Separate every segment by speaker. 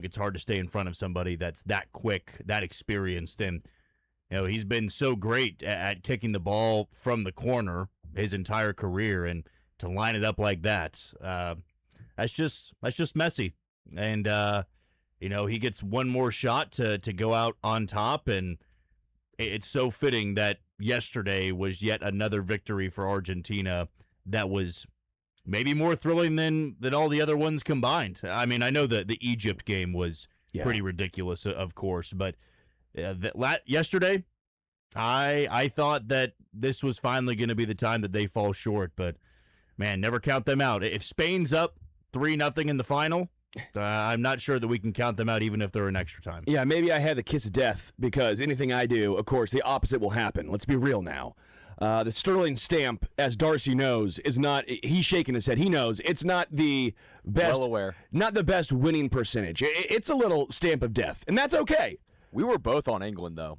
Speaker 1: It's hard to stay in front of somebody that's that quick, that experienced, and he's been so great at kicking the ball from the corner his entire career, and to line it up like that, that's just Messi. And he gets one more shot to go out on top, and it's so fitting that yesterday was yet another victory for Argentina that was maybe more thrilling than all the other ones combined. I mean, I know that the Egypt game was pretty ridiculous, of course, but yesterday, I thought that this was finally going to be the time that they fall short, but man, never count them out. If Spain's up 3-0 in the final, I'm not sure that we can count them out even if they're in extra time.
Speaker 2: Yeah, maybe I had the kiss of death because anything I do, of course, the opposite will happen. Let's be real now. The Sterling stamp, as Darcy knows, is not, he's shaking his head. He knows it's not the best,
Speaker 3: well aware.
Speaker 2: Not the best winning percentage. It's a little stamp of death, and that's okay.
Speaker 3: We were both on England, though.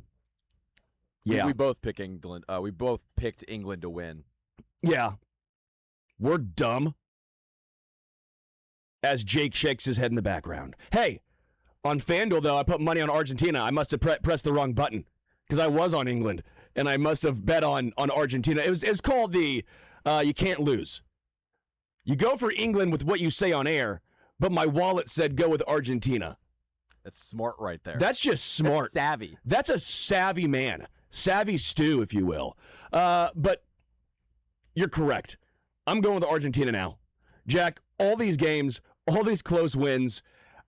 Speaker 2: Yeah.
Speaker 3: We both picked England. We both picked England to win.
Speaker 2: Yeah. We're dumb. As Jake shakes his head in the background. Hey, on FanDuel, though, I put money on Argentina. I must have pressed the wrong button because I was on England, and I must have bet on Argentina. It's called the you can't lose. You go for England with what you say on air, but my wallet said go with Argentina.
Speaker 3: That's smart right there.
Speaker 2: That's just smart.
Speaker 3: That's savvy.
Speaker 2: That's a savvy man. Savvy Stew, if you will. But you're correct. I'm going with Argentina now. Jack, all these games, all these close wins,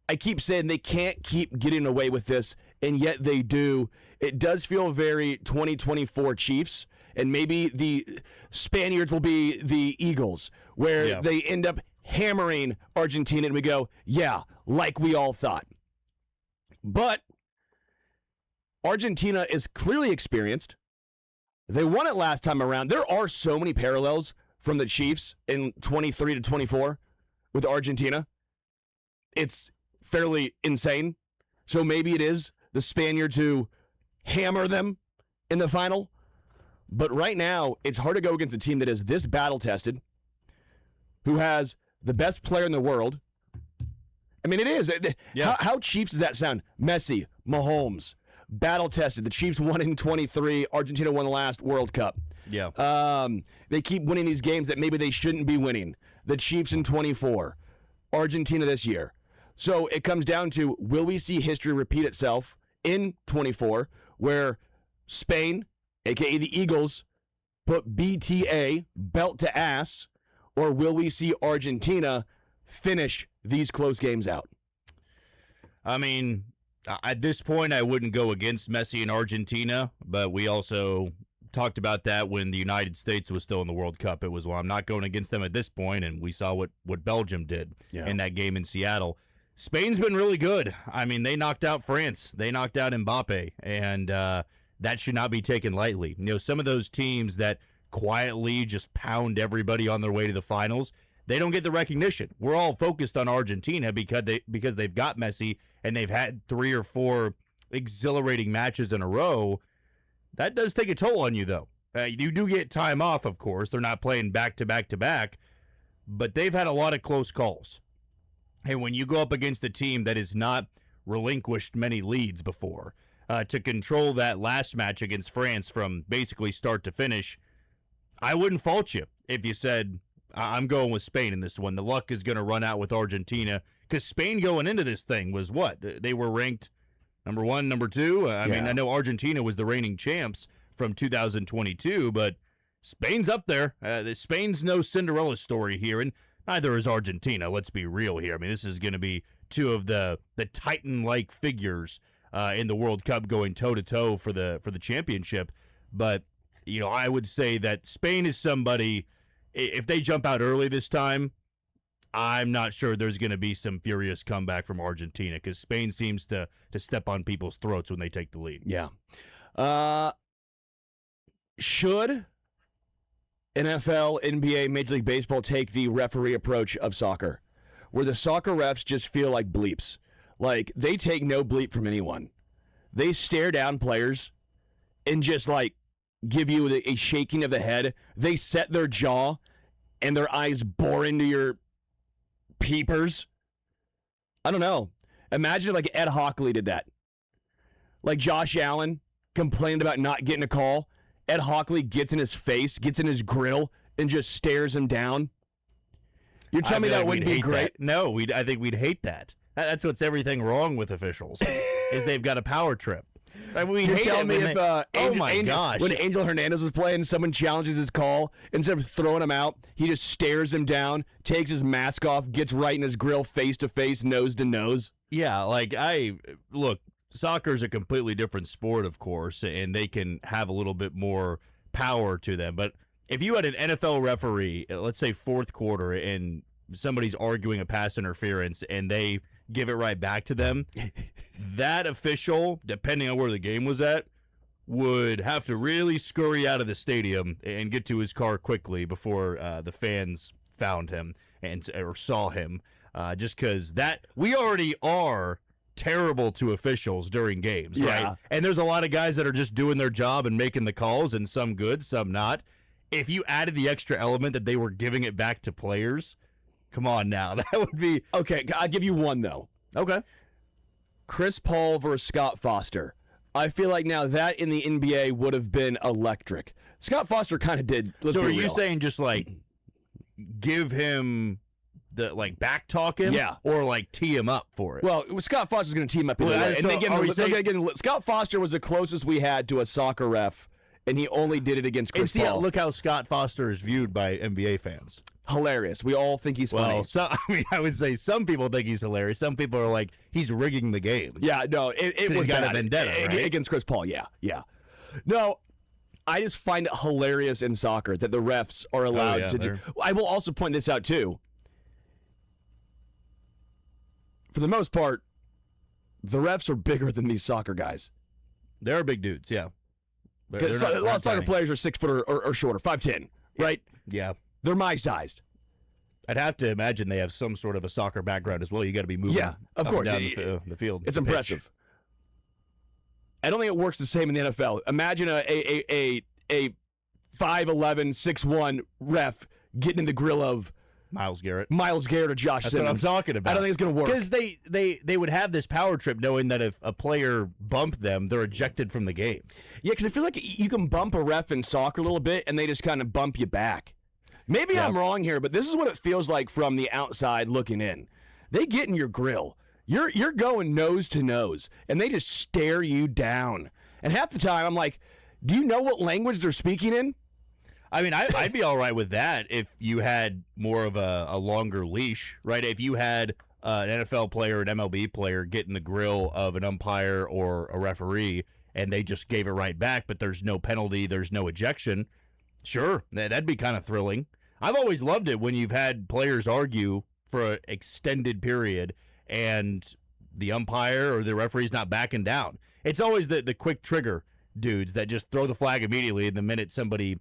Speaker 2: I keep saying they can't keep getting away with this, and yet they do. It does feel very 2024 Chiefs, and maybe the Spaniards will be the Eagles, where they end up hammering Argentina, and we go, yeah, like we all thought. But Argentina is clearly experienced. They won it last time around. There are so many parallels from the Chiefs in 23 to 24 with Argentina. It's fairly insane. So maybe it is the Spaniards who hammer them in the final. But right now, it's hard to go against a team that is this battle-tested, who has the best player in the world. I mean, it is. Yeah. How Chiefs does that sound? Messi, Mahomes, battle-tested. The Chiefs won in 23. Argentina won the last World Cup.
Speaker 1: Yeah.
Speaker 2: They keep winning these games that maybe they shouldn't be winning. The Chiefs in 24. Argentina this year. So it comes down to, will we see history repeat itself in 24, where Spain, a.k.a. the Eagles, put BTA, belt to ass, or will we see Argentina finish these close games out?
Speaker 1: I mean, at this point, I wouldn't go against Messi and Argentina, but we also talked about that when the United States was still in the World Cup. It was, well, I'm not going against them at this point, and we saw what Belgium did in that game in Seattle. Spain's been really good. I mean, they knocked out France. They knocked out Mbappe, and that should not be taken lightly. You know, some of those teams that quietly just pound everybody on their way to the finals, they don't get the recognition. We're all focused on Argentina because they've got Messi, and they've had 3 or 4 exhilarating matches in a row. That does take a toll on you, though. You do get time off, of course. They're not playing back-to-back-to-back, but they've had a lot of close calls. And when you go up against a team that has not relinquished many leads before, to control that last match against France from basically start to finish, I wouldn't fault you if you said, I'm going with Spain in this one. The luck is going to run out with Argentina, because Spain going into this thing was what? They were ranked number 1, number 2. I mean, I know Argentina was the reigning champs from 2022, but Spain's up there. Spain's no Cinderella story here, and neither is Argentina. Let's be real here. I mean, this is going to be 2 of the Titan-like figures in the World Cup going toe-to-toe for the championship. But, you know, I would say that Spain is somebody, if they jump out early this time, I'm not sure there's going to be some furious comeback from Argentina, because Spain seems to step on people's throats when they take the lead.
Speaker 2: Yeah. Should NFL, NBA, Major League Baseball take the referee approach of soccer, where the soccer refs just feel like bleeps? Like, they take no bleep from anyone. They stare down players and just, like, give you a shaking of the head. They set their jaw and their eyes bore into your peepers. I don't know. Imagine if, like, Ed Hockley did that. Like Josh Allen complained about not getting a call. Ed Hockley gets in his face, gets in his grill, and just stares him down. You're telling me that wouldn't be great?
Speaker 1: That. No, I think we'd hate that. That's what's everything wrong with officials, is they've got a power trip.
Speaker 2: You're telling me if
Speaker 1: oh my gosh,
Speaker 2: when Angel Hernandez was playing, someone challenges his call, instead of throwing him out, he just stares him down, takes his mask off, gets right in his grill, face to face, nose to nose.
Speaker 1: Yeah, like look, soccer's a completely different sport, of course, and they can have a little bit more power to them. But if you had an NFL referee, let's say fourth quarter, and somebody's arguing a pass interference, and they give it right back to them, that official, depending on where the game was at, would have to really scurry out of the stadium and get to his car quickly before the fans found him or saw him, just because we already are terrible to officials during games, right? And there's a lot of guys that are just doing their job and making the calls, and some good, some not. If you added the extra element that they were giving it back to players, come on now, that would be...
Speaker 2: Okay, I'll give you one, though.
Speaker 1: Okay.
Speaker 2: Chris Paul versus Scott Foster. I feel like now that in the NBA would have been electric. Scott Foster kind of did.
Speaker 1: So are you saying just, like, give him... back talk him, or like tee him up for it?
Speaker 2: Well, Scott Foster's going to tee him up anyway. And Scott Foster was the closest we had to a soccer ref, and he only did it against Chris Paul.
Speaker 1: Look how Scott Foster is viewed by NBA fans.
Speaker 2: Hilarious. We all think he's funny.
Speaker 1: Well, I would say some people think he's hilarious. Some people are like, he's rigging the game.
Speaker 2: Yeah, no, it was
Speaker 1: got
Speaker 2: bad.
Speaker 1: a vendetta, right?
Speaker 2: Against Chris Paul. Yeah. No, I just find it hilarious in soccer that the refs are allowed to do. I will also point this out too. For the most part, the refs are bigger than these soccer guys.
Speaker 1: They're big dudes, yeah.
Speaker 2: Because a lot of soccer players are 6 foot or shorter, 5'10", right?
Speaker 1: Yeah.
Speaker 2: They're my sized.
Speaker 1: I'd have to imagine they have some sort of a soccer background as well. You got to be moving
Speaker 2: of course.
Speaker 1: Down the field.
Speaker 2: It's impressive. I don't think it works the same in the NFL. Imagine a 5'11", 6'1" ref getting in the grill of Myles Garrett or Josh Simmons.
Speaker 1: That's what I'm talking about.
Speaker 2: I don't think it's going to work.
Speaker 1: Because they would have this power trip knowing that if a player bumped them, they're ejected from the game.
Speaker 2: Yeah, because I feel like you can bump a ref in soccer a little bit, and they just kind of bump you back. Maybe I'm wrong here, but this is what it feels like from the outside looking in. They get in your grill. You're going nose to nose, and they just stare you down. And half the time, I'm like, do you know what language they're speaking in?
Speaker 1: I mean, I'd be all right with that if you had more of a longer leash, right? If you had an NFL player, an MLB player get in the grill of an umpire or a referee, and they just gave it right back, but there's no penalty, there's no ejection, sure, that'd be kind of thrilling. I've always loved it when you've had players argue for an extended period and the umpire or the referee's not backing down. It's always the quick trigger dudes that just throw the flag immediately the minute somebody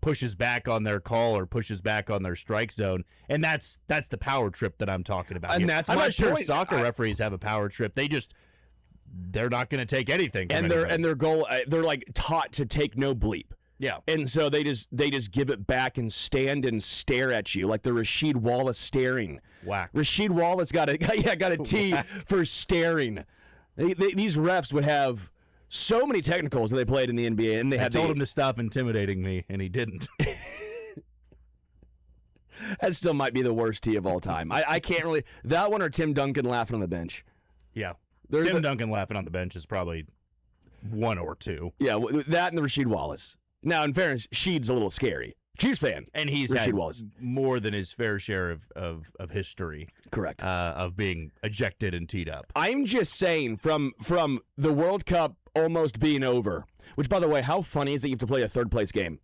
Speaker 1: pushes back on their call or pushes back on their strike zone, and that's the power trip that I'm talking about.
Speaker 2: And
Speaker 1: I'm not sure soccer referees have a power trip. They're not going to take anything.
Speaker 2: And their goal, they're like taught to take no bleep.
Speaker 1: Yeah,
Speaker 2: and so they just give it back and stand and stare at you like the Rasheed Wallace staring.
Speaker 1: Whack.
Speaker 2: Rasheed Wallace got a T for staring. These refs would have so many technicals that they played in the NBA, and I
Speaker 1: told him to stop intimidating me, and he didn't.
Speaker 2: That still might be the worst T of all time. I can't really that one or Tim Duncan laughing on the bench.
Speaker 1: Yeah, Tim Duncan laughing on the bench is probably 1 or 2.
Speaker 2: Yeah, that and the Rasheed Wallace. Now, in fairness, Sheed's a little scary. Chiefs fan.
Speaker 1: And he's
Speaker 2: Rasheed
Speaker 1: had
Speaker 2: Wallace.
Speaker 1: more than his fair share of history.
Speaker 2: Correct.
Speaker 1: Of being ejected and teed up.
Speaker 2: I'm just saying, from the World Cup almost being over, which, by the way, how funny is it you have to play a third-place game?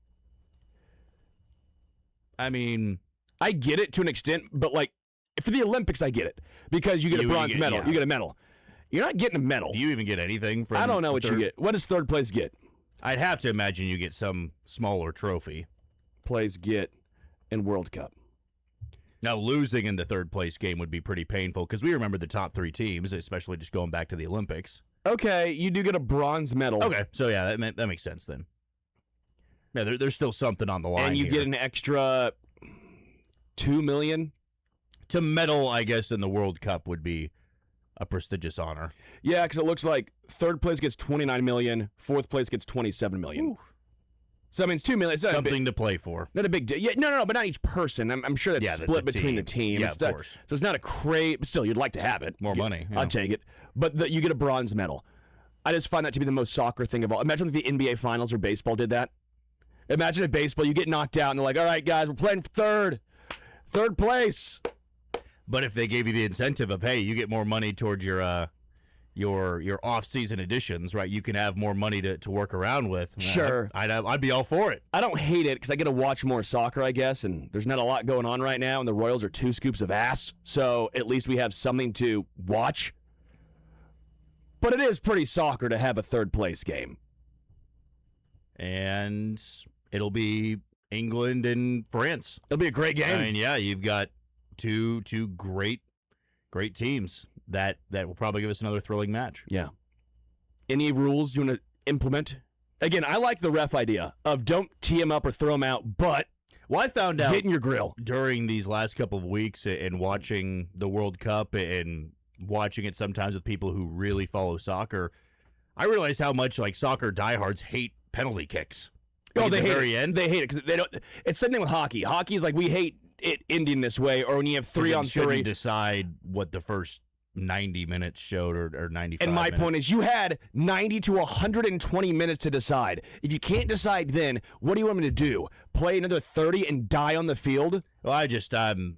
Speaker 1: I mean,
Speaker 2: I get it to an extent, but, like, for the Olympics, I get it. Because you get a bronze medal. Yeah. You get a medal. You're not getting a medal.
Speaker 1: Do you even get anything from
Speaker 2: I don't know what you get. What does third place get?
Speaker 1: I'd have to imagine you get some smaller trophy.
Speaker 2: Plays get in World Cup.
Speaker 1: Now, losing in the third place game would be pretty painful because we remember the top 3 teams, especially just going back to the Olympics.
Speaker 2: Okay, you do get a bronze medal.
Speaker 1: Okay, so yeah, that makes sense then. Yeah, there's still something on the line.
Speaker 2: And you get an extra $2 million
Speaker 1: to medal, I guess, in the World Cup would be a prestigious honor.
Speaker 2: Yeah, because it looks like third place gets $29 million, fourth place gets $27 million.
Speaker 1: Ooh.
Speaker 2: So, I mean, it's $2 million. It's not
Speaker 1: Something to play for.
Speaker 2: Not a big deal. Yeah, no, but not each person. I'm sure that's split between the team.
Speaker 1: Yeah, of course.
Speaker 2: So it's not a but still, you'd like to have it.
Speaker 1: More money. Yeah.
Speaker 2: I'll take it. But you get a bronze medal. I just find that to be the most soccer thing of all. Imagine if the NBA Finals or baseball did that. Imagine if baseball, you get knocked out, and they're like, all right, guys, we're playing for third place.
Speaker 1: But if they gave you the incentive of, hey, you get more money towards your off-season additions, right? You can have more money to work around with.
Speaker 2: Sure.
Speaker 1: I'd be all for it.
Speaker 2: I don't hate it because I get to watch more soccer, I guess, and there's not a lot going on right now, and the Royals are 2 scoops of ass, so at least we have something to watch. But it is pretty soccer to have a third-place game.
Speaker 1: And it'll be England and France.
Speaker 2: It'll be a great game.
Speaker 1: I mean, yeah, you've got two great teams that will probably give us another thrilling match.
Speaker 2: Yeah. Any rules you want to implement? Again, I like the ref idea of don't tee him up or throw him out, but
Speaker 1: I found out
Speaker 2: get in your grill
Speaker 1: during these last couple of weeks and watching the World Cup and watching it sometimes with people who really follow soccer, I realized how much like soccer diehards hate penalty kicks.
Speaker 2: Oh, they hate
Speaker 1: very
Speaker 2: it.
Speaker 1: End.
Speaker 2: They hate it because they don't. It's the same thing with hockey. Hockey is like we hate it ending this way, or when you have 3-on-3.
Speaker 1: Decide what the first 90 minutes showed or 95.
Speaker 2: And my
Speaker 1: minutes.
Speaker 2: point is, you had 90 to 120 minutes to decide. If you can't decide, then what do you want me to do? Play another 30 and die on the field?
Speaker 1: Well, I'm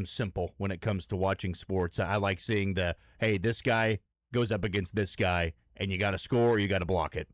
Speaker 1: simple when it comes to watching sports. I like seeing hey, this guy goes up against this guy, and you got to score or you got to block it.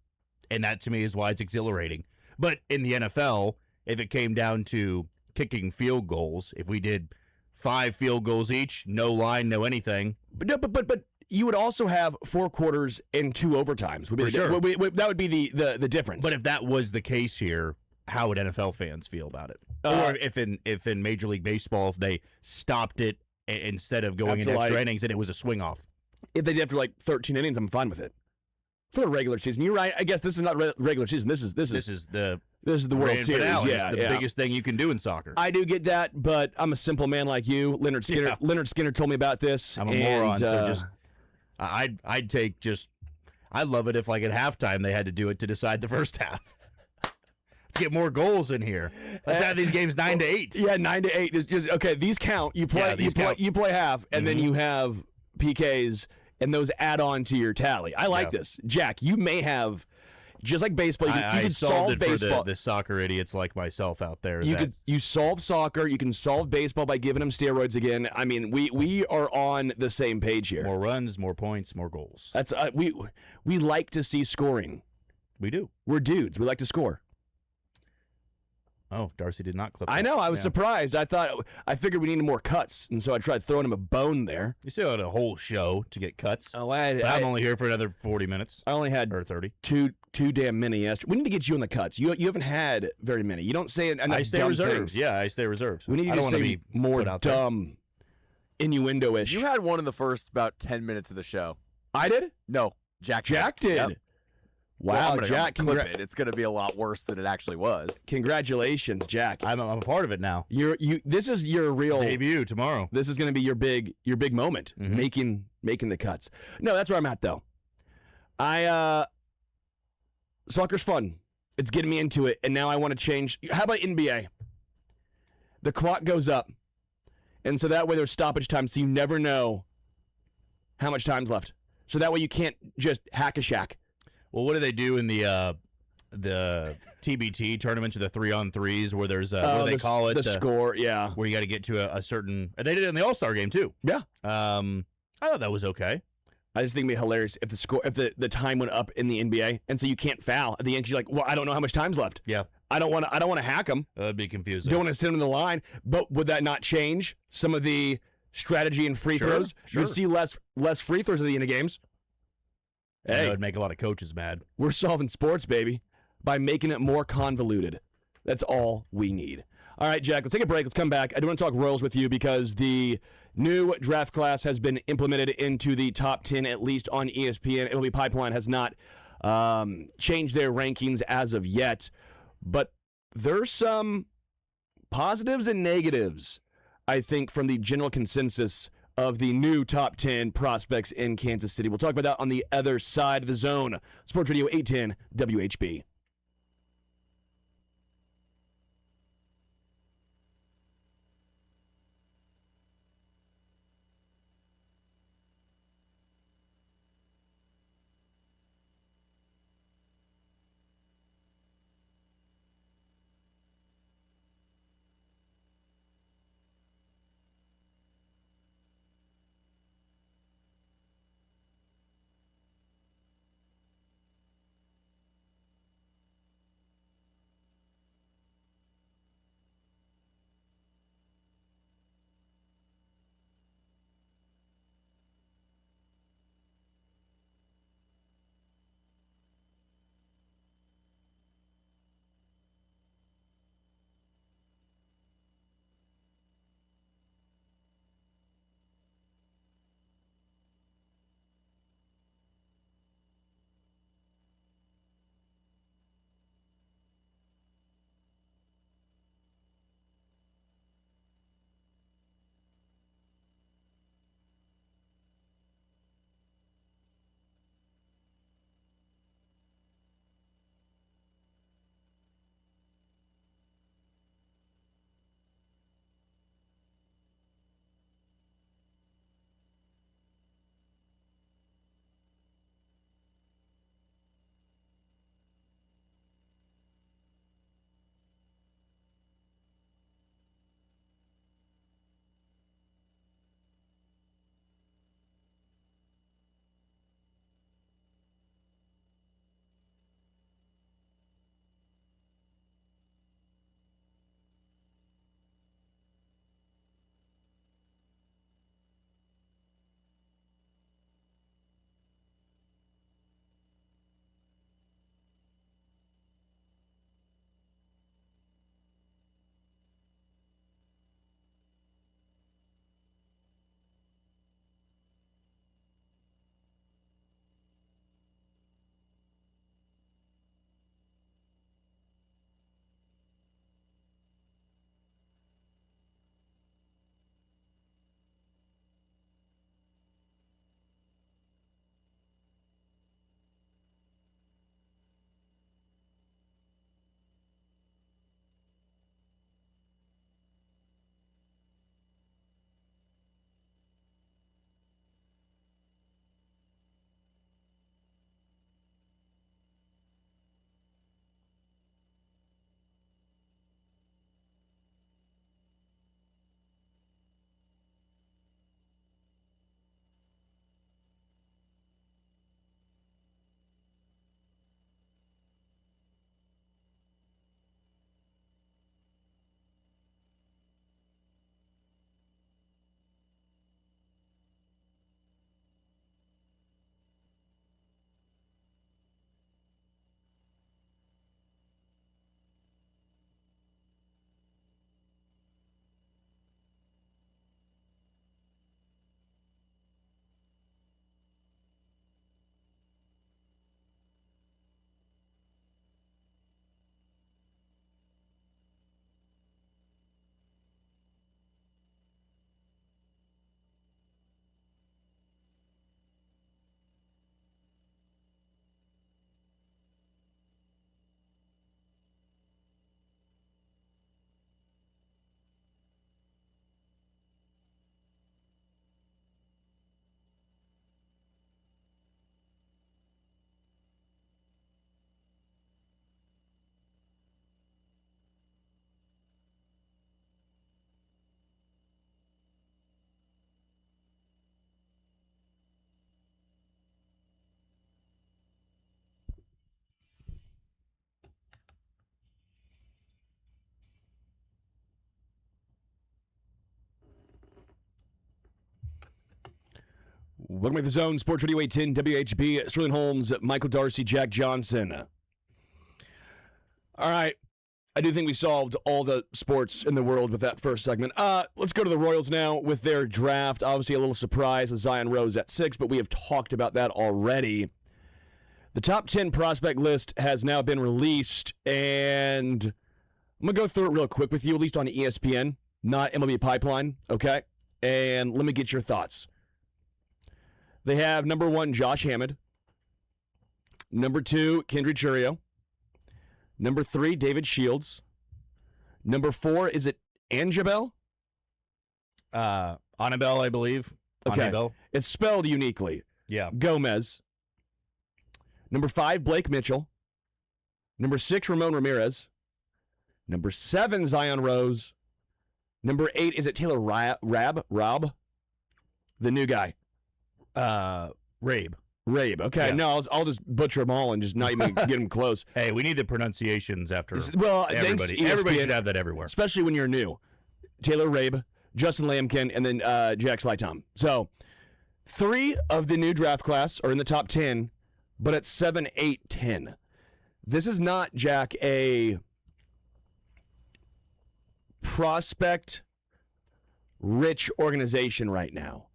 Speaker 1: And that, to me, is why it's exhilarating. But in the NFL, if it came down to kicking field goals, if we did 5 field goals each, no line, no anything.
Speaker 2: But you would also have 4 quarters and 2 overtimes.
Speaker 1: For sure.
Speaker 2: That would be the difference.
Speaker 1: But if that was the case here, how would NFL fans feel about it? Or if in Major League Baseball, if they stopped it instead of going into extra innings and it was a swing off.
Speaker 2: If they did it for like 13 innings, I'm fine with it. For the regular season, you're right. I guess this is not regular season. This is the World Series.
Speaker 1: Finale.
Speaker 2: Yeah,
Speaker 1: it's the biggest thing you can do in soccer.
Speaker 2: I do get that, but I'm a simple man like you. Leonard Skinner told me about this.
Speaker 1: I'm a moron. So I'd take I love it if like at halftime they had to do it to decide the first half. Let's get more goals in here. Let's have these games 9-8.
Speaker 2: Yeah, 9-8 is just okay. These count. You play. You play half, and then you have PKs. And those add on to your tally. I like this. Jack, you may have, just like baseball, you can solve baseball.
Speaker 1: For the soccer idiots like myself out there.
Speaker 2: You solve soccer. You can solve baseball by giving them steroids again. I mean, we are on the same page here.
Speaker 1: More runs, more points, more goals.
Speaker 2: That's we like to see scoring.
Speaker 1: We do.
Speaker 2: We're dudes. We like to score.
Speaker 1: Oh, Darcy did not clip.
Speaker 2: I know. I was surprised. I figured we needed more cuts, and so I tried throwing him a bone there.
Speaker 1: You still had a whole show to get cuts.
Speaker 2: Oh,
Speaker 1: I'm only here for another 40 minutes.
Speaker 2: I only had
Speaker 1: 30.
Speaker 2: Too damn many yesterday. We need to get you on the cuts. You haven't had very many. You don't say enough.
Speaker 1: I stay
Speaker 2: dumb
Speaker 1: reserved.
Speaker 2: things.
Speaker 1: Yeah, I stay reserved.
Speaker 2: We need to say more dumb, innuendo-ish.
Speaker 3: You had one in the first about 10 minutes of the show.
Speaker 2: I did?
Speaker 3: No, Jack
Speaker 2: did.
Speaker 3: Yep.
Speaker 2: Wow,
Speaker 3: well,
Speaker 2: Jack!
Speaker 3: Clip it. It's going to be a lot worse than it actually was.
Speaker 2: Congratulations, Jack!
Speaker 1: I'm a part of it now.
Speaker 2: This is your real
Speaker 1: debut tomorrow.
Speaker 2: This is going to be your big moment, making the cuts. No, that's where I'm at though. Soccer's fun. It's getting me into it, and now I want to change. How about NBA? The clock goes up, and so that way there's stoppage time, so you never know how much time's left. So that way you can't just hack a shack.
Speaker 1: Well, what do they do in the TBT tournaments or the 3-on-3s where there's what do they call it?
Speaker 2: The score, yeah.
Speaker 1: Where you got to get to a certain. They did it in the All-Star game too.
Speaker 2: Yeah.
Speaker 1: I thought that was okay.
Speaker 2: I just think it'd be hilarious if the time went up in the NBA, and so you can't foul at the end. You're like, well, I don't know how much time's left.
Speaker 1: Yeah.
Speaker 2: I don't want to hack them.
Speaker 1: That'd be confusing.
Speaker 2: Don't want to sit on the line, but would that not change some of the strategy and free throws?
Speaker 1: Sure.
Speaker 2: You'd see less free throws at the end of games.
Speaker 1: Hey, it would make a lot of coaches mad.
Speaker 2: We're solving sports, baby, by making it more convoluted. That's all we need. All right, Jack, let's take a break. Let's come back. I do want to talk Royals with you because the new draft class has been implemented into the top 10, at least on ESPN. MLB Pipeline has not changed their rankings as of yet, but there's some positives and negatives, I think, from the general consensus of the new top 10 prospects in Kansas City. We'll talk about that on the other side of the zone. Sports Radio 810 WHB. Welcome to the Zone, Sports Radio 810 WHB, Sterling Holmes, Michael Darcy, Jack Johnson. All right. I do think we solved all the sports in the world with that first segment. Let's go to the Royals now with their draft. Obviously a little surprise with Zion Rose at 6, but we have talked about that already. The top 10 prospect list has now been released, and I'm going to go through it real quick with you, at least on ESPN, not MLB Pipeline, okay? and let me get your thoughts. They have number 1, Josh Hammond. Number 2, Kendrick Churio. Number 3, David Shields. Number 4, is it Anjabel?
Speaker 1: Annabelle, I believe.
Speaker 2: Okay.
Speaker 1: Annabelle.
Speaker 2: It's spelled uniquely.
Speaker 1: Yeah.
Speaker 2: Gomez. Number 5, Blake Mitchell. Number 6, Ramon Ramirez. Number 7, Zion Rose. Number 8, is it Taylor Rob? The new guy.
Speaker 1: Rabe.
Speaker 2: Rabe. Okay,
Speaker 1: Yeah.
Speaker 2: no, I'll just butcher them all and just not even get them close.
Speaker 1: Hey, we need the pronunciations after
Speaker 2: Well,
Speaker 1: everybody.
Speaker 2: thanks,
Speaker 1: Everybody
Speaker 2: ESPN,
Speaker 1: should have that everywhere.
Speaker 2: especially when you're new. Taylor Rabe, Justin Lamkin, and then Jack Slytom. So 3 of the new draft class are in the top 10, but at 7, 8, 10. This is not, Jack, a prospect-rich organization right now.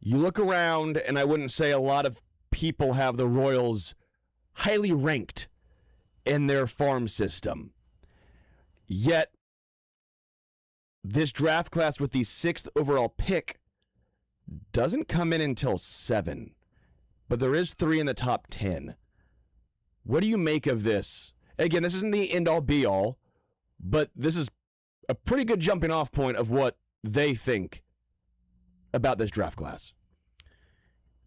Speaker 2: You look around, and I wouldn't say a lot of people have the Royals highly ranked in their farm system. Yet, this draft class with the 6th overall pick doesn't come in until 7. But there is 3 in the top 10. What do you make of this? Again, this isn't the end-all, be-all, but this is a pretty good jumping-off point of what they think about this draft class.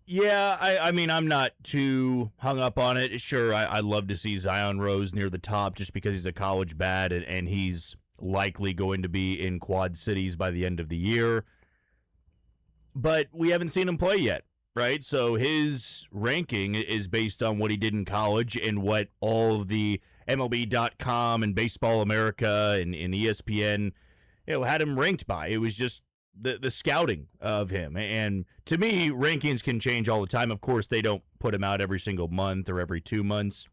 Speaker 1: Yeah, I mean, I'm not too hung up on it. Sure, I'd love to see Zion Rose near the top just because he's a college bat and he's likely going to be in Quad Cities by the end of the year. But we haven't seen him play yet, right? So his ranking is based on what he did in college and what all of the MLB.com and Baseball America and ESPN had him ranked by. It was just the scouting of him. And to me, rankings can change all the time. Of course, they don't put him out every single month or every 2 months.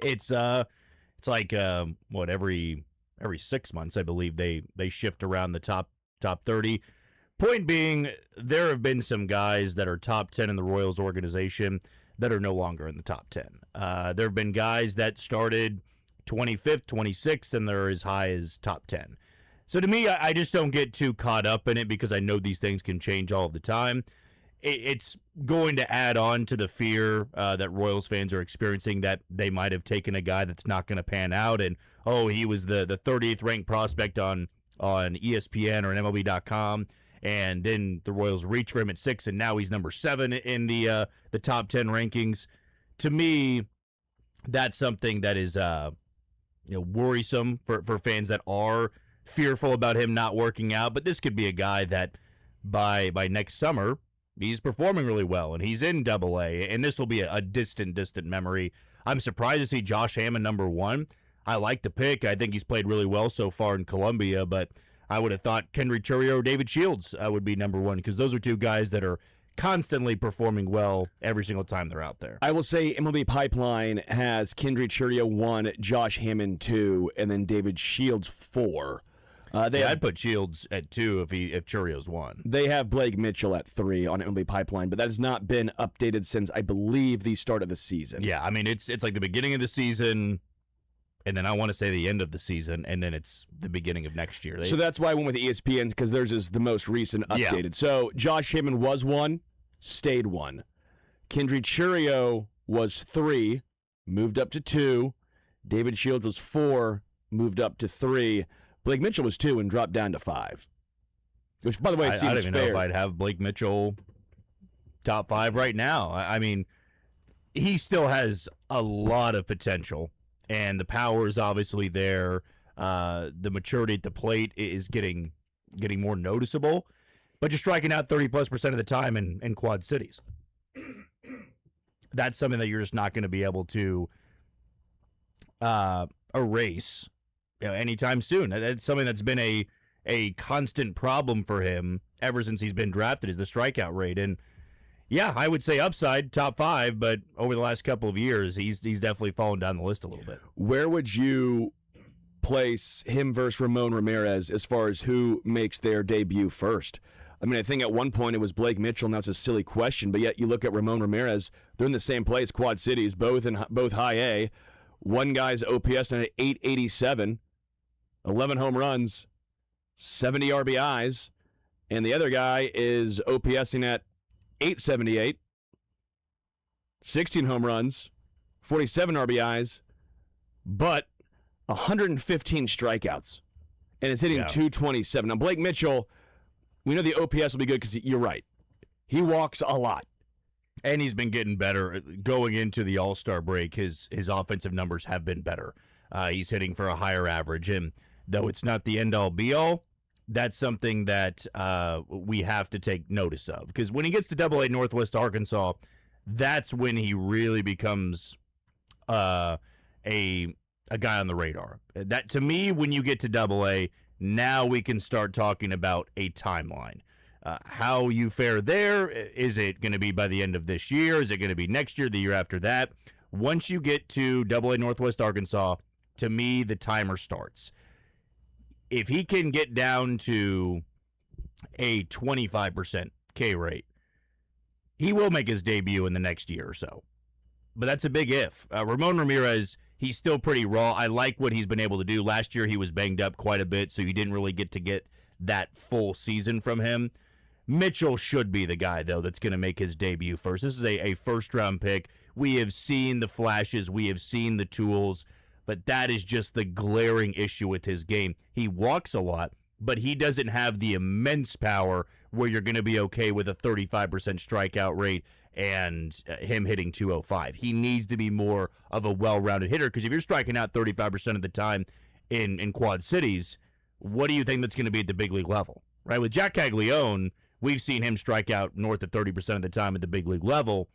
Speaker 1: It's like every 6 months, I believe they shift around the top 30. Point being, there have been some guys that are top 10 in the Royals organization that are no longer in the top 10. There have been guys that started 25th, 26th, and they're as high as top 10. So to me, I just don't get too caught up in it because I know these things can change all the time. It's going to add on to the fear that Royals fans are experiencing that they might have taken a guy that's not going to pan out and, he was the 30th ranked prospect on ESPN or MLB.com, and then the Royals reach for him at 6, and now he's number 7 in the top 10 rankings. To me, that's something that is worrisome for fans that are fearful about him not working out. But this could be a guy that by next summer he's performing really well and he's in AA, and this will be a distant memory. I'm surprised to see Josh Hammond number 1. I like the pick. I think he's played really well so far in Columbia, but I would have thought Kendrick Churio or David Shields would be number 1 because those are 2 guys that are constantly performing well every single time they're out there.
Speaker 2: I will say MLB Pipeline has Kendrick Churio 1, Josh Hammond 2, and then David Shields 4.
Speaker 1: I'd put Shields at 2 if Churio's 1.
Speaker 2: They have Blake Mitchell at 3 on MLB Pipeline, but that has not been updated since, I believe, the start of the season.
Speaker 1: Yeah, I mean, it's like the beginning of the season, and then I want to say the end of the season, and then it's the beginning of next year.
Speaker 2: So that's why I went with ESPN, because theirs is the most recent updated.
Speaker 1: Yeah.
Speaker 2: So Josh Hammond was 1, stayed 1. Kendrick Churio was 3, moved up to 2. David Shields was 4, moved up to 3. Blake Mitchell was 2 and dropped down to 5. Which, by the way, seems fair.
Speaker 1: I don't even know if I'd have Blake Mitchell top 5 right now. I mean, he still has a lot of potential, and the power is obviously there. The maturity at the plate is getting more noticeable, but you're striking out 30+% of the time in Quad Cities. That's something that you're just not going to be able to erase anytime soon. That's something that's been a constant problem for him ever since he's been drafted, is the strikeout rate. And yeah, I would say upside top 5, but over the last couple of years, he's definitely fallen down the list a little bit.
Speaker 2: Where would you place him versus Ramon Ramirez as far as who makes their debut first? I mean, I think at one point it was Blake Mitchell, and that's a silly question, but yet you look at Ramon Ramirez, they're in the same place, Quad Cities, both high A. One guy's OPS at 887, 11 home runs, 70 RBIs. And the other guy is OPSing at .878, 16 home runs, 47 RBIs, but 115 strikeouts. And it's hitting .227. Now, Blake Mitchell, we know the OPS will be good because you're right. He walks a lot.
Speaker 1: And he's been getting better. Going into the All-Star break, his offensive numbers have been better. He's hitting for a higher average. And though it's not the end-all, be-all, that's something that we have to take notice of. Because when he gets to AA Northwest Arkansas, that's when he really becomes a guy on the radar. That, to me, when you get to AA, now we can start talking about a timeline. How you fare there, is it going to be by the end of this year? Is it going to be next year, the year after that? Once you get to AA Northwest Arkansas, to me, the timer starts. If he can get down to a 25% K rate, he will make his debut in the next year or so. But that's a big if. Ramon Ramirez, he's still pretty raw. I like what he's been able to do. Last year he was banged up quite a bit, so you didn't really get that full season from him. Mitchell should be the guy, though, that's going to make his debut first. This is a first-round pick. We have seen the flashes. We have seen the tools. But that is just the glaring issue with his game. He walks a lot, but he doesn't have the immense power where you're going to be okay with a 35% strikeout rate and him hitting 205. He needs to be more of a well-rounded hitter, because if you're striking out 35% of the time in Quad Cities, what do you think that's going to be at the big league level? Right? With Jack Caglione, we've seen him strike out north of 30% of the time at the big league level,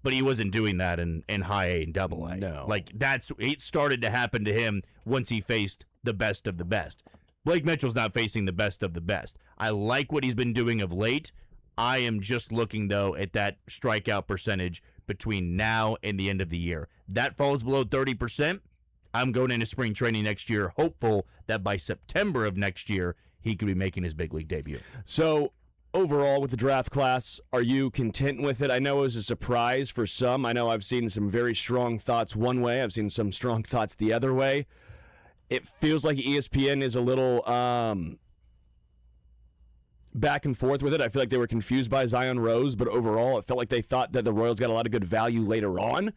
Speaker 1: but he wasn't doing that in high A and double A.
Speaker 2: No.
Speaker 1: Like, it started to happen to him once he faced the best of the best. Blake Mitchell's not facing the best of the best. I like what he's been doing of late. I am just looking, though, at that strikeout percentage between now and the end of the year. That falls below 30%. I'm going into spring training next year, hopeful that by September of next year, he could be making his big league debut.
Speaker 2: So, overall, with the draft class, are you content with it? I know it was a surprise for some. I know I've seen some very strong thoughts one way. I've seen some strong thoughts the other way. It feels like ESPN is a little back and forth with it. I feel like they were confused by Zion Rose, but overall, it felt like they thought that the Royals got a lot of good value later on.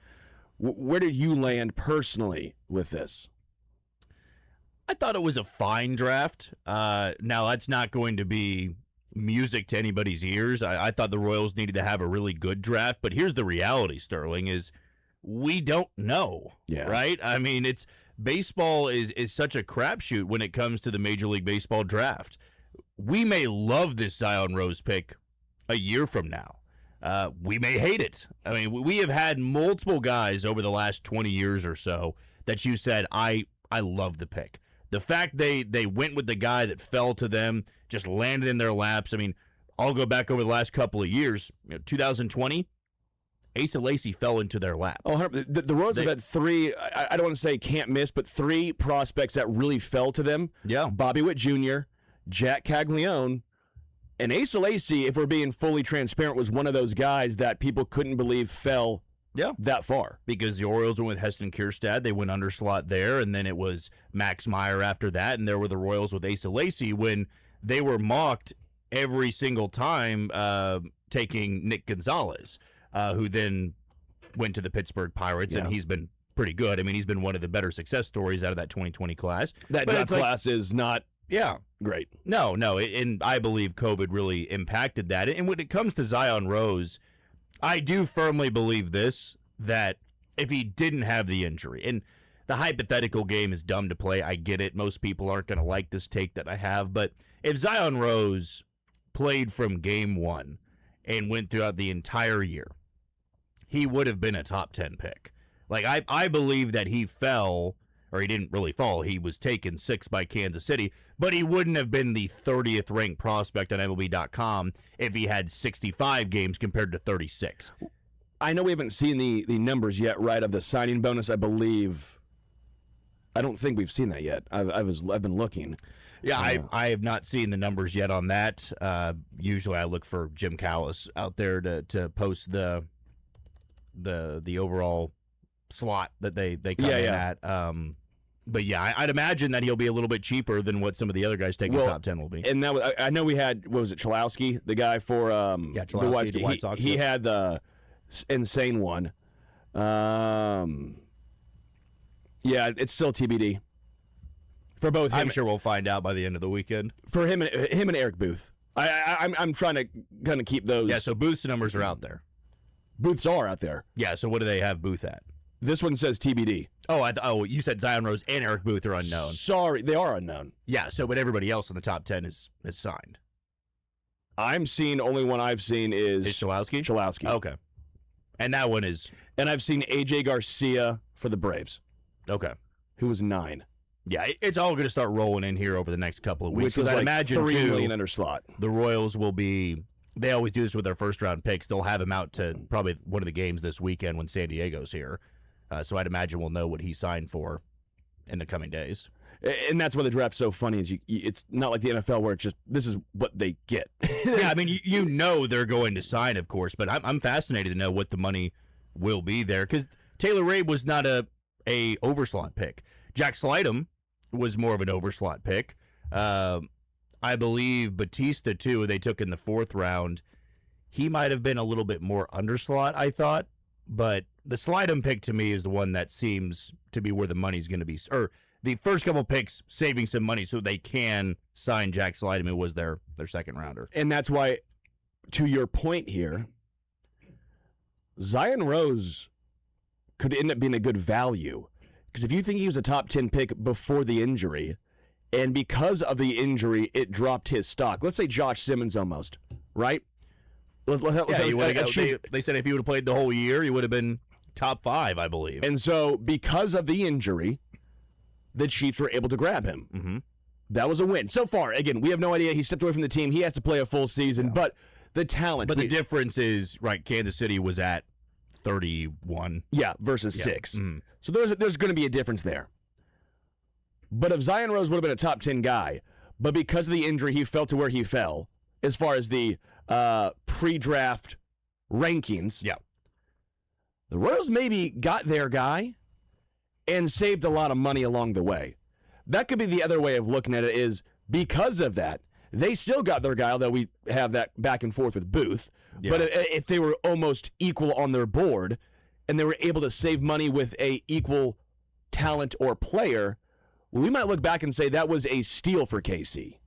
Speaker 2: Where did you land personally with this?
Speaker 1: I thought it was a fine draft. Now, that's not going to be music to anybody's ears. I thought the Royals needed to have a really good draft, but here's the reality, Sterling, is we don't know, right? I mean, baseball is such a crapshoot when it comes to the Major League Baseball draft. We may love this Zion Rose pick a year from now. We may hate it. I mean, we have had multiple guys over the last 20 years or so that you said, I love the pick. The fact they went with the guy that fell to them, just landed in their laps. I mean, I'll go back over the last couple of years. 2020, Asa Lacy fell into their lap.
Speaker 2: Oh, the Royals have had three, I don't want to say can't miss, but three prospects that really fell to them.
Speaker 1: Yeah.
Speaker 2: Bobby Witt Jr., Jack Caglione, and Asa Lacy, if we're being fully transparent, was one of those guys that people couldn't believe fell that far.
Speaker 1: Because the Orioles went with Heston Kjerstad. They went underslot there, and then it was Max Meyer after that, and there were the Royals with Asa Lacy when they were mocked every single time taking Nick Gonzalez, who then went to the Pittsburgh Pirates, and he's been pretty good. I mean, he's been one of the better success stories out of that 2020 class.
Speaker 2: That draft class is not great.
Speaker 1: No, and I believe COVID really impacted that. And when it comes to Zion Rose, I do firmly believe this, that if he didn't have the injury, and the hypothetical game is dumb to play, I get it. Most people aren't going to like this take that I have, but if Zion Rose played from game one and went throughout the entire year, he would have been a top 10 pick. Like, I believe that he fell, or he didn't really fall. He was taken 6th by Kansas City, but he wouldn't have been the 30th ranked prospect on MLB.com if he had 65 games compared to 36.
Speaker 2: I know we haven't seen the numbers yet, right, of the signing bonus, I believe. I don't think we've seen that yet. I've been looking.
Speaker 1: Yeah, I have not seen the numbers yet on that. Usually I look for Jim Callis out there to post the overall slot that they come in at. But yeah, I'd imagine that he'll be a little bit cheaper than what some of the other guys taking top 10 will be.
Speaker 2: And that was, I know we had, what was it, Chalowski, the guy for
Speaker 1: Chalowski, the White Sox.
Speaker 2: He had the insane one. Yeah, it's still TBD for both.
Speaker 1: I'm sure we'll find out by the end of the weekend.
Speaker 2: For him and Eric Booth. I'm trying to kind of keep those.
Speaker 1: Yeah, so Booth's numbers are out there.
Speaker 2: Booth's are out there.
Speaker 1: Yeah, so what do they have Booth at?
Speaker 2: This one says TBD.
Speaker 1: Oh, you said Zion Rose and Eric Booth are unknown.
Speaker 2: Sorry, they are unknown.
Speaker 1: Yeah, so but everybody else in the top 10 is signed.
Speaker 2: Only one I've seen is
Speaker 1: Chalowski?
Speaker 2: Chalowski.
Speaker 1: Okay. And that one is...
Speaker 2: And I've seen AJ Garcia for the Braves.
Speaker 1: Okay.
Speaker 2: Who was 9.
Speaker 1: Yeah, it's all going to start rolling in here over the next couple of weeks.
Speaker 2: Which was
Speaker 1: I
Speaker 2: like
Speaker 1: imagine
Speaker 2: $3
Speaker 1: too,
Speaker 2: million under slot.
Speaker 1: The Royals will be... They always do this with their first-round picks. They'll have him out to probably one of the games this weekend when San Diego's here. So I'd imagine we'll know what he signed for in the coming days.
Speaker 2: And that's why the draft's so funny. Is it's not like the NFL where it's just, this is what they get.
Speaker 1: Yeah, I mean, you know they're going to sign, of course, but I'm fascinated to know what the money will be there because Taylor Rabe was not a overslot pick. Jack Slidham was more of an overslot pick. I believe Batista, too, they took in the 4th round. He might have been a little bit more underslot, I thought. But the Slidham pick to me is the one that seems to be where the money's going to be. Or the first couple picks saving some money so they can sign Jack Slidham, who was their second rounder.
Speaker 2: And that's why, to your point here, Zion Rose could end up being a good value. Because if you think he was a top 10 pick before the injury, and because of the injury, it dropped his stock. Let's say Josh Simmons almost, right?
Speaker 1: They said if he would have played the whole year, he would have been top 5, I believe.
Speaker 2: And so because of the injury, the Chiefs were able to grab him.
Speaker 1: Mm-hmm.
Speaker 2: That was a win. So far, again, we have no idea. He stepped away from the team. He has to play a full season, but the talent.
Speaker 1: But the difference is, right, Kansas City was at 31.
Speaker 2: Yeah, versus 6.
Speaker 1: Mm-hmm.
Speaker 2: So there's going to be a difference there. But if Zion Rose would have been a top 10 guy, but because of the injury, he fell to where he fell, as far as the pre-draft rankings, the Royals maybe got their guy and saved a lot of money along the way. That could be the other way of looking at it is because of that, they still got their guy, although we have that back and forth with Booth. Yeah. But if they were almost equal on their board and they were able to save money with a equal talent or player, we might look back and say that was a steal for KC.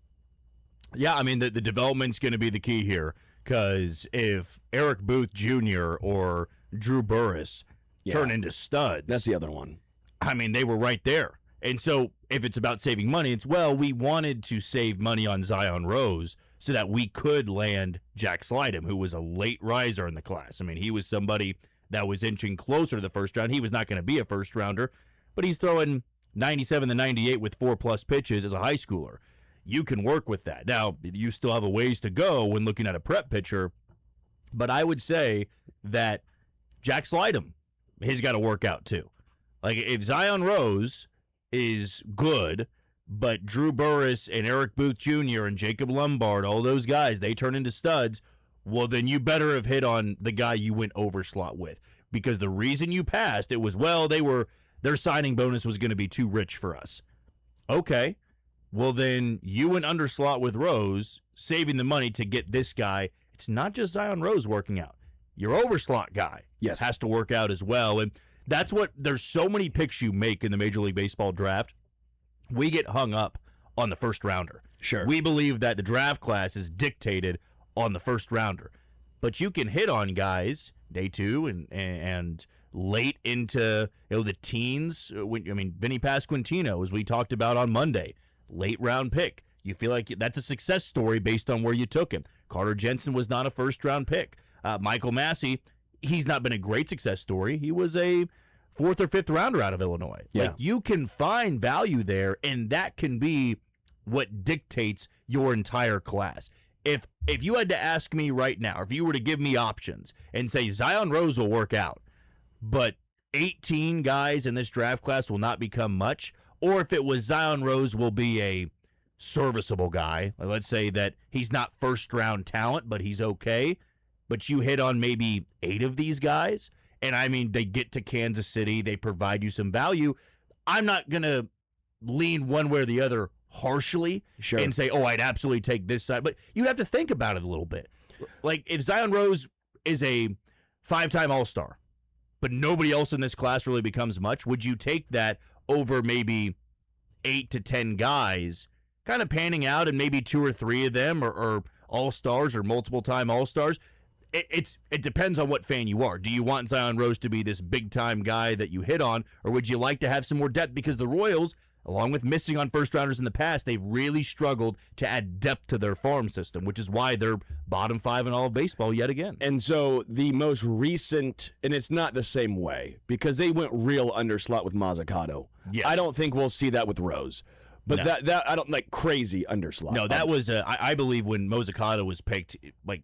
Speaker 1: Yeah, I mean, the development's going to be the key here because if Eric Booth Jr. or Drew Burress turn into studs.
Speaker 2: That's the other one.
Speaker 1: I mean, they were right there. And so if it's about saving money, it's, well, we wanted to save money on Zion Rose so that we could land Jack Slidham, who was a late riser in the class. I mean, he was somebody that was inching closer to the first round. He was not going to be a first rounder, but he's throwing 97 to 98 with 4+ pitches as a high schooler. You can work with that. Now, you still have a ways to go when looking at a prep pitcher, but I would say that Jack Slidham, he's got to work out too. Like, if Zion Rose is good, but Drew Burress and Eric Booth Jr. and Jacob Lombard, all those guys, they turn into studs, well, then you better have hit on the guy you went overslot with. Because the reason you passed, it was, well, their signing bonus was going to be too rich for us. Okay. Well, then you went underslot with Rose, saving the money to get this guy. It's not just Zion Rose working out. Your overslot guy has to work out as well. And that's what, there's so many picks you make in the Major League Baseball draft. We get hung up on the first rounder.
Speaker 2: Sure.
Speaker 1: We believe that the draft class is dictated on the first rounder. But you can hit on guys day 2 and late into the teens. Vinny Pasquantino, as we talked about on Monday, late round pick. You feel like that's a success story based on where you took him. Carter Jensen was not a first round pick. Michael Massey, he's not been a great success story. He was a 4th or 5th rounder out of Illinois.
Speaker 2: Yeah.
Speaker 1: Like, you can find value there, and that can be what dictates your entire class. If you had to ask me right now, if you were to give me options and say Zion Rose will work out, but 18 guys in this draft class will not become much, or if it was Zion Rose will be a serviceable guy, let's say that he's not first-round talent, but he's okay, but you hit on maybe 8 of these guys, and I mean, they get to Kansas City, they provide you some value, I'm not going to lean one way or the other harshly
Speaker 2: Sure.
Speaker 1: and say, oh, I'd absolutely take this side. But you have to think about it a little bit. Like, if Zion Rose is a 5-time All-Star, but nobody else in this class really becomes much, would you take that over maybe 8 to 10 guys kind of panning out and maybe 2 or 3 of them are All-Stars or multiple-time All-Stars? It depends on what fan you are. Do you want Zion Rose to be this big-time guy that you hit on, or would you like to have some more depth? Because the Royals, along with missing on first-rounders in the past, they've really struggled to add depth to their farm system, which is why they're bottom 5 in all of baseball yet again.
Speaker 2: And so the most recent, and it's not the same way, because they went real underslot with Mazzucato.
Speaker 1: Yes.
Speaker 2: I don't think we'll see that with Rose. But
Speaker 1: No.
Speaker 2: that I don't like crazy underslot.
Speaker 1: No, that was, I believe when Mazzucato was picked, like,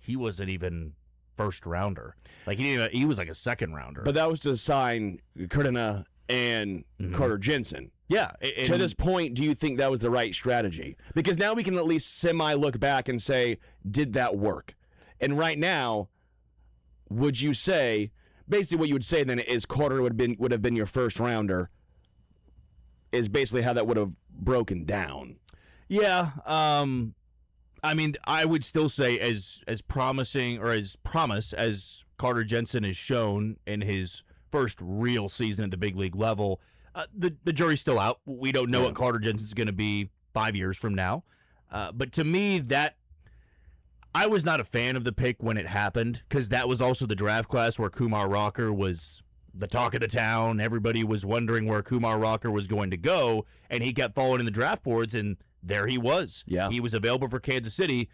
Speaker 1: he wasn't even first-rounder. Like, he was like a second-rounder.
Speaker 2: But that was to sign Kurtina and Carter Jensen.
Speaker 1: Yeah.
Speaker 2: To this point, do you think that was the right strategy? Because now we can at least semi-look back and say, did that work? And right now, would you say, basically what you would say then is Carter would have been your first-rounder, is basically how that would have broken down.
Speaker 1: Yeah, I mean, I would still say as promising or as promise as Carter Jensen has shown in his first real season at the big league level, the jury's still out. We don't know what Carter Jensen's going to be 5 years from now. But to me, that I was not a fan of the pick when it happened, because that was also the draft class where Kumar Rocker was the talk of the town. Everybody was wondering where Kumar Rocker was going to go, and he kept falling in the draft boards, and there he was.
Speaker 2: Yeah.
Speaker 1: He was available for Kansas City,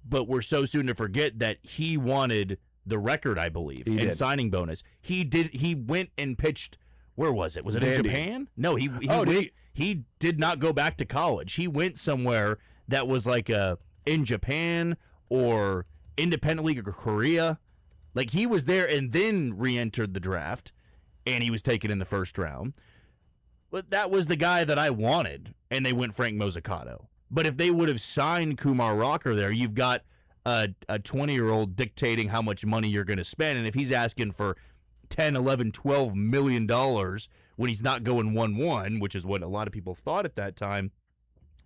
Speaker 1: but we're so soon to forget that he wanted the record, I believe, and signing bonus. He went and pitched, where was it? Was it in
Speaker 2: Vandy.
Speaker 1: Japan? No,
Speaker 2: Did
Speaker 1: he did not go back to college. He went somewhere that was like in Japan or independent league or Korea. Like, he was there and then re-entered the draft, and he was taken in the first round. But that was the guy that I wanted, and they went Frank Mazzucato. But if they would have signed Kumar Rocker there, you've got a 20-year-old dictating how much money you're going to spend, and if he's asking for $10, $11, $12 million when he's not going 1-1, which is what a lot of people thought at that time,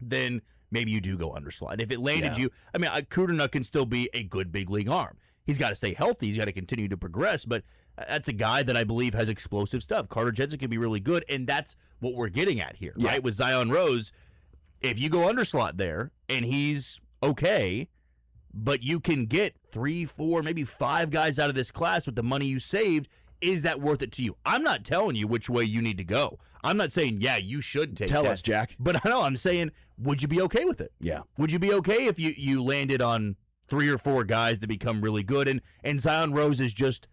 Speaker 1: then maybe you do go underslot. If it landed you, I mean, Kurtina can still be a good big league arm. He's got to stay healthy. He's got to continue to progress, but that's a guy that I believe has explosive stuff. Carter Jensen can be really good, and that's what we're getting at here, right? With Zion Rose, if you go underslot there, and he's okay, but you can get 3, 4, maybe 5 guys out of this class with the money you saved, is that worth it to you? I'm not telling you which way you need to go. I'm not saying, yeah, you should take
Speaker 2: Tell
Speaker 1: that.
Speaker 2: us, Jack.
Speaker 1: But I know, I'm saying, would you be okay with it?
Speaker 2: Yeah.
Speaker 1: Would you be okay if you landed on 3 or 4 guys that become really good, and Zion Rose is just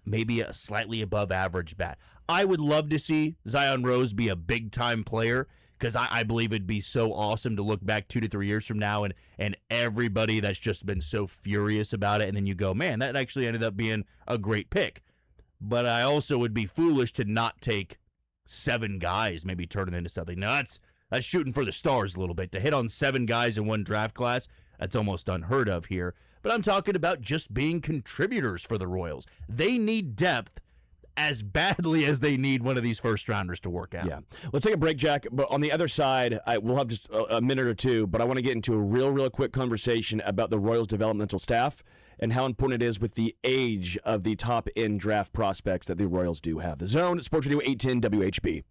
Speaker 1: maybe a slightly above average bat? I would love to see Zion Rose be a big-time player, because I believe it'd be so awesome to look back 2 to 3 years from now and everybody that's just been so furious about it, and then you go, man, that actually ended up being a great pick. But I also would be foolish to not take 7 guys, maybe turn it into something. Now, that's shooting for the stars a little bit. To hit on 7 guys in one draft class, that's almost unheard of here. But I'm talking about just being contributors for the Royals. They need depth as badly as they need one of these first-rounders to work out.
Speaker 2: Yeah. Let's take a break, Jack. But on the other side, we'll have just a minute or two, but I want to get into a real quick conversation about the Royals' developmental staff and how important it is with the age of the top-end draft prospects that the Royals do have. The Zone, Sports Radio 810 WHB.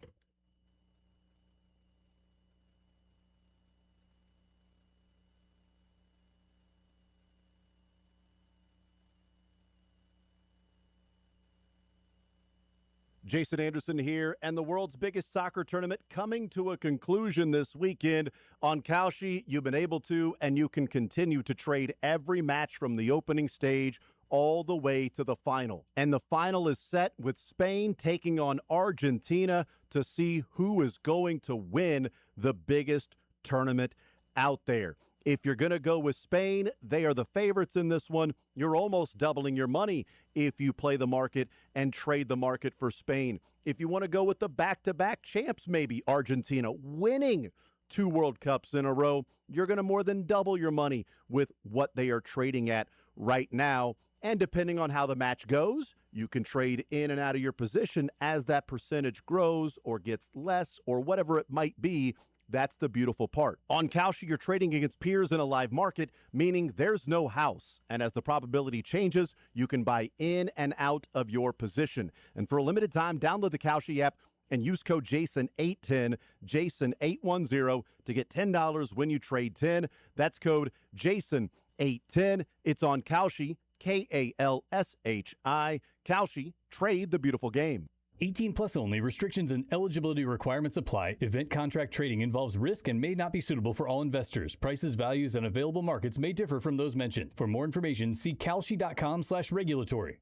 Speaker 4: Jason Anderson here, and the world's biggest soccer tournament coming to a conclusion this weekend. On Kalshi, you've been able to, and you can continue to trade every match from the opening stage all the way to the final. And the final is set with Spain taking on Argentina to see who is going to win the biggest tournament out there. If you're going to go with Spain, they are the favorites in this one. You're almost doubling your money if you play the market and trade the market for Spain. If you want to go with the back-to-back champs, maybe Argentina winning 2 World Cups in a row, you're going to more than double your money with what they are trading at right now. And depending on how the match goes, you can trade in and out of your position as that percentage grows or gets less or whatever it might be. That's the beautiful part. On Kalshi, you're trading against peers in a live market, meaning there's no house. And as the probability changes, you can buy in and out of your position. And for a limited time, download the Kalshi app and use code JASON810, JASON810 to get $10 when you trade 10. That's code JASON810. It's on Kalshi, Kalshi. Kalshi, trade the beautiful game.
Speaker 5: 18 plus only. Restrictions and eligibility requirements apply. Event contract trading involves risk and may not be suitable for all investors. Prices, values, and available markets may differ from those mentioned. For more information, see kalshi.com/regulatory.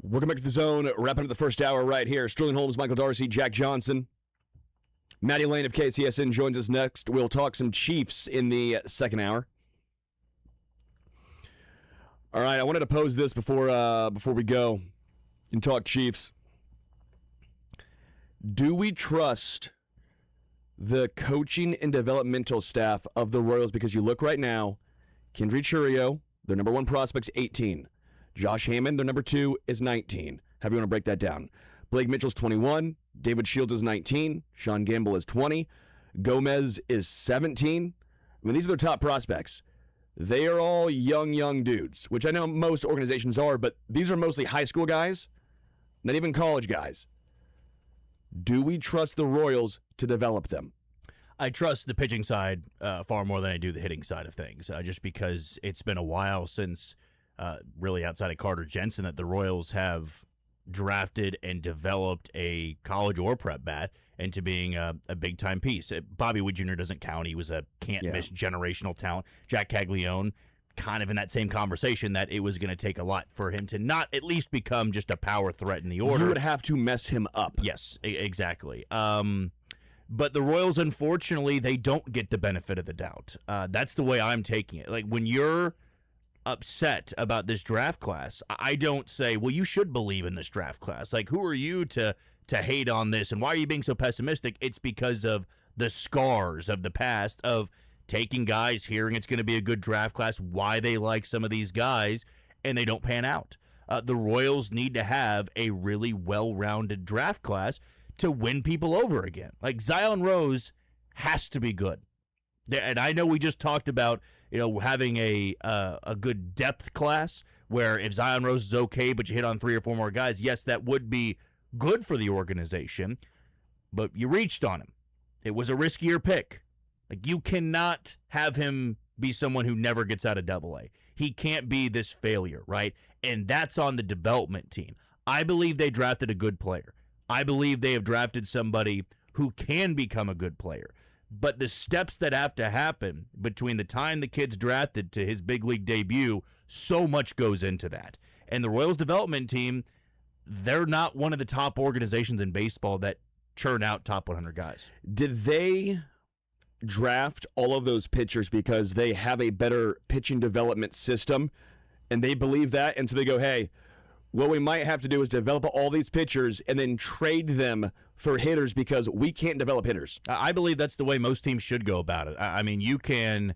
Speaker 2: Welcome back to the Zone. Wrapping up the first hour right here. Sterling Holmes, Michael Darcy, Jack Johnson. Maddie Lane of KCSN joins us next. We'll talk some Chiefs in the second hour. All right, I wanted to pose this before we go and talk Chiefs. Do we trust the coaching and developmental staff of the Royals? Because you look right now, Kendry Churio, their number one prospect's 18. Josh Hammond, their number 2, is 19. However you want to break that down. Blake Mitchell's 21. David Shields is 19. Sean Gamble is 20. Gomez is 17. I mean, these are their top prospects. They are all young dudes, which I know most organizations are, but these are mostly high school guys, not even college guys. Do we trust the Royals to develop them?
Speaker 1: I trust the pitching side far more than I do the hitting side of things, just because it's been a while since, really outside of Carter Jensen, that the Royals have drafted and developed a college or prep bat into being a big-time piece. Bobby Witt Jr. doesn't count. He was a can't-miss generational talent. Jack Caglione, kind of in that same conversation, that it was going to take a lot for him to not at least become just a power threat in the order.
Speaker 2: You would have to mess him up.
Speaker 1: Yes, exactly. But the Royals, unfortunately, they don't get the benefit of the doubt. That's the way I'm taking it. Like, when you're upset about this draft class, I don't say, well, you should believe in this draft class. Like, who are you to hate on this, and why are you being so pessimistic? It's because of the scars of the past of taking guys, hearing it's going to be a good draft class, why they like some of these guys, and they don't pan out. The Royals need to have a really well-rounded draft class to win people over again. Like, Zion Rose has to be good. And I know we just talked about, having a good depth class where if Zion Rose is okay, but you hit on 3 or 4 more guys, yes, that would be good for the organization, but you reached on him. It was a riskier pick. Like, you cannot have him be someone who never gets out of Double-A. He can't be this failure, right? And that's on the development team. I believe they drafted a good player. I believe they have drafted somebody who can become a good player. But the steps that have to happen between the time the kid's drafted to his big league debut, so much goes into that. And the Royals development team, they're not one of the top organizations in baseball that churn out top 100 guys.
Speaker 2: Did they draft all of those pitchers because they have a better pitching development system and they believe that, and so they go, hey, what we might have to do is develop all these pitchers and then trade them for hitters because we can't develop hitters?
Speaker 1: I believe that's the way most teams should go about it. I mean, you can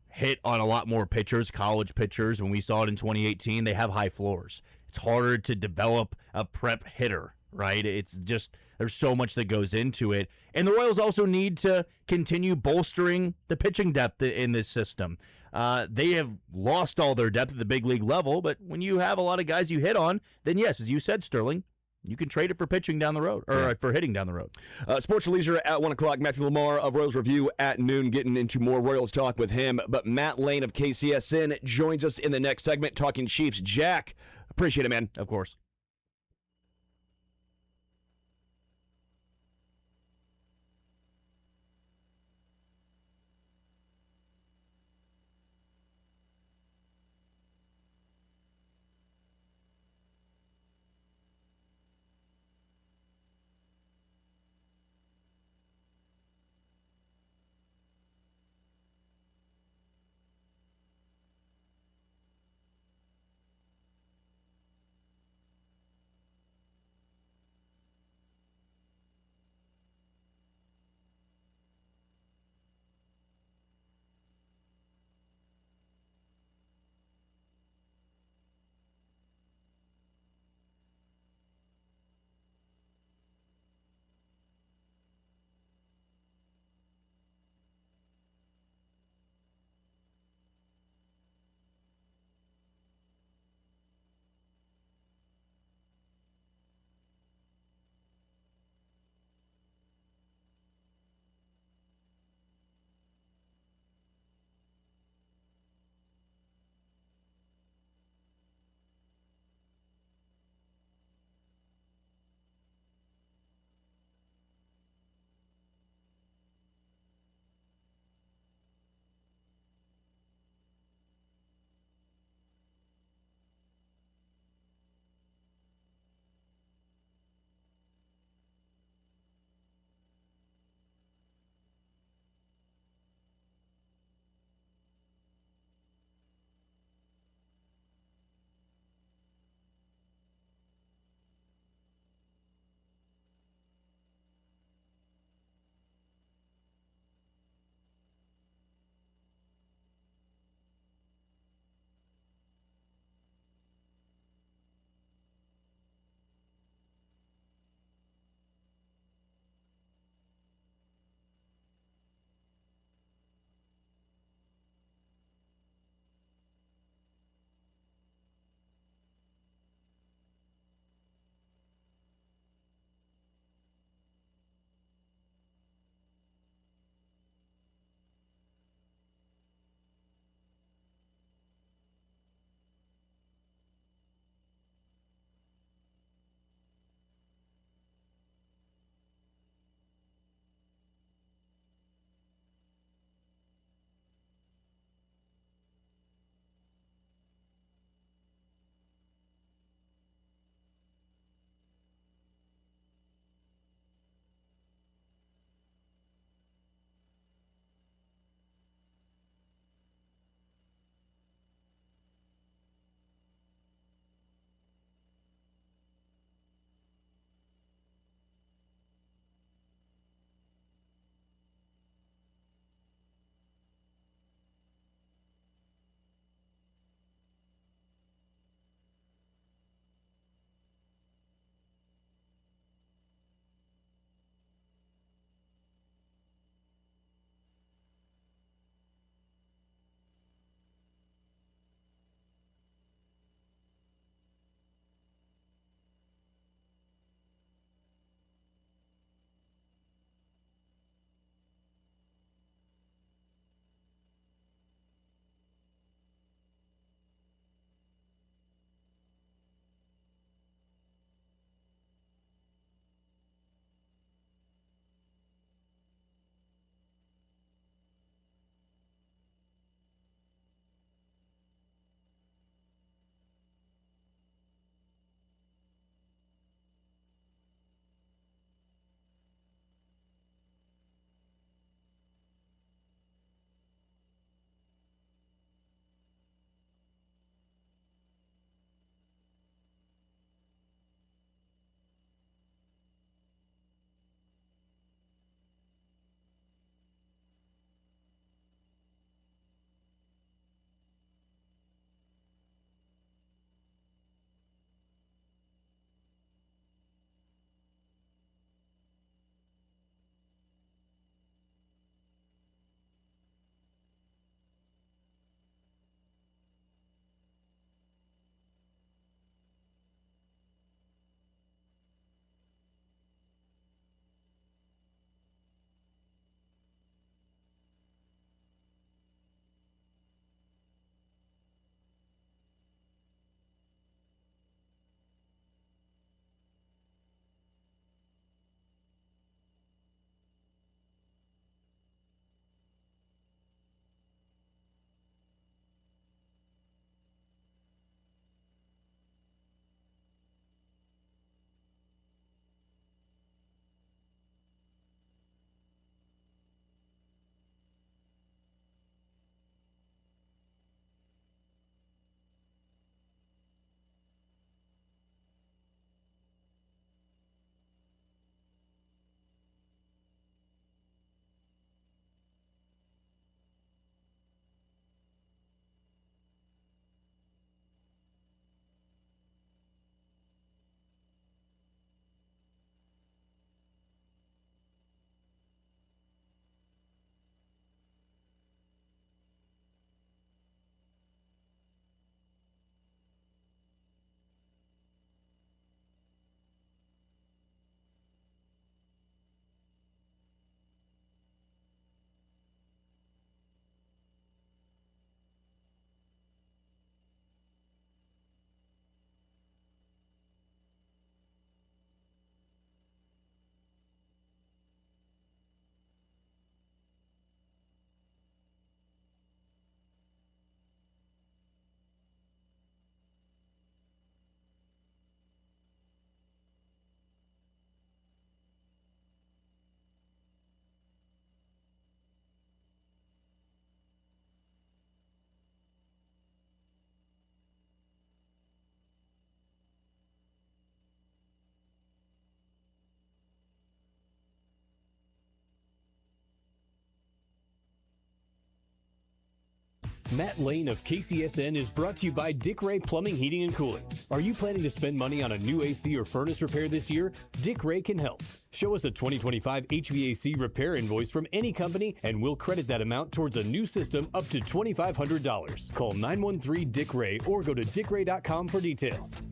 Speaker 1: hit on a lot more pitchers, college pitchers. When we saw it in 2018, they have high floors. It's harder to develop a prep hitter, right? It's just, there's so much that goes into it. And the Royals also need to continue bolstering the pitching depth in this system. They have lost all their depth at the big league level, but when you have a lot of guys you hit on, then yes, as you said, Sterling, you can trade it for pitching down the road, or for hitting down the road.
Speaker 2: Sports and Leisure at 1 o'clock. Matthew Lamar of Royals Review at noon, getting into more Royals talk with him. But Matt Lane of KCSN joins us in the next segment, talking Chiefs. Jack, appreciate it, man.
Speaker 1: Of course.
Speaker 5: Matt Lane of KCSN is brought to you by Dick Ray Plumbing, Heating, and Cooling. Are you planning to spend money on a new AC or furnace repair this year? Dick Ray can help. Show us a 2025 HVAC repair invoice from any company, and we'll credit that amount towards a new system up to $2,500. Call 913-DICK-RAY or go to dickray.com for details.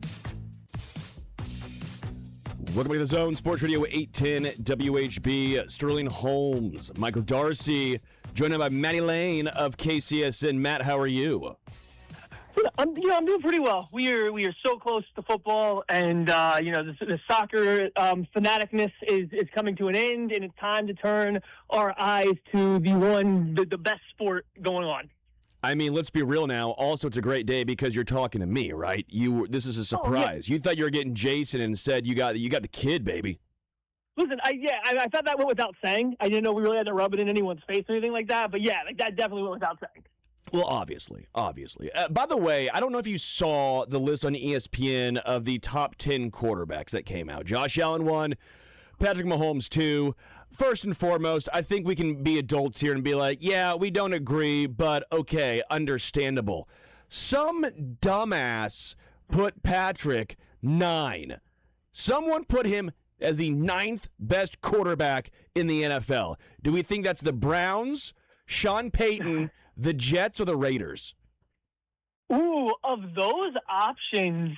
Speaker 2: Welcome to the Zone, Sports Radio 810 WHB. Sterling Holmes, Michael Darcy, joined by Matty Lane of KCSN. Matt, how are you?
Speaker 6: I'm doing pretty well. We are so close to football, and the soccer fanaticness is coming to an end, and it's time to turn our eyes to the best sport going on.
Speaker 2: I mean, let's be real now. Also, it's a great day because you're talking to me, right? This is a surprise. You thought you were getting Jason, and said you got the kid, baby.
Speaker 6: Listen, I thought that went without saying. I didn't know we really had to rub it in anyone's face or anything like that. But yeah, that definitely went without saying.
Speaker 2: Well, obviously. By the way, I don't know if you saw the list on ESPN of the top 10 quarterbacks that came out. Josh Allen 1, Patrick Mahomes 2. First and foremost, I think we can be adults here and be like, yeah, we don't agree, but okay, understandable. Some dumbass put Patrick 9. Someone put him as the 9th best quarterback in the NFL. Do we think that's the Browns, Sean Payton, the Jets, or the Raiders?
Speaker 6: Ooh, of those options,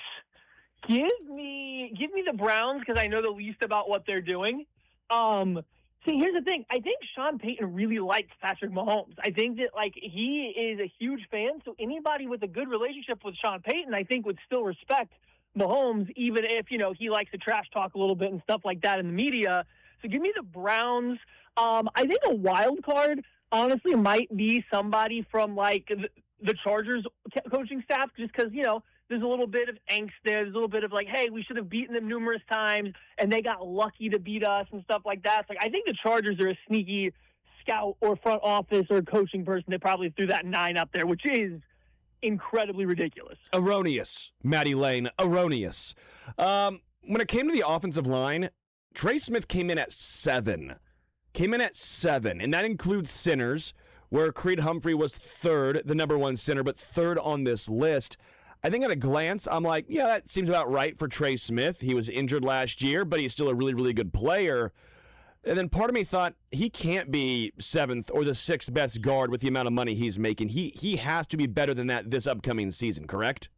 Speaker 6: give me the Browns because I know the least about what they're doing. See, here's the thing. I think Sean Payton really likes Patrick Mahomes. I think that, he is a huge fan, so anybody with a good relationship with Sean Payton, I think, would still respect Mahomes, even if, he likes to trash talk a little bit and stuff like that in the media. So give me the Browns. I think a wild card, honestly, might be somebody from, the Chargers coaching staff, just because, there's a little bit of angst there. There's a little bit of hey, we should have beaten them numerous times, and they got lucky to beat us and stuff like that. So I think the Chargers are a sneaky scout or front office or coaching person that probably threw that 9 up there, which is incredibly ridiculous.
Speaker 2: Erroneous, Matty Lane. Erroneous. When it came to the offensive line, Trey Smith came in at 7. And that includes centers, where Creed Humphrey was 3rd, the number 1 center, but 3rd on this list. I think at a glance, I'm like, yeah, that seems about right for Trey Smith. He was injured last year, but he's still a really, really good player. And then part of me thought he can't be 7th or the 6th best guard with the amount of money he's making. He has to be better than that this upcoming season, correct?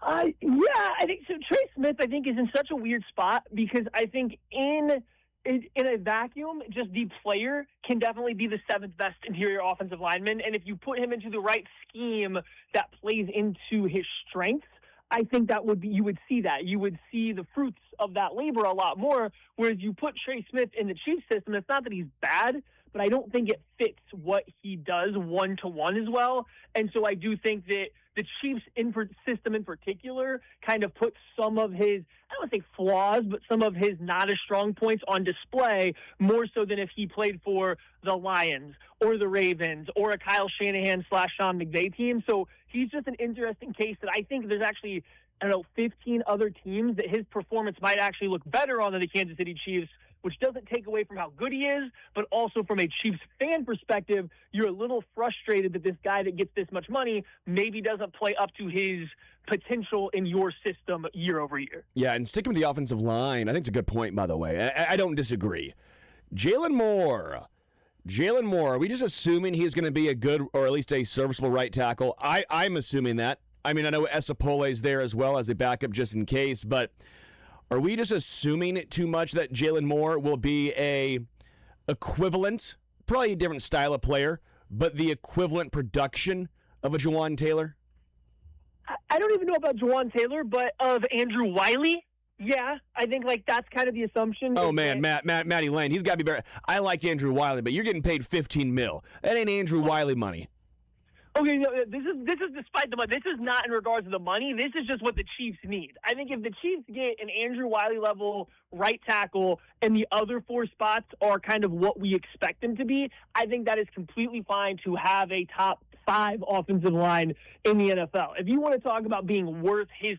Speaker 6: I think so. Trey Smith, I think, is in such a weird spot because I think in a vacuum, just the player can definitely be the 7th best interior offensive lineman. And if you put him into the right scheme that plays into his strengths, I think you would see that. You would see the fruits of that labor a lot more. Whereas you put Trey Smith in the Chiefs system, it's not that he's bad, but I don't think it fits what he does one-to-one as well. And so I do think that the Chiefs system in particular kind of puts some of his, I don't want to say flaws, but some of his not as strong points on display more so than if he played for the Lions or the Ravens or a Kyle Shanahan / Sean McVay team. So he's just an interesting case that I think there's actually, 15 other teams that his performance might actually look better on than the Kansas City Chiefs, which doesn't take away from how good he is, but also from a Chiefs fan perspective, you're a little frustrated that this guy that gets this much money maybe doesn't play up to his potential in your system year over year.
Speaker 2: Yeah, and sticking with the offensive line, I think it's a good point, by the way. I don't disagree. Jalen Moore, are we just assuming he's going to be a good or at least a serviceable right tackle? I'm assuming that. I mean, I know Esapole's there as well as a backup just in case, but are we just assuming too much that Jalen Moore will be a equivalent, probably a different style of player, but the equivalent production of a Jawan Taylor?
Speaker 6: I don't even know about Jawan Taylor, but of Andrew Wiley, yeah, I think that's kind of the assumption.
Speaker 2: Oh man, Matty Lane, he's got to be better. I like Andrew Wiley, but you're getting paid $15 million. That ain't Andrew Wiley money.
Speaker 6: Okay, no, this is despite the money. This is not in regards to the money. This is just what the Chiefs need. I think if the Chiefs get an Andrew Wiley level right tackle and the other 4 spots are kind of what we expect them to be, I think that is completely fine to have a top 5 offensive line in the NFL. If you want to talk about being worth his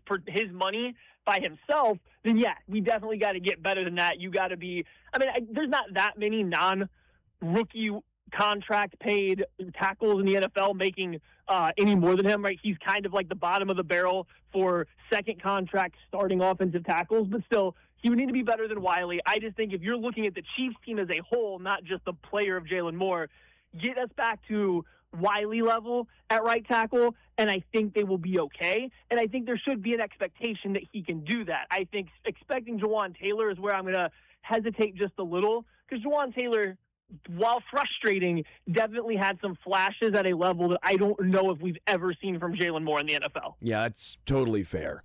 Speaker 6: money by himself, then yeah, we definitely got to get better than that. You got to be. I mean, there's not that many non-rookie contract paid tackles in the NFL making any more than him, right? He's kind of like the bottom of the barrel for second contract starting offensive tackles, but still, he would need to be better than Wiley. I just think if you're looking at the Chiefs team as a whole, not just the player of Jalen Moore, get us back to Wiley level at right tackle, and I think they will be okay. And I think there should be an expectation that he can do that. I think expecting Jawan Taylor is where I'm going to hesitate just a little, because Jawan Taylor, while frustrating, definitely had some flashes at a level that I don't know if we've ever seen from Jalen Moore in the NFL.
Speaker 2: Yeah, that's totally fair.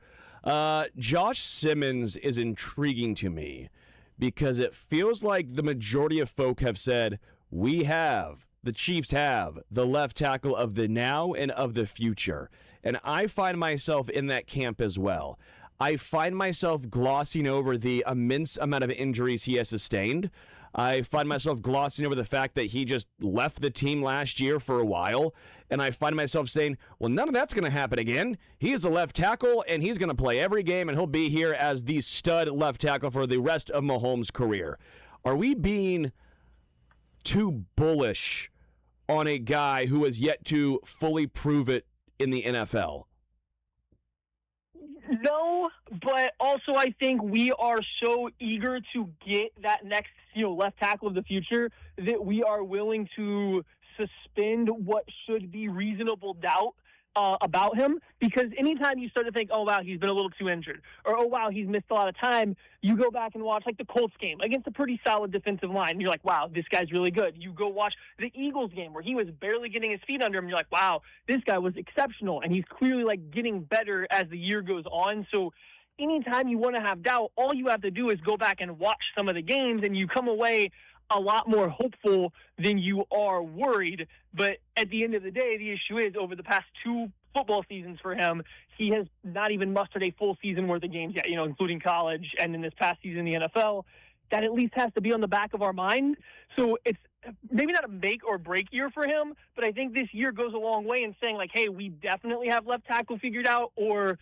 Speaker 2: Josh Simmons is intriguing to me because it feels like the majority of folk have said, the Chiefs have the left tackle of the now and of the future. And I find myself in that camp as well. I find myself glossing over the immense amount of injuries he has sustained. I find myself glossing over the fact that he just left the team last year for a while. And I find myself saying, well, none of that's going to happen again. He is a left tackle, and he's going to play every game, and he'll be here as the stud left tackle for the rest of Mahomes' career. Are we being too bullish on a guy who has yet to fully prove it in the NFL?
Speaker 6: No, but also I think we are so eager to get that next, left tackle of the future that we are willing to suspend what should be reasonable doubt about him, because anytime you start to think, oh, wow, he's been a little too injured, or, oh, wow, he's missed a lot of time, you go back and watch, like, the Colts game against a pretty solid defensive line, and you're like, wow, this guy's really good. You go watch the Eagles game where he was barely getting his feet under him, and you're like, wow, this guy was exceptional, and he's clearly, like, getting better as the year goes on. So anytime you want to have doubt, all you have to do is go back and watch some of the games, and you come away a lot more hopeful than you are worried. But at the end of the day, the issue is over the past 2 football seasons for him, he has not even mustered a full season worth of games yet, including college and in this past season in the NFL. That at least has to be on the back of our mind. So it's maybe not a make or break year for him, but I think this year goes a long way in saying, like, hey, we definitely have left tackle figured out, or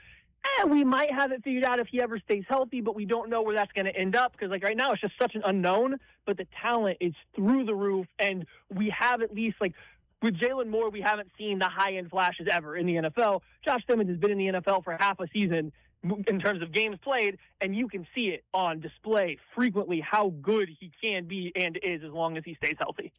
Speaker 6: we might have it figured out if he ever stays healthy, but we don't know where that's going to end up, because, like, right now it's just such an unknown, but the talent is through the roof, and we have at least, like, with Jalen Moore, we haven't seen the high-end flashes ever in the NFL. Josh Simmons has been in the NFL for half a season in terms of games played, and you can see it on display frequently how good he can be and is as long as he stays healthy.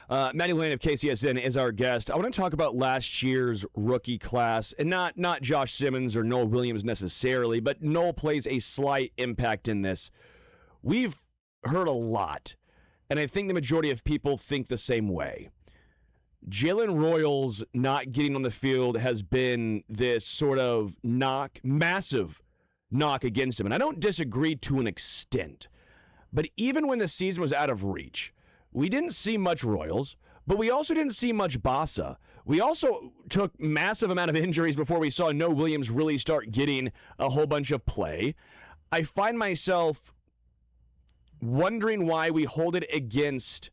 Speaker 2: Matty Lane of KCSN is our guest. I want to talk about last year's rookie class, and not Josh Simmons or Noel Williams necessarily, but Noel plays a slight impact in this. We've heard a lot, and I think the majority of people think the same way. Jalen Royals not getting on the field has been this sort of massive knock against him. And I don't disagree to an extent. But even when the season was out of reach, we didn't see much Royals, but we also didn't see much Bassa. We also took massive amount of injuries before we saw Noah Williams really start getting a whole bunch of play. I find myself wondering why we hold it against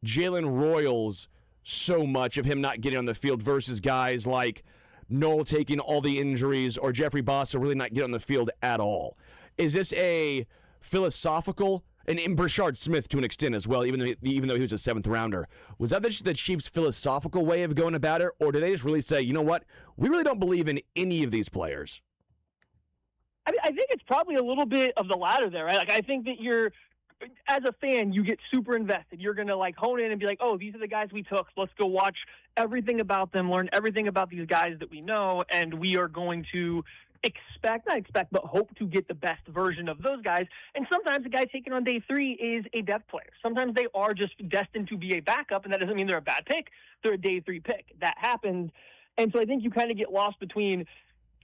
Speaker 2: Jalen Royals so much of him not getting on the field versus guys like Noel taking all the injuries or Jeffrey Bassa really not getting on the field at all. Is this a philosophical, and Brashard Smith to an extent as well, even though he was a 7th rounder, was that the Chiefs' philosophical way of going about it, or did they just really say, you know what, we really don't believe in any of these players?
Speaker 6: I think it's probably a little bit of the latter there, right? Like, I think that as a fan, you get super invested. You're going to, like, hone in and be like, oh, these are the guys we took. Let's go watch everything about them, learn everything about these guys that we know, and we are going to hope to get the best version of those guys. And sometimes the guy taken on day 3 is a depth player. Sometimes they are just destined to be a backup, and that doesn't mean they're a bad pick. They're a day 3 pick. That happens. And so I think you kind of get lost between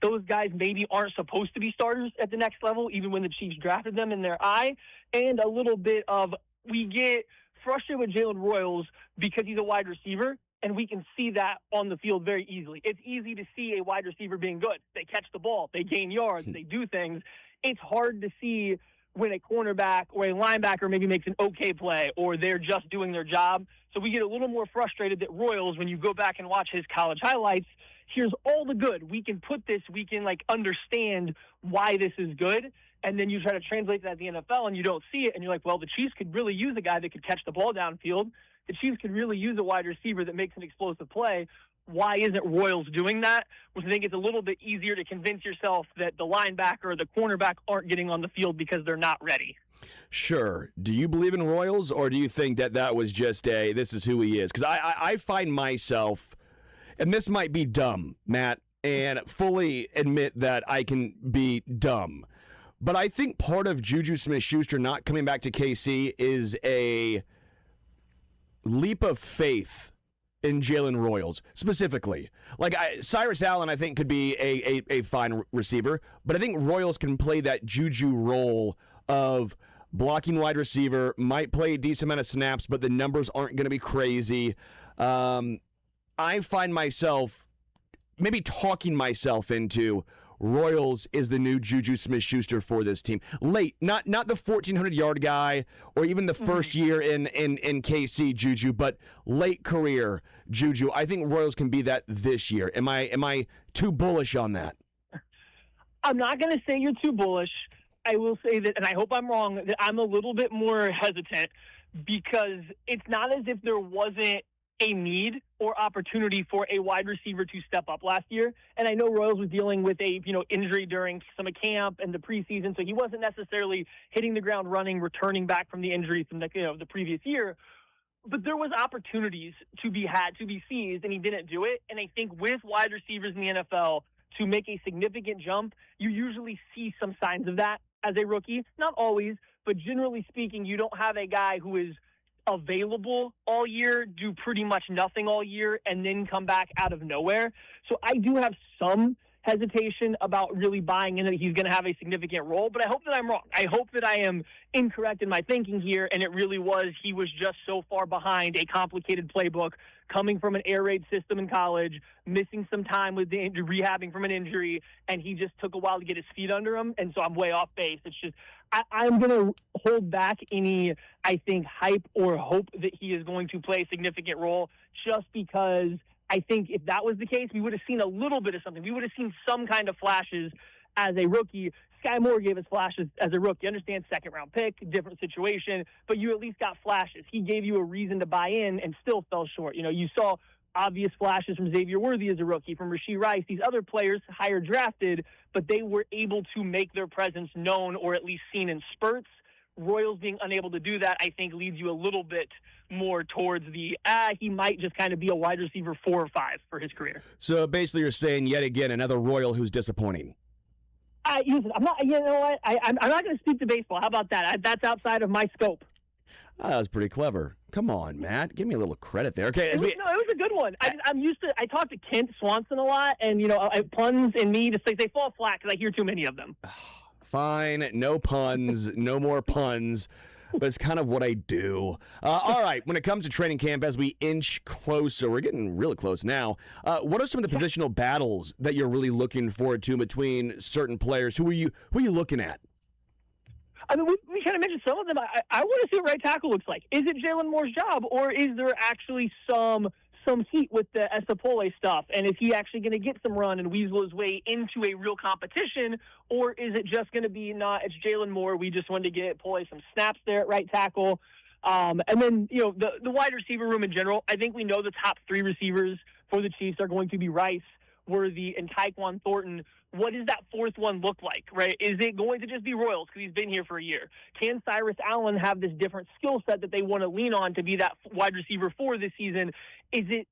Speaker 6: those guys maybe aren't supposed to be starters at the next level, even when the Chiefs drafted them in their eye, and a little bit of we get frustrated with Jalen Royals because he's a wide receiver, and we can see that on the field very easily. It's easy to see a wide receiver being good. They catch the ball. They gain yards. They do things. It's hard to see when a cornerback or a linebacker maybe makes an okay play or they're just doing their job. So we get a little more frustrated that Royals, when you go back and watch his college highlights, here's all the good. We can put this, we can, like, understand why this is good. And then you try to translate that to the NFL and you don't see it. And you're like, well, the Chiefs could really use a guy that could catch the ball downfield. the Chiefs could really use a wide receiver that makes an explosive play. Why isn't Royals doing that? Which I think it's a little bit easier to convince yourself that the linebacker or the cornerback aren't getting on the field because they're not ready.
Speaker 2: Sure. Do you believe in Royals, or do you think that was just this is who he is? Because I find myself, and this might be dumb, Matt, and fully admit that I can be dumb, but I think part of Juju Smith-Schuster not coming back to KC is a leap of faith in Jalen Royals, specifically. Like, Cyrus Allen, I think, could be a fine receiver, but I think Royals can play that Juju role of blocking wide receiver, might play a decent amount of snaps, but the numbers aren't going to be crazy. I find myself maybe talking myself into Royals is the new Juju Smith-Schuster for this team. Late, not the 1,400-yard guy or even the first year in KC Juju, but late career Juju. I think Royals can be that this year. Am I too bullish on that?
Speaker 6: I'm not going to say you're too bullish. I will say that, and I hope I'm wrong, that I'm a little bit more hesitant because it's not as if there wasn't a need or opportunity for a wide receiver to step up last year. And I know Royals was dealing with a injury during some of camp and the preseason, so he wasn't necessarily hitting the ground running, returning back from the injury from the previous year. But there was opportunities to be seized, and he didn't do it. And I think with wide receivers in the NFL, to make a significant jump, you usually see some signs of that as a rookie. Not always, but generally speaking, you don't have a guy who is available all year, do pretty much nothing all year, and then come back out of nowhere. So I do have some hesitation about really buying in that he's going to have a significant role, but I hope that I'm wrong. I hope that I am incorrect in my thinking here, and it really he was just so far behind a complicated playbook, coming from an air raid system in college, missing some time with the rehabbing from an injury, and he just took a while to get his feet under him, and so I'm way off base. It's just I'm going to hold back any, I think, hype or hope that he is going to play a significant role just because I think if that was the case, we would have seen a little bit of something. We would have seen some kind of flashes as a rookie. Sky Moore gave us flashes as a rookie. Understand, second-round pick, different situation, but you at least got flashes. He gave you a reason to buy in and still fell short. You saw obvious flashes from Xavier Worthy as a rookie, from Rashee Rice, these other players higher drafted, but they were able to make their presence known or at least seen in spurts. Royals being unable to do that, I think, leads you a little bit more towards the, he might just kind of be a wide receiver 4 or 5 for his career.
Speaker 2: So basically you're saying, yet again, another Royal who's disappointing.
Speaker 6: Listen, I'm not, you know what? I'm not going to speak to baseball. How about that? That's outside of my scope.
Speaker 2: That was pretty clever. Come on, Matt. Give me a little credit there. Okay.
Speaker 6: It was a good one. I'm used to, I talk to Kent Swanson a lot, and, puns and me, they fall flat because I hear too many of them.
Speaker 2: Fine. No puns. No more puns. But it's kind of what I do. All right. When it comes to training camp, as we inch closer, we're getting really close now. What are some of the positional battles that you're really looking forward to between certain players? Who are you looking at?
Speaker 6: I mean, we kind of mentioned some of them. I want to see what right tackle looks like. Is it Jalen Moore's job, or is there actually some heat with the Estepole stuff? And is he actually going to get some run and weasel his way into a real competition, or is it just going to be, it's Jalen Moore, we just wanted to get Pole some snaps there at right tackle? And then, the wide receiver room in general, I think we know the top 3 receivers for the Chiefs are going to be Rice, Worthy, and Tyquan Thornton. What does that 4th one look like, right? Is it going to just be Royals because he's been here for a year? Can Cyrus Allen have this different skill set that they want to lean on to be that wide receiver 4 this season? Is it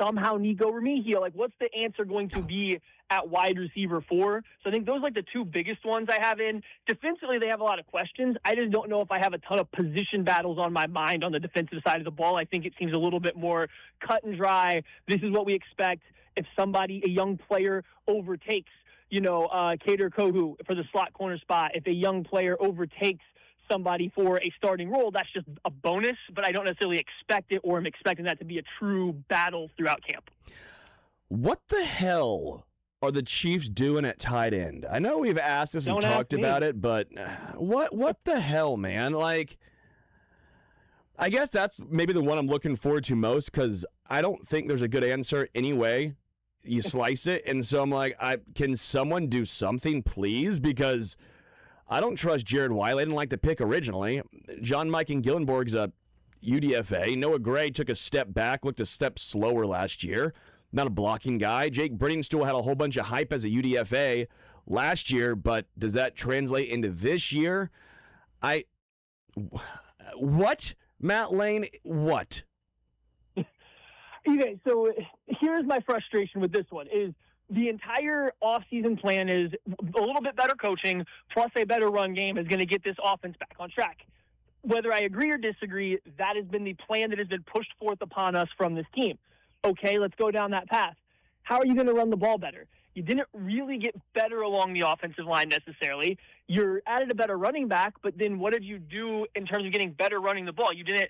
Speaker 6: somehow Nico Remigio? Like, what's the answer going to be at wide receiver 4? So I think those are like the 2 biggest ones I have in. Defensively, they have a lot of questions. I just don't know if I have a ton of position battles on my mind on the defensive side of the ball. I think it seems a little bit more cut and dry. This is what we expect. If a young player overtakes, Kader Kohu for the slot corner spot, if a young player overtakes somebody for a starting role, that's just a bonus, but I don't necessarily expect it, or I'm expecting that to be a true battle throughout camp.
Speaker 2: What the hell are the Chiefs doing at tight end? I know we've asked this and talked about it, but what the hell, man? Like, I guess that's maybe the one I'm looking forward to most, because I don't think there's a good answer anyway. You slice it, and so I'm like, can someone do something, please? Because I don't trust Jared Wiley. I didn't like the pick originally. John Mike and Gillenborg's UDFA. Noah Gray took a step back, looked a step slower last year. Not a blocking guy. Jake Briningstool had a whole bunch of hype as a UDFA last year, but does that translate into this year? What? Matt Lane, what?
Speaker 6: Okay, so here's my frustration with this one is the entire offseason plan is a little bit better coaching plus a better run game is going to get this offense back on track. Whether I agree or disagree, that has been the plan that has been pushed forth upon us from this team. Okay, let's go down that path. How are you going to run the ball better? You didn't really get better along the offensive line necessarily. You're added a better running back, but then what did you do in terms of getting better running the ball? You didn't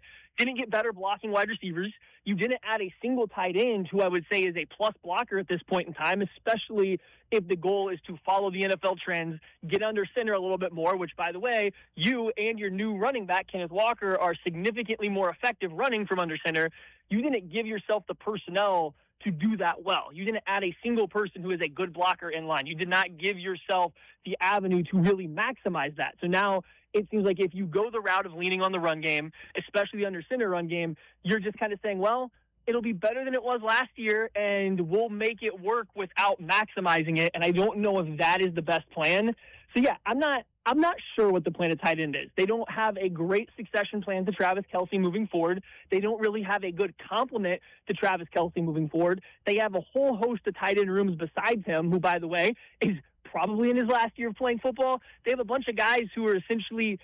Speaker 6: get better blocking wide receivers. You didn't add a single tight end who I would say is a plus blocker at this point in time, especially if the goal is to follow the NFL trends, get under center a little bit more, which, by the way, you and your new running back, Kenneth Walker, are significantly more effective running from under center. You didn't give yourself the personnel to do that well. You didn't add a single person who is a good blocker in line. You did not give yourself the avenue to really maximize that. So now it seems like if you go the route of leaning on the run game, especially the under center run game, you're just kind of saying, well, it'll be better than it was last year and we'll make it work without maximizing it. And I don't know if that is the best plan. So yeah, I'm not sure what the plan of tight end is. They don't have a great succession plan to Travis Kelce moving forward. They don't really have a good complement to Travis Kelce moving forward. They have a whole host of tight end rooms besides him, who, by the way, is probably in his last year of playing football. They have a bunch of guys who are essentially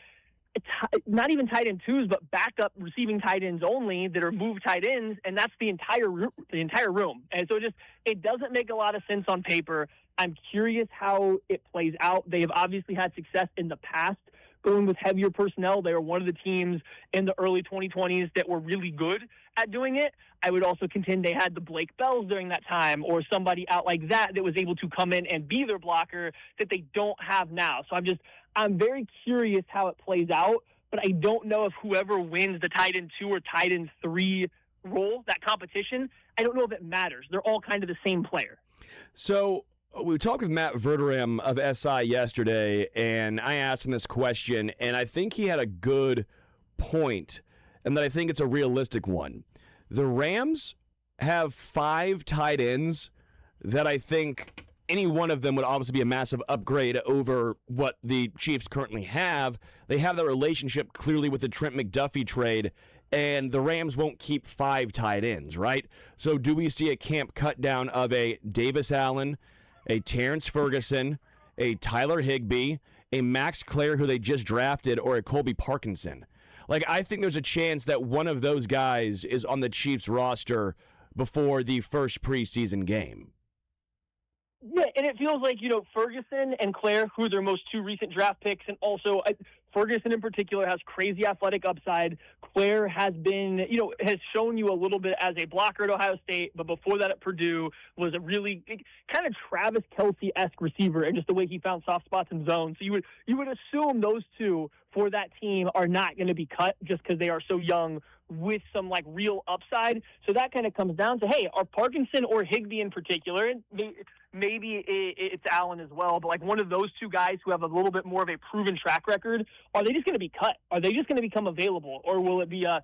Speaker 6: not even tight end twos, but backup receiving tight ends only that are moved tight ends, and that's the entire room. And so it doesn't make a lot of sense on paper. I'm curious how it plays out. They have obviously had success in the past going with heavier personnel. They were one of the teams in the early 2020s that were really good at doing it. I would also contend they had the Blake Bells during that time or somebody out like that was able to come in and be their blocker that they don't have now. So I'm very curious how it plays out, but I don't know if whoever wins the tight end 2 or tight end 3 role, that competition, I don't know if it matters. They're all kind of the same player.
Speaker 2: So we talked with Matt Verderame of SI yesterday, and I asked him this question, and I think he had a good point, and that I think it's a realistic one. The Rams have 5 tight ends that I think any one of them would obviously be a massive upgrade over what the Chiefs currently have. They have that relationship clearly with the Trent McDuffie trade, and the Rams won't keep 5 tight ends, right? So do we see a camp cut down of a Davis Allen, a Terrence Ferguson, a Tyler Higbee, a Max Clare who they just drafted, or a Colby Parkinson? Like, I think there's a chance that one of those guys is on the Chiefs roster before the first preseason game.
Speaker 6: Yeah, and it feels like, Ferguson and Clare, who are their most 2 recent draft picks, and also Ferguson in particular has crazy athletic upside. Clare has been, has shown you a little bit as a blocker at Ohio State, but before that at Purdue was a really kind of Travis Kelce-esque receiver, and just the way he found soft spots in zone. So you would assume those 2 for that team are not going to be cut just because they are so young with some real upside. So that kind of comes down to, hey, are Parkinson or Higbee in particular, maybe it's Allen as well, but one of those 2 guys who have a little bit more of a proven track record, are they just going to be cut? Are they just going to become available? Or will it be a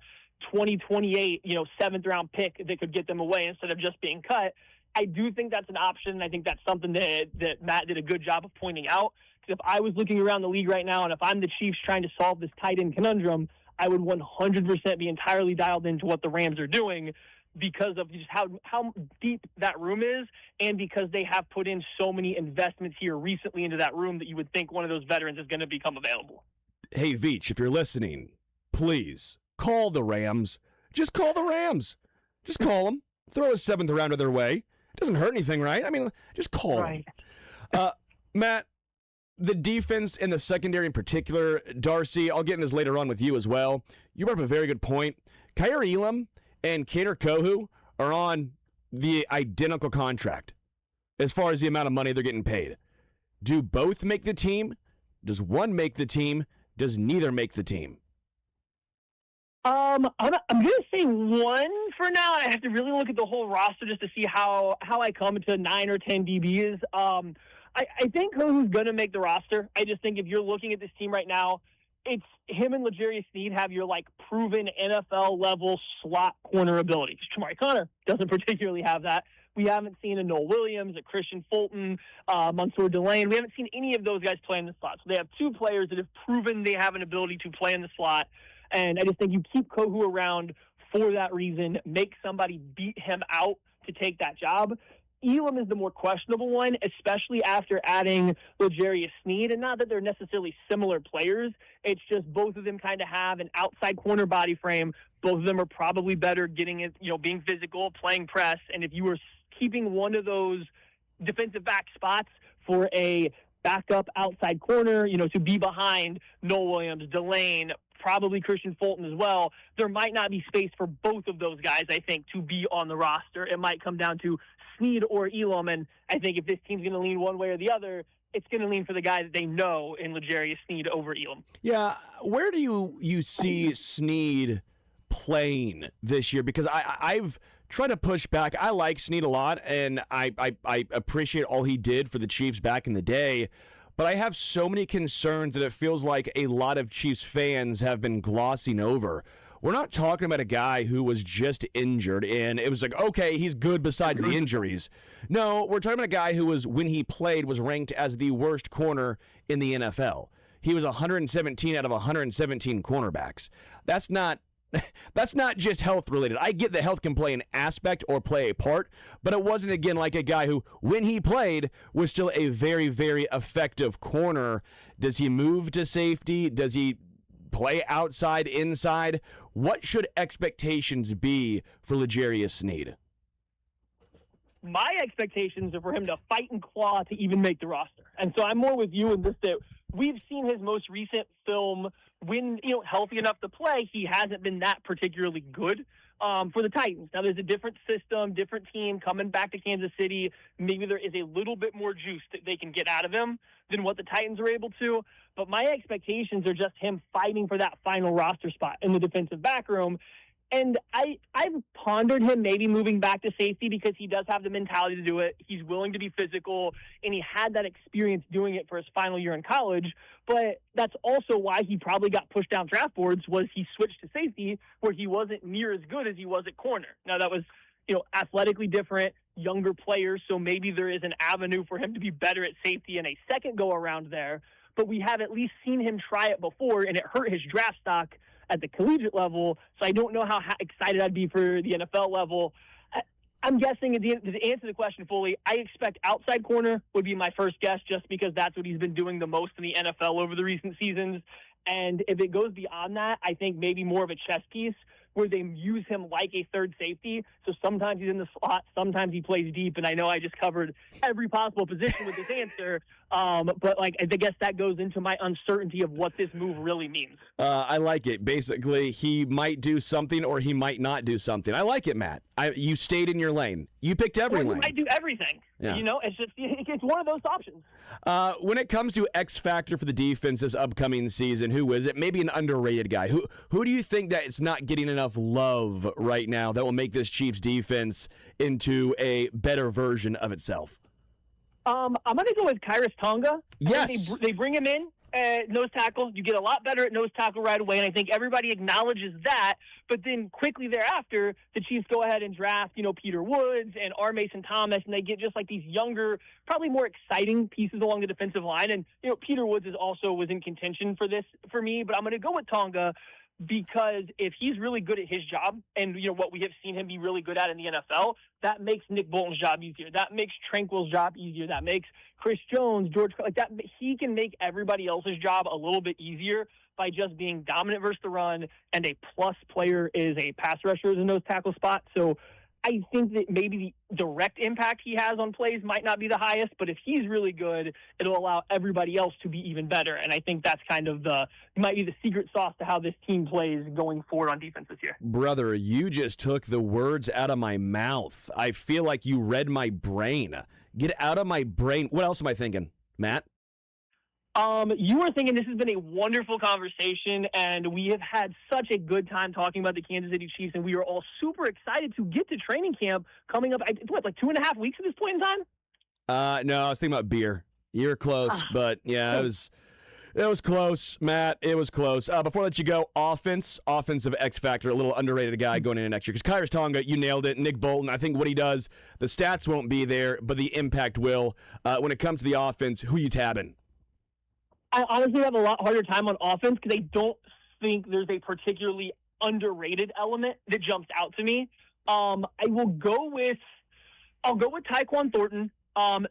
Speaker 6: 2028, 7th round pick that could get them away instead of just being cut? I do think that's an option. I think that's something that Matt did a good job of pointing out. Because if I was looking around the league right now, and if I'm the Chiefs trying to solve this tight end conundrum, I would 100% be entirely dialed into what the Rams are doing because of just how deep that room is, and because they have put in so many investments here recently into that room that you would think one of those veterans is going to become available.
Speaker 2: Hey, Veach, if you're listening, please call the Rams. Just call the Rams. Just call them. Throw a 7th rounder their way. It doesn't hurt anything, right? I mean, just call them. Matt, the defense and the secondary in particular, Darcy, I'll get into this later on with you as well. You brought up a very good point. Kyer Elam and Kader Kohu are on the identical contract as far as the amount of money they're getting paid. Do both make the team? Does one make the team? Does neither make the team?
Speaker 6: I'm going to say one for now. I have to really look at the whole roster just to see how I come to 9 or 10 DBs. I think Kohu's going to make the roster. I just think if you're looking at this team right now, it's him and L'Jarius Sneed have your proven NFL level slot corner ability. Shamari Connor doesn't particularly have that. We haven't seen a Noel Williams, a Christian Fulton, Mansour Delane. We haven't seen any of those guys play in the slot. So they have two players that have proven they have an ability to play in the slot. And I just think you keep Kohu around for that reason, make somebody beat him out to take that job. Elam is the more questionable one, especially after adding L'Jarius Sneed. And not that they're necessarily similar players. It's just both of them kind of have an outside corner body frame. Both of them are probably better getting it, being physical, playing press. And if you were keeping one of those defensive back spots for a backup outside corner, to be behind Noel Williams, Delane, probably Christian Fulton as well, there might not be space for both of those guys, I think, to be on the roster. It might come down to Sneed or Elam, and I think if this team's going to lean one way or the other, it's going to lean for the guy that they know in L'Jarius Sneed over Elam.
Speaker 2: Yeah, where do you see Sneed playing this year? Because I've tried to push back. I like Sneed a lot, and I appreciate all he did for the Chiefs back in the day, but I have so many concerns that it feels like a lot of Chiefs fans have been glossing over. We're not talking about a guy who was just injured and it was like, okay, he's good besides the injuries. No, we're talking about a guy who was, when he played, was ranked as the worst corner in the NFL. He was 117 out of 117 cornerbacks. That's not just health related. I get that health can play an aspect or play a part, but it wasn't, again, like a guy who, when he played, was still a very, very effective corner. Does he move to safety? Does he play outside, inside? What should expectations be for L'Jarius Sneed?
Speaker 6: My expectations are for him to fight and claw to even make the roster. And so I'm more with you in this, that we've seen his most recent film. When healthy enough to play, he hasn't been that particularly good for the Titans. Now, there's a different system, different team coming back to Kansas City. Maybe there is a little bit more juice that they can get out of him than what the Titans are able to. But my expectations are just him fighting for that final roster spot in the defensive back room. And I've pondered him maybe moving back to safety because he does have the mentality to do it. He's willing to be physical, and he had that experience doing it for his final year in college. But that's also why he probably got pushed down draft boards, was he switched to safety where he wasn't near as good as he was at corner. Now, that was, athletically different, younger players, so maybe there is an avenue for him to be better at safety in a second go-around there. But we have at least seen him try it before, and it hurt his draft stock at the collegiate level, so I don't know how excited I'd be for the NFL level. I'm guessing, to answer the question fully, I expect outside corner would be my first guess, just because that's what he's been doing the most in the NFL over the recent seasons. And if it goes beyond that, I think maybe more of a chess piece where they use him like a third safety. So sometimes he's in the slot, sometimes he plays deep, and I know I just covered every possible position with this answer, but I guess that goes into my uncertainty of what this move really means.
Speaker 2: I like it. Basically, he might do something or he might not do something. I like it, Matt. You stayed in your lane. You picked every lane.
Speaker 6: You might do everything.
Speaker 2: Yeah.
Speaker 6: It's one of those options.
Speaker 2: When it comes to X factor for the defense this upcoming season, who is it? Maybe an underrated guy. Who do you think that it's not getting enough love right now that will make this Chiefs defense into a better version of itself?
Speaker 6: I'm going to go with Kairos Tonga.
Speaker 2: Yes.
Speaker 6: They bring him in. Nose tackle. You get a lot better at nose tackle right away, and I think everybody acknowledges that. But then quickly thereafter, the Chiefs go ahead and draft, Peter Woods and R. Mason Thomas, and they get just like these younger, probably more exciting pieces along the defensive line. And Peter Woods was in contention for this for me, but I'm going to go with Tonga because if he's really good at his job, and what we have seen him be really good at in the NFL, that makes Nick Bolton's job easier. That makes Tranquil's job easier. That makes Chris Jones, George, like that. He can make everybody else's job a little bit easier by just being dominant versus the run, and a plus player is a pass rusher as a nose tackle spot. So I think that maybe the direct impact he has on plays might not be the highest, but if he's really good, it'll allow everybody else to be even better. And I think that's kind of might be the secret sauce to how this team plays going forward on defense this year. Brother,
Speaker 2: you just took the words out of my mouth. I feel like you read my brain. Get out of my brain. What else am I thinking, Matt?
Speaker 6: You were thinking this has been a wonderful conversation, and we have had such a good time talking about the Kansas City Chiefs, and we are all super excited to get to training camp coming up. Like 2.5 weeks at this point in time?
Speaker 2: No, I was thinking about beer. You're close, but yeah, It was close, Matt. It was close. Before I let you go, offensive X factor, a little underrated guy going into next year. Because Kyrus Tonga, you nailed it. Nick Bolton, I think what he does, the stats won't be there, but the impact will. When it comes to the offense, who you tabbing?
Speaker 6: I honestly have a lot harder time on offense because I don't think there's a particularly underrated element that jumps out to me. I'll go with Tyquan Thornton.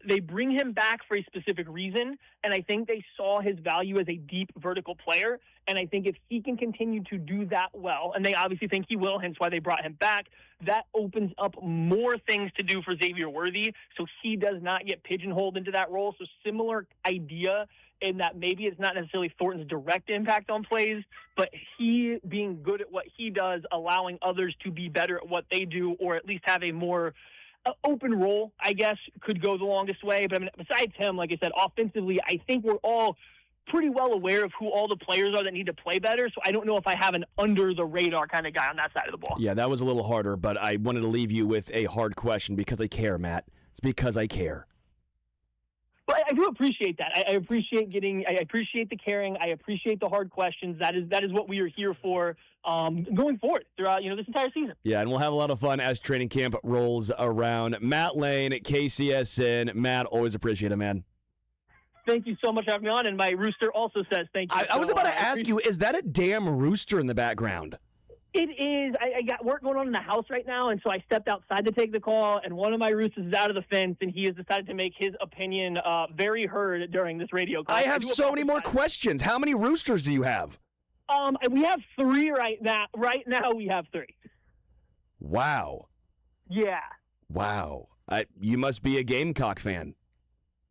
Speaker 6: They bring him back for a specific reason, and I think they saw his value as a deep vertical player, and I think if he can continue to do that well, and they obviously think he will, hence why they brought him back, that opens up more things to do for Xavier Worthy, so he does not get pigeonholed into that role. So similar idea in that maybe it's not necessarily Thornton's direct impact on plays, but he being good at what he does, allowing others to be better at what they do, or at least have a more open role, I guess, could go the longest way. But I mean, besides him, like I said, offensively, I think we're all pretty well aware of who all the players are that need to play better. So I don't know if I have an under-the-radar kind of guy on that side of the ball.
Speaker 2: Yeah, that was a little harder, but I wanted to leave you with a hard question because I care, Matt. It's because I care.
Speaker 6: But I do appreciate that. I appreciate the caring. I appreciate the hard questions. That is what we are here for going forward throughout this entire season.
Speaker 2: Yeah, and we'll have a lot of fun as training camp rolls around. Matt Lane at KCSN. Matt, always appreciate it, man.
Speaker 6: Thank you so much for having me on. And my rooster also says thank you.
Speaker 2: I was about to ask you, is that a damn rooster in the background?
Speaker 6: It is. I got work going on in the house right now, and so I stepped outside to take the call, and one of my roosters is out of the fence, and he has decided to make his opinion very heard during this radio call.
Speaker 2: I have so many more questions. How many roosters do you have?
Speaker 6: We have 3 right now. Right now, we have 3.
Speaker 2: Wow.
Speaker 6: Yeah.
Speaker 2: Wow. You must be a Gamecock fan.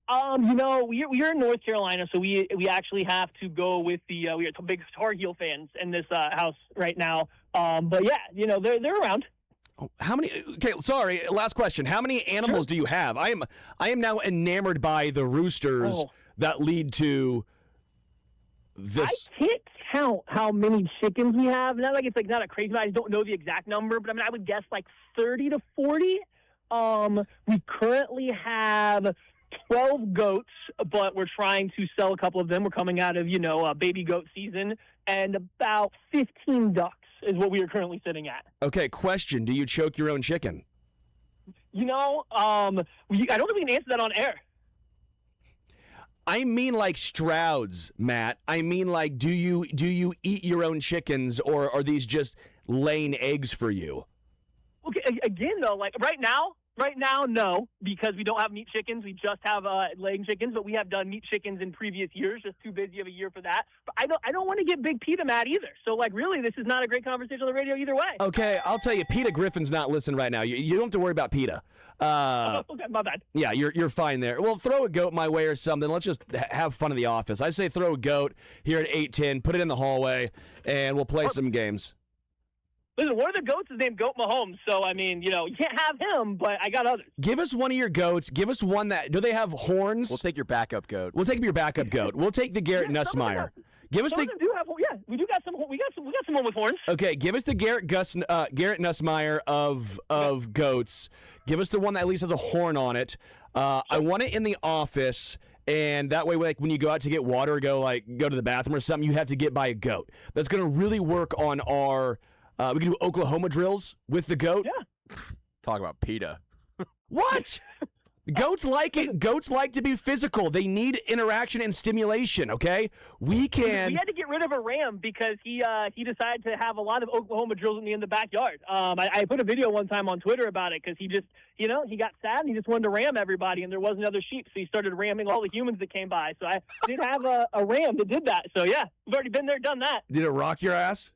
Speaker 6: We're in North Carolina, so we actually have to go with we are big Tar Heel fans in this house right now. But yeah, they're around.
Speaker 2: Oh, how many? Okay, sorry. Last question. How many animals do you have? I am now enamored by the roosters that lead to this.
Speaker 6: I can't count how many chickens we have. Not like it's not a crazy amount. I don't know the exact number, but I mean I would guess like 30 to 40. We currently have 12 goats, but we're trying to sell a couple of them. We're coming out of, baby goat season, and about 15 ducks is what we are currently sitting at.
Speaker 2: Okay, question. Do you choke your own chicken?
Speaker 6: I don't think we can answer that on air.
Speaker 2: I mean like Strouds, Matt. I mean like do you eat your own chickens, or are these just laying eggs for you?
Speaker 6: Okay, again, though, like right now, no, because we don't have meat chickens. We just have laying chickens, but we have done meat chickens in previous years. Just too busy of a year for that. But I don't want to get Big PETA mad either. So, really, this is not a great conversation on the radio either way.
Speaker 2: Okay, I'll tell you, PETA Griffin's not listening right now. You don't have to worry about PETA.
Speaker 6: Okay, my bad.
Speaker 2: Yeah, you're fine there. Well, throw a goat my way or something. Let's just have fun in the office. I say throw a goat here at 8:10, put it in the hallway, and we'll play some games.
Speaker 6: Listen, one of the goats is named Goat Mahomes, so, you can't have him, but I got others.
Speaker 2: Give us one of your goats. Give us one that... Do they have horns?
Speaker 3: We'll take your backup goat.
Speaker 2: We'll take your backup goat. We'll take the Garrett Nussmeier. Give us
Speaker 6: some of them do have, we got someone with horns.
Speaker 2: Okay, give us the Garrett Nussmeier of goats. Give us the one that at least has a horn on it. I want it in the office, and that way, when you go out to get water or go to the bathroom or something, you have to get by a goat. That's going to really work on our... we can do Oklahoma drills with the goat.
Speaker 6: Yeah.
Speaker 3: Talk about PETA.
Speaker 2: What? Goats like it. Goats like to be physical. They need interaction and stimulation, okay? We
Speaker 6: had to get rid of a ram because he decided to have a lot of Oklahoma drills with me in the backyard. I put a video one time on Twitter about it because he just, he got sad and he just wanted to ram everybody, and there wasn't other sheep, so he started ramming all the humans that came by. So I did have a ram that did that. So, yeah, we've already been there, done that.
Speaker 2: Did it rock your ass?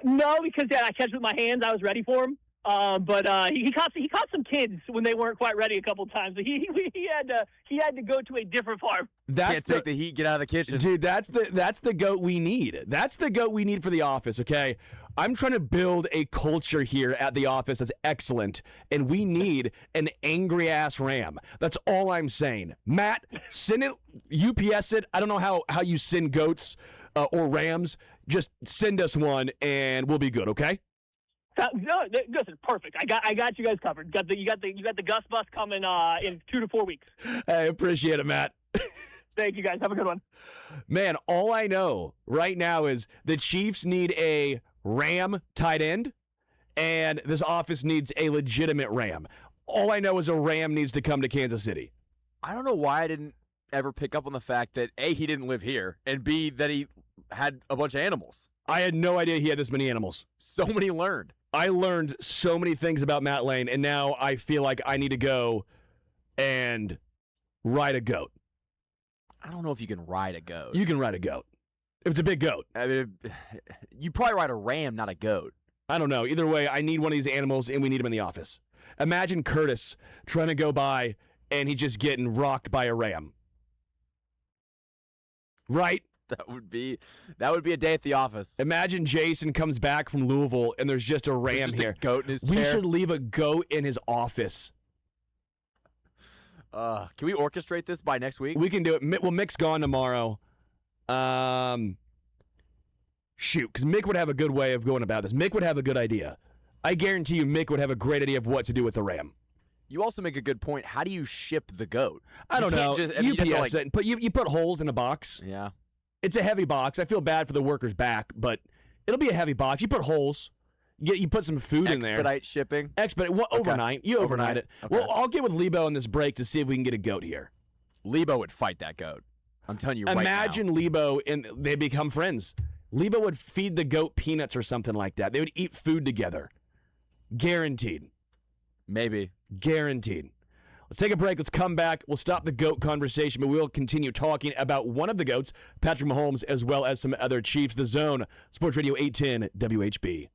Speaker 6: No, because I catch with my hands. I was ready for him. But he caught some kids when they weren't quite ready a couple times. So he had to go to a different farm.
Speaker 3: Can't take the heat. Get out of the kitchen,
Speaker 2: dude. That's the goat we need. That's the goat we need for the office. Okay, I'm trying to build a culture here at the office that's excellent, and we need an angry ass ram. That's all I'm saying. Matt, send it. UPS it. I don't know how you send goats or rams. Just send us one, and we'll be good. Okay.
Speaker 6: No, listen, perfect. I got you guys covered. You got the Gus bus coming in 2 to 4 weeks.
Speaker 2: I appreciate it, Matt.
Speaker 6: Thank you, guys. Have a good one.
Speaker 2: Man, all I know right now is the Chiefs need a Ram tight end, and this office needs a legitimate Ram. All I know is a Ram needs to come to Kansas City.
Speaker 3: I don't know why I didn't ever pick up on the fact that A, he didn't live here, and B, that he had a bunch of animals.
Speaker 2: I had no idea he had this many animals.
Speaker 3: So many learned.
Speaker 2: I learned so many things about Matt Lane, and now I feel like I need to go and ride a goat.
Speaker 3: I don't know if you can ride a goat.
Speaker 2: You can ride a goat. If it's a big goat.
Speaker 3: I mean, you probably ride a ram, not a goat.
Speaker 2: I don't know. Either way, I need one of these animals, and we need him in the office. Imagine Curtis trying to go by, and he's just getting rocked by a ram. Right?
Speaker 3: That would be a day at the office.
Speaker 2: Imagine Jason comes back from Louisville, and there's just a ram
Speaker 3: There's just
Speaker 2: here.
Speaker 3: a goat in his
Speaker 2: We
Speaker 3: chair.
Speaker 2: should leave a goat in his office.
Speaker 3: Can we orchestrate this by next week?
Speaker 2: We can do it. Well, Mick's gone tomorrow. Shoot, because Mick would have a good way of going about this. Mick would have a good idea. I guarantee you Mick would have a great idea of what to do with the ram.
Speaker 3: You also make a good point. How do you ship the goat?
Speaker 2: I don't know.
Speaker 3: Just, I mean,
Speaker 2: UPS
Speaker 3: you have to,
Speaker 2: it and you put holes in a box.
Speaker 3: Yeah.
Speaker 2: It's a heavy box. I feel bad for the worker's back, but it'll be a heavy box. You put holes. You put some food in there.
Speaker 3: Expedite shipping.
Speaker 2: Overnight. You overnight it.
Speaker 3: Okay.
Speaker 2: Well, I'll get with Lebo on this break to see if we can get a goat here.
Speaker 3: Lebo would fight that goat. I'm telling you right now.
Speaker 2: Imagine Lebo and they become friends. Lebo would feed the goat peanuts or something like that. They would eat food together. Guaranteed.
Speaker 3: Maybe.
Speaker 2: Guaranteed. Let's take a break. Let's come back. We'll stop the GOAT conversation, but we will continue talking about one of the GOATs, Patrick Mahomes, as well as some other Chiefs. The Zone, Sports Radio 810 WHB.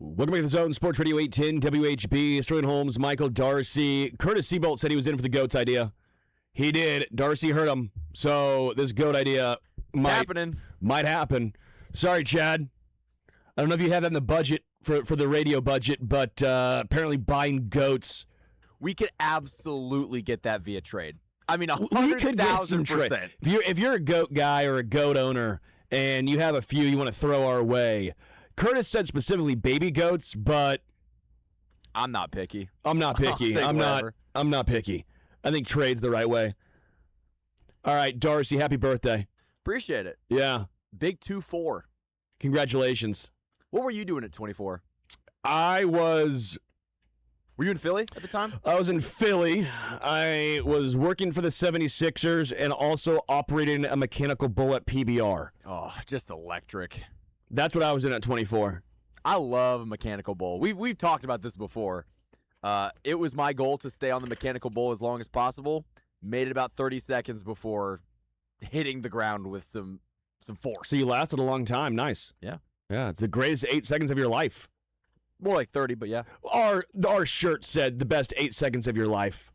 Speaker 2: Welcome back to the Zone, Sports Radio 810, WHB, Sterling Holmes, Michael Darcy. Curtis Seabolt said he was in for the GOATS idea. He did. Darcy heard him. So this GOAT idea might happen. Sorry, Chad. I don't know if you have that in the budget for the radio budget, but apparently buying GOATs.
Speaker 3: We could absolutely get that via trade. I mean,
Speaker 2: We could get some trade.
Speaker 3: 100,000%.
Speaker 2: If you're a GOAT guy or a GOAT owner and you have a few you want to throw our way, Curtis said specifically baby goats, but
Speaker 3: I'm not picky.
Speaker 2: I'm not picky.
Speaker 3: I'll take whatever.
Speaker 2: I'm not picky. I think trade's the right way. All right, Darcy, happy birthday.
Speaker 3: Appreciate it.
Speaker 2: Yeah.
Speaker 3: Big 2-4.
Speaker 2: Congratulations.
Speaker 3: What were you doing at 24?
Speaker 2: Were
Speaker 3: you in Philly at the time?
Speaker 2: I was in Philly. I was working for the 76ers and also operating a mechanical bull at PBR.
Speaker 3: Oh, just electric.
Speaker 2: That's what I was in at 24.
Speaker 3: I love a mechanical bull. We've talked about this before. It was my goal to stay on the mechanical bull as long as possible. Made it about 30 seconds before hitting the ground with some force.
Speaker 2: So you lasted a long time. Nice.
Speaker 3: Yeah.
Speaker 2: Yeah, it's the greatest 8 seconds of your life.
Speaker 3: More like 30, but yeah.
Speaker 2: Our shirt said the best 8 seconds of your life.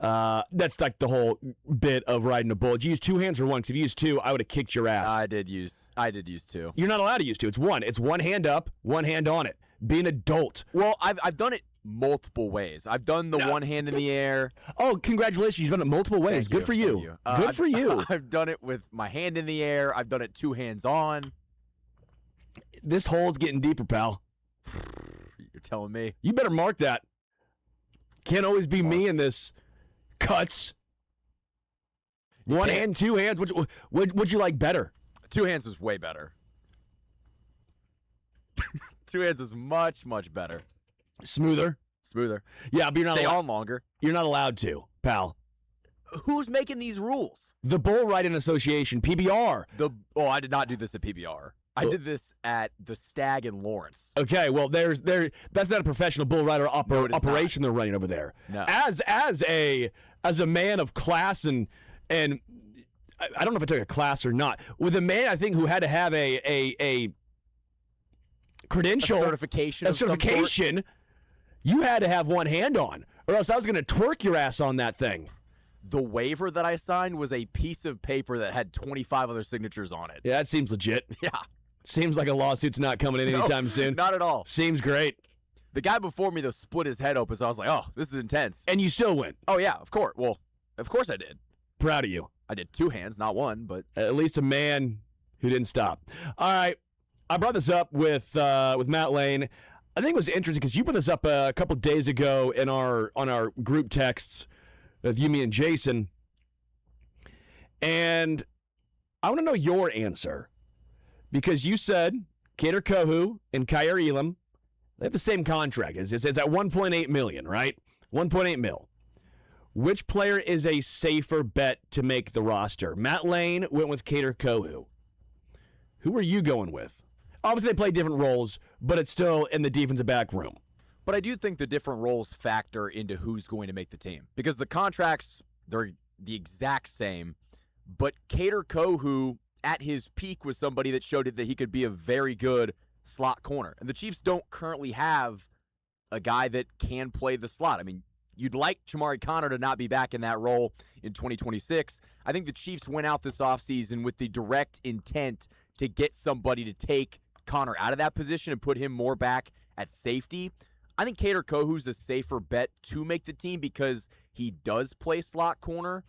Speaker 2: That's like the whole bit of riding a bull. Did you use 2 hands or one? Because if you used 2, I would have kicked your ass.
Speaker 3: I did use 2.
Speaker 2: You're not allowed to use 2. It's 1. It's 1 hand up, 1 hand on it. Be an adult.
Speaker 3: Well, I've done it multiple ways. I've done the one hand in the air.
Speaker 2: Oh, congratulations. You've done it multiple ways.
Speaker 3: Thank
Speaker 2: Good for you. Good for you.
Speaker 3: I've done it with my hand in the air. I've done it 2 hands on.
Speaker 2: This hole's getting deeper, pal.
Speaker 3: You're telling me.
Speaker 2: You better mark that. Can't always be me in this. Cuts. 1 hand, 2 hands. What'd you like better?
Speaker 3: 2 hands was way better. 2 hands was much, much better.
Speaker 2: Smoother. Yeah, but you're not
Speaker 3: Stay
Speaker 2: allowed.
Speaker 3: on longer.
Speaker 2: You're not allowed to, pal.
Speaker 3: Who's making these rules?
Speaker 2: The Bull Riding Association, PBR.
Speaker 3: I did not do this at PBR. I did this at the Stag in Lawrence.
Speaker 2: Okay, well, that's not a professional bull rider operation they're running over there.
Speaker 3: No.
Speaker 2: As a man of class and I don't know if I took a class or not. With a man, I think, who had to have a credential,
Speaker 3: a certification,
Speaker 2: you had to have 1 hand on, or else I was going to twerk your ass on that thing.
Speaker 3: The waiver that I signed was a piece of paper that had 25 other signatures on it.
Speaker 2: Yeah, that seems legit.
Speaker 3: Yeah.
Speaker 2: Seems like a lawsuit's not coming in anytime soon.
Speaker 3: Not at all.
Speaker 2: Seems great.
Speaker 3: The guy before me, though, split his head open, so I was like, oh, this is intense.
Speaker 2: And you still went.
Speaker 3: Oh, yeah, of course. Well, of course I did.
Speaker 2: Proud of you.
Speaker 3: I did 2 hands, not 1, but...
Speaker 2: At least a man who didn't stop. All right. I brought this up with Matt Lane. I think it was interesting because you put this up a couple days ago on our group texts with you, me, and Jason. And I want to know your answer. Because you said Kader Kohu and Kyer Elam, they have the same contract. It's at $1.8 million, right? $1.8 mil. Which player is a safer bet to make the roster? Matt Lane went with Kader Kohu. Who are you going with? Obviously, they play different roles, but it's still in the defensive back room.
Speaker 3: But I do think the different roles factor into who's going to make the team. Because the contracts, they're the exact same. But Kader Kohu, at his peak, was somebody that showed it that he could be a very good slot corner. And the Chiefs don't currently have a guy that can play the slot. I mean, you'd like Chamari Connor to not be back in that role in 2026. I think the Chiefs went out this offseason with the direct intent to get somebody to take Connor out of that position and put him more back at safety. I think Kader Kohu's a safer bet to make the team because he does play slot corner.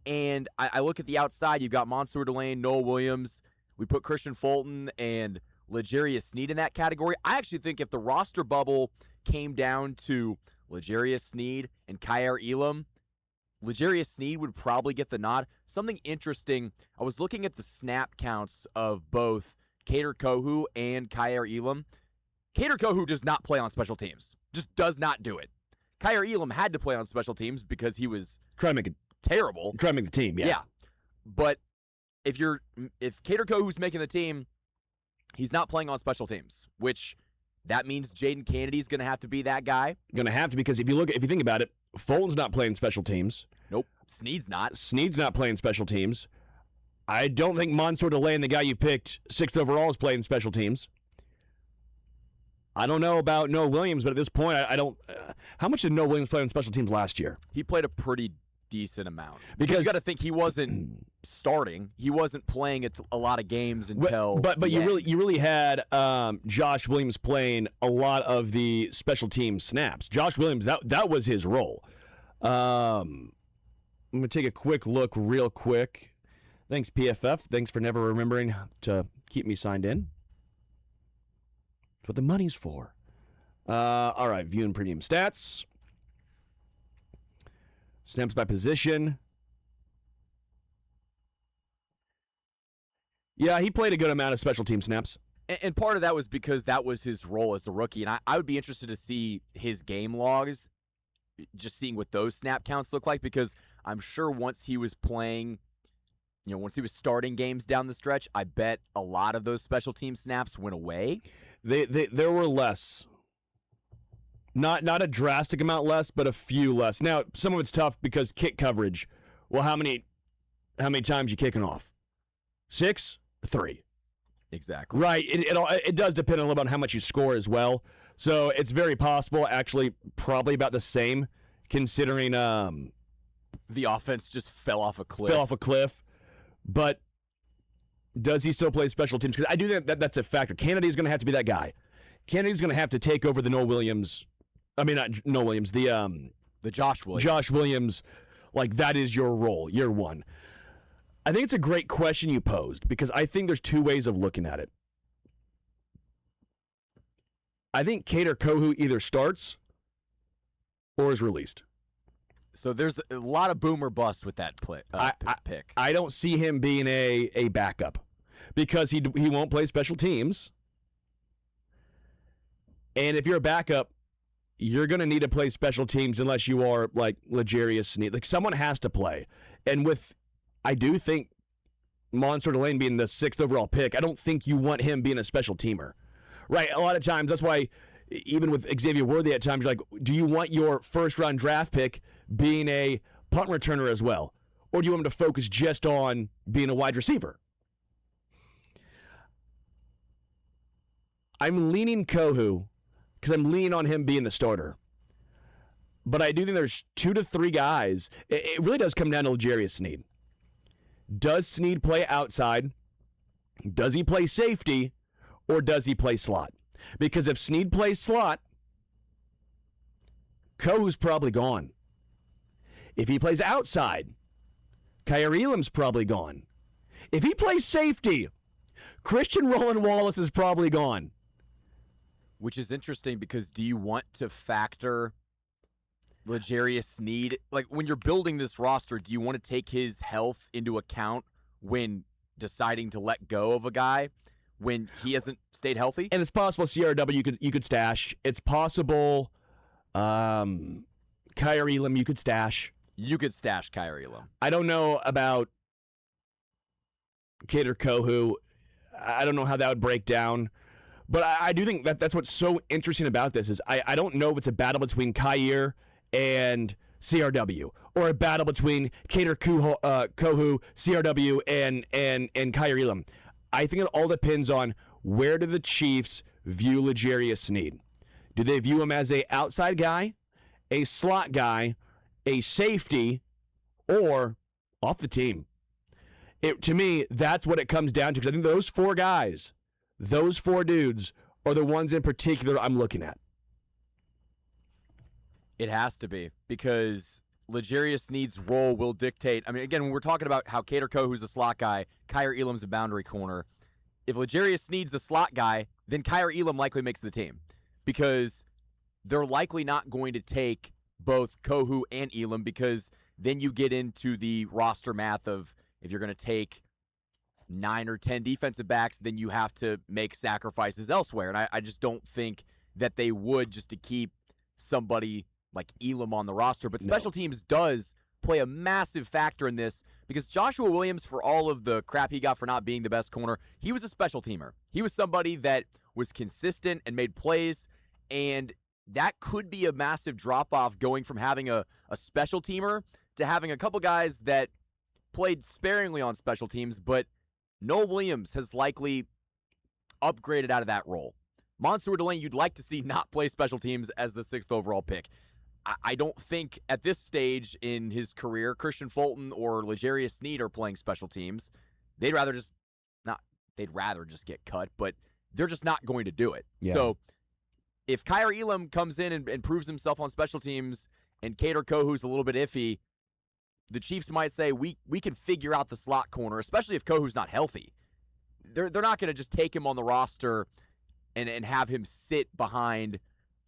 Speaker 3: And I look at the outside. You've got Mansour Delane, Noah Williams. We put Christian Fulton and L'Jarius Sneed in that category. I actually think if the roster bubble came down to L'Jarius Sneed and Kyer Elam, L'Jarius Sneed would probably get the nod. Something interesting, I was looking at the snap counts of both Kader Kohu and Kyer Elam. Kader Kohu does not play on special teams. Just does not do it. Kyer Elam had to play on special teams because he was terrible.
Speaker 2: Try to make the team, yeah.
Speaker 3: Yeah. But if Kader Kohu's making the team, he's not playing on special teams, which that means Jaden Kennedy's going to have to be that guy.
Speaker 2: Going to have to, because if you think about it, Fulton's not playing special teams.
Speaker 3: Nope. Sneed's not
Speaker 2: playing special teams. I don't think Mansour Delane, the guy you picked 6th overall, is playing special teams. I don't know about Noah Williams, but at this point, I don't. How much did Noah Williams play on special teams last year?
Speaker 3: He played a pretty decent amount.
Speaker 2: Because
Speaker 3: you got to think he wasn't starting. He wasn't playing a lot of games until.
Speaker 2: But you really had Josh Williams playing a lot of the special team snaps. Josh Williams, that was his role. I'm gonna take a quick look, real quick. Thanks PFF. Thanks for never remembering to keep me signed in. That's what the money's for. All right, viewing premium stats. Snaps by position. Yeah, he played a good amount of special team snaps.
Speaker 3: And part of that was because that was his role as a rookie. And I would be interested to see his game logs, just seeing what those snap counts look like, because I'm sure once he was playing, once he was starting games down the stretch, I bet a lot of those special team snaps went away.
Speaker 2: There were less. Not a drastic amount less, but a few less. Now, some of it's tough because kick coverage. Well, how many times you kicking off? 6 or 3?
Speaker 3: Exactly.
Speaker 2: Right. It does depend a little bit on how much you score as well. So it's very possible, actually, probably about the same, considering
Speaker 3: the offense just fell off a cliff. But does he still play special teams? Because I do think that's a factor. Kennedy's going to have to be that guy. Kennedy's going to have to take over the Noah Williams. I mean, not Noah Williams. The Josh Williams.
Speaker 2: Josh Williams, like that is your role, year one. I think it's a great question you posed because I think there's two ways of looking at it. I think Kader Kohou either starts or is released.
Speaker 3: So there's a lot of boom or bust with that pick.
Speaker 2: I don't see him being a backup because he won't play special teams. And if you're a backup, you're going to need to play special teams unless you are like L'Jarius Sneed. Like someone has to play. And I do think Monster Delane being the 6th overall pick, I don't think you want him being a special teamer. Right? A lot of times, that's why even with Xavier Worthy at times, you're like, do you want your first-round draft pick being a punt returner as well? Or do you want him to focus just on being a wide receiver? I'm leaning Kohou because I'm leaning on him being the starter. But I do think there's 2 to 3 guys. It really does come down to L'Jarius Sneed. Does Sneed play outside? Does he play safety? Or does he play slot? Because if Sneed plays slot, Kohou's probably gone. If he plays outside, Kyer Elam's probably gone. If he plays safety, Christian Roland Wallace is probably gone.
Speaker 3: Which is interesting because do you want to factor L'Jarius Sneed? Like when you're building this roster, do you want to take his health into account when deciding to let go of a guy when he hasn't stayed healthy?
Speaker 2: And it's possible CRW you could stash. It's possible Kyer Elam you could stash.
Speaker 3: You could stash Kyer Elam.
Speaker 2: I don't know about Kader Kohou. I don't know how that would break down. But I do think that's what's so interesting about this is I don't know if it's a battle between Kyer and CRW or a battle between Kader Kohou, CRW, and Kyer Elam. I think it all depends on where do the Chiefs view L'Jarius Sneed. Do they view him as a outside guy, a slot guy, a safety, or off the team? To me, that's what it comes down to because I think those 4 guys, those 4 dudes are the ones in particular I'm looking at.
Speaker 3: It has to be because L'Jarius Sneed's role will dictate. I mean, again, when we're talking about how Kader Kohou's a slot guy, Kyer Elam's a boundary corner. If L'Jarius Sneed's a slot guy, then Kyer Elam likely makes the team because they're likely not going to take both Kohou and Elam because then you get into the roster math of if you're going to take 9 or 10 defensive backs, then you have to make sacrifices elsewhere. And I just don't think that they would just to keep somebody like Elam on the roster. But special teams does play a massive factor in this because Joshua Williams, for all of the crap he got for not being the best corner, he was a special teamer. He was somebody that was consistent and made plays, and that could be a massive drop-off going from having a special teamer to having a couple guys that played sparingly on special teams, but Noah Williams has likely upgraded out of that role. Mansour Delaney, you'd like to see not play special teams as the 6th overall pick. I don't think at this stage in his career, Christian Fulton or L'Jarius Sneed are playing special teams. They'd rather just get cut, but they're just not going to do it.
Speaker 2: Yeah.
Speaker 3: So if Kyer Elam comes in and proves himself on special teams and Kader Kohu's a little bit iffy, the Chiefs might say, we can figure out the slot corner, especially if Kohu's not healthy. They're not going to just take him on the roster and have him sit behind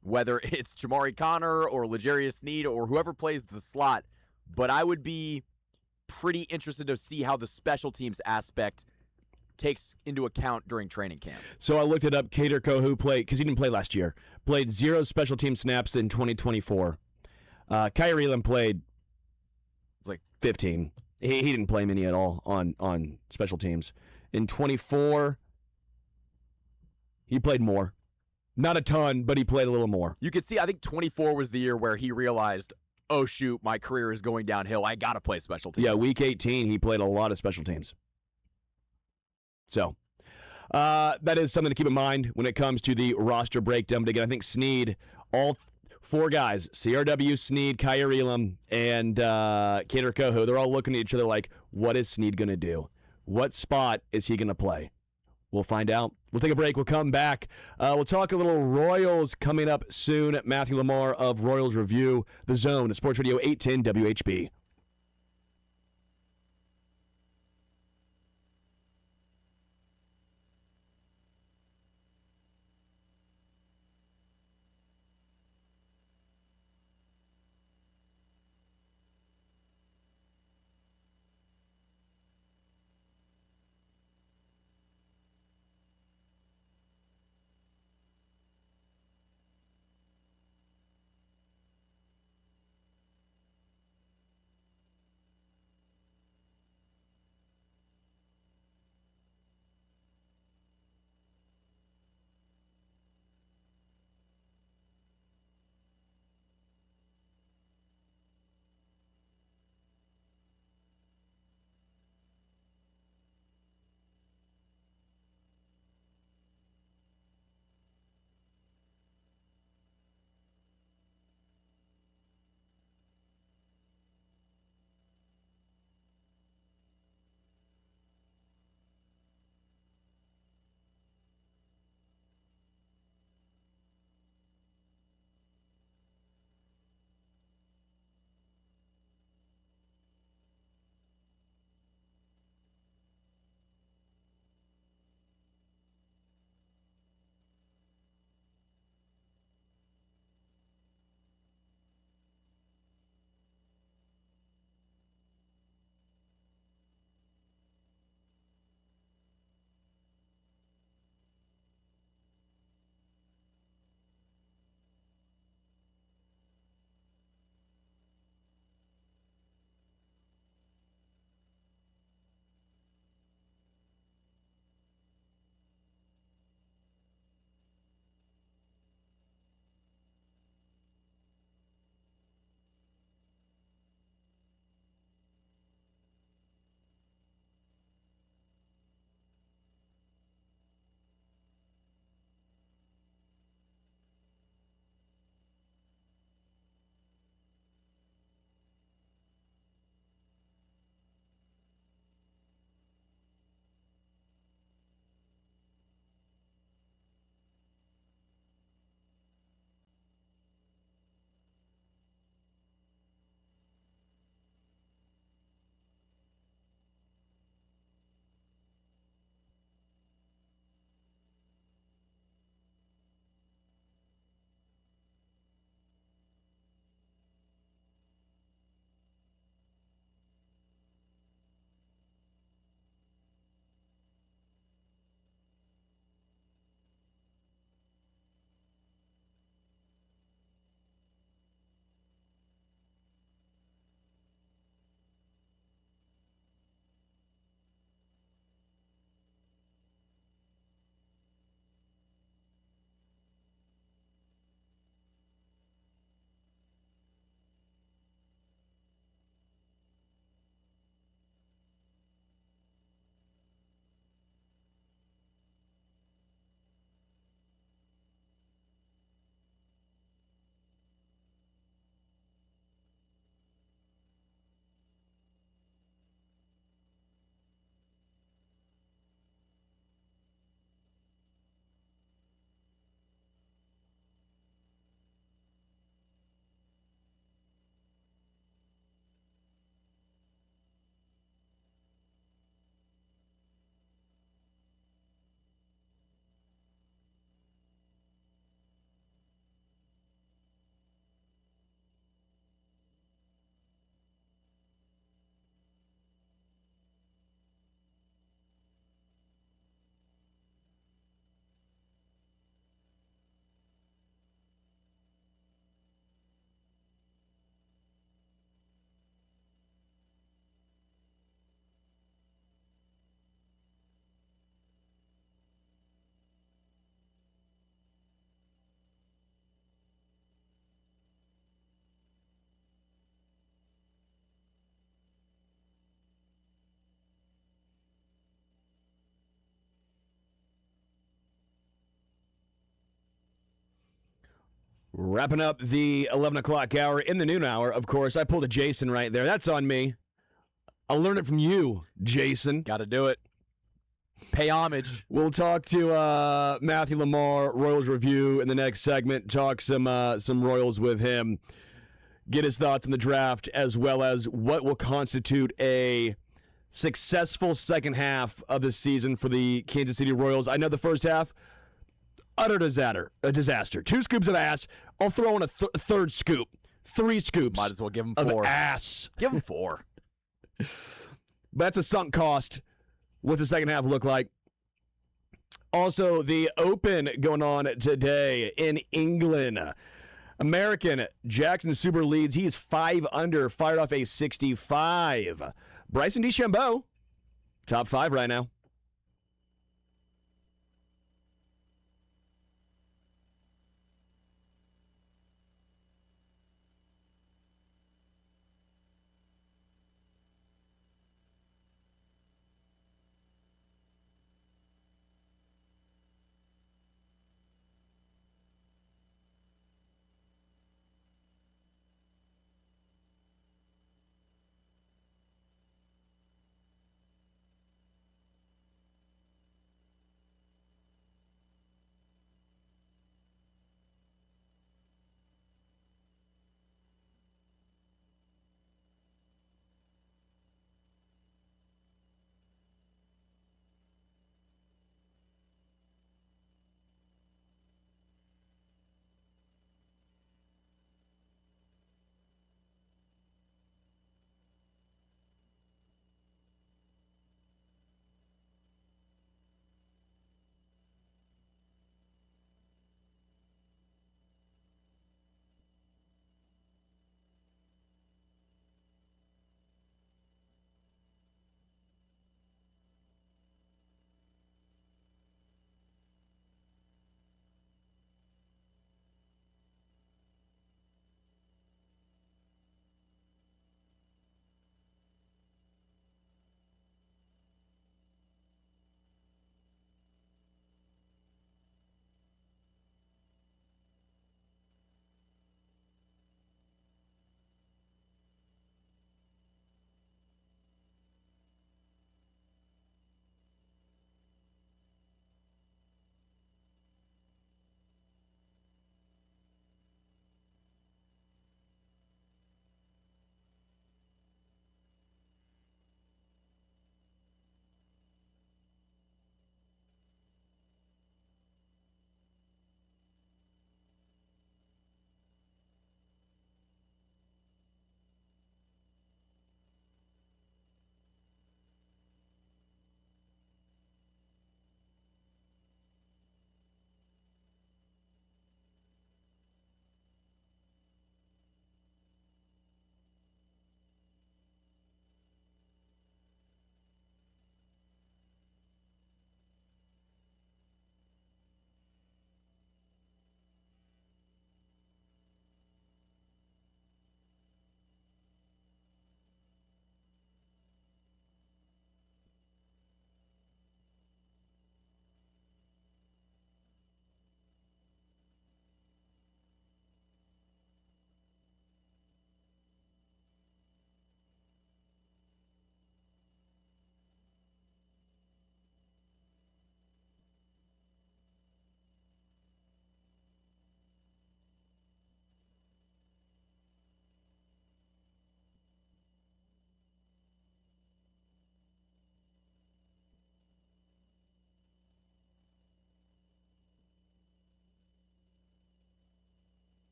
Speaker 3: whether it's Jamari Connor or L'Jarius Sneed or whoever plays the slot. But I would be pretty interested to see how the special teams aspect takes into account during training camp.
Speaker 2: So I looked it up. Kader Kohu played, because he didn't play last year, played 0 special team snaps in 2024. Kyer Elam played like 15. He didn't play many at all on special teams. In 24, he played more. Not a ton, but he played a little more.
Speaker 3: You could see, I think 24 was the year where he realized, oh, shoot, my career is going downhill. I got to play special teams.
Speaker 2: Yeah, week 18, he played a lot of special teams. So, that is something to keep in mind when it comes to the roster breakdown. But again, I think Sneed, all 4 guys, CRW, Sneed, Kyer Elam, and Kader Kohu, they're all looking at each other like, what is Sneed going to do? What spot is he going to play? We'll find out. We'll take a break. We'll come back. We'll talk a little Royals coming up soon. Matthew Lamar of Royals Review, The Zone, Sports Radio 810 WHB. Wrapping up the 11 o'clock hour in the noon hour, of course. I pulled a Jason right there. That's on me. I'll learn it from you, Jason.
Speaker 3: Got to do it. Pay homage.
Speaker 2: We'll talk to Matthew Lamar, Royals review in the next segment. Talk some Royals with him. Get his thoughts on the draft as well as what will constitute a successful second half of the season for the Kansas City Royals. I know the first half, utter disaster. 2 scoops of ass. I'll throw in a third scoop. 3 scoops.
Speaker 3: Might as well give him
Speaker 2: of
Speaker 3: 4.
Speaker 2: ass.
Speaker 3: Give him 4.
Speaker 2: That's a sunk cost. What's the second half look like? Also, the Open going on today in England. American Jackson Super leads. He is 5 under, fired off a 65. Bryson DeChambeau, top 5 right now.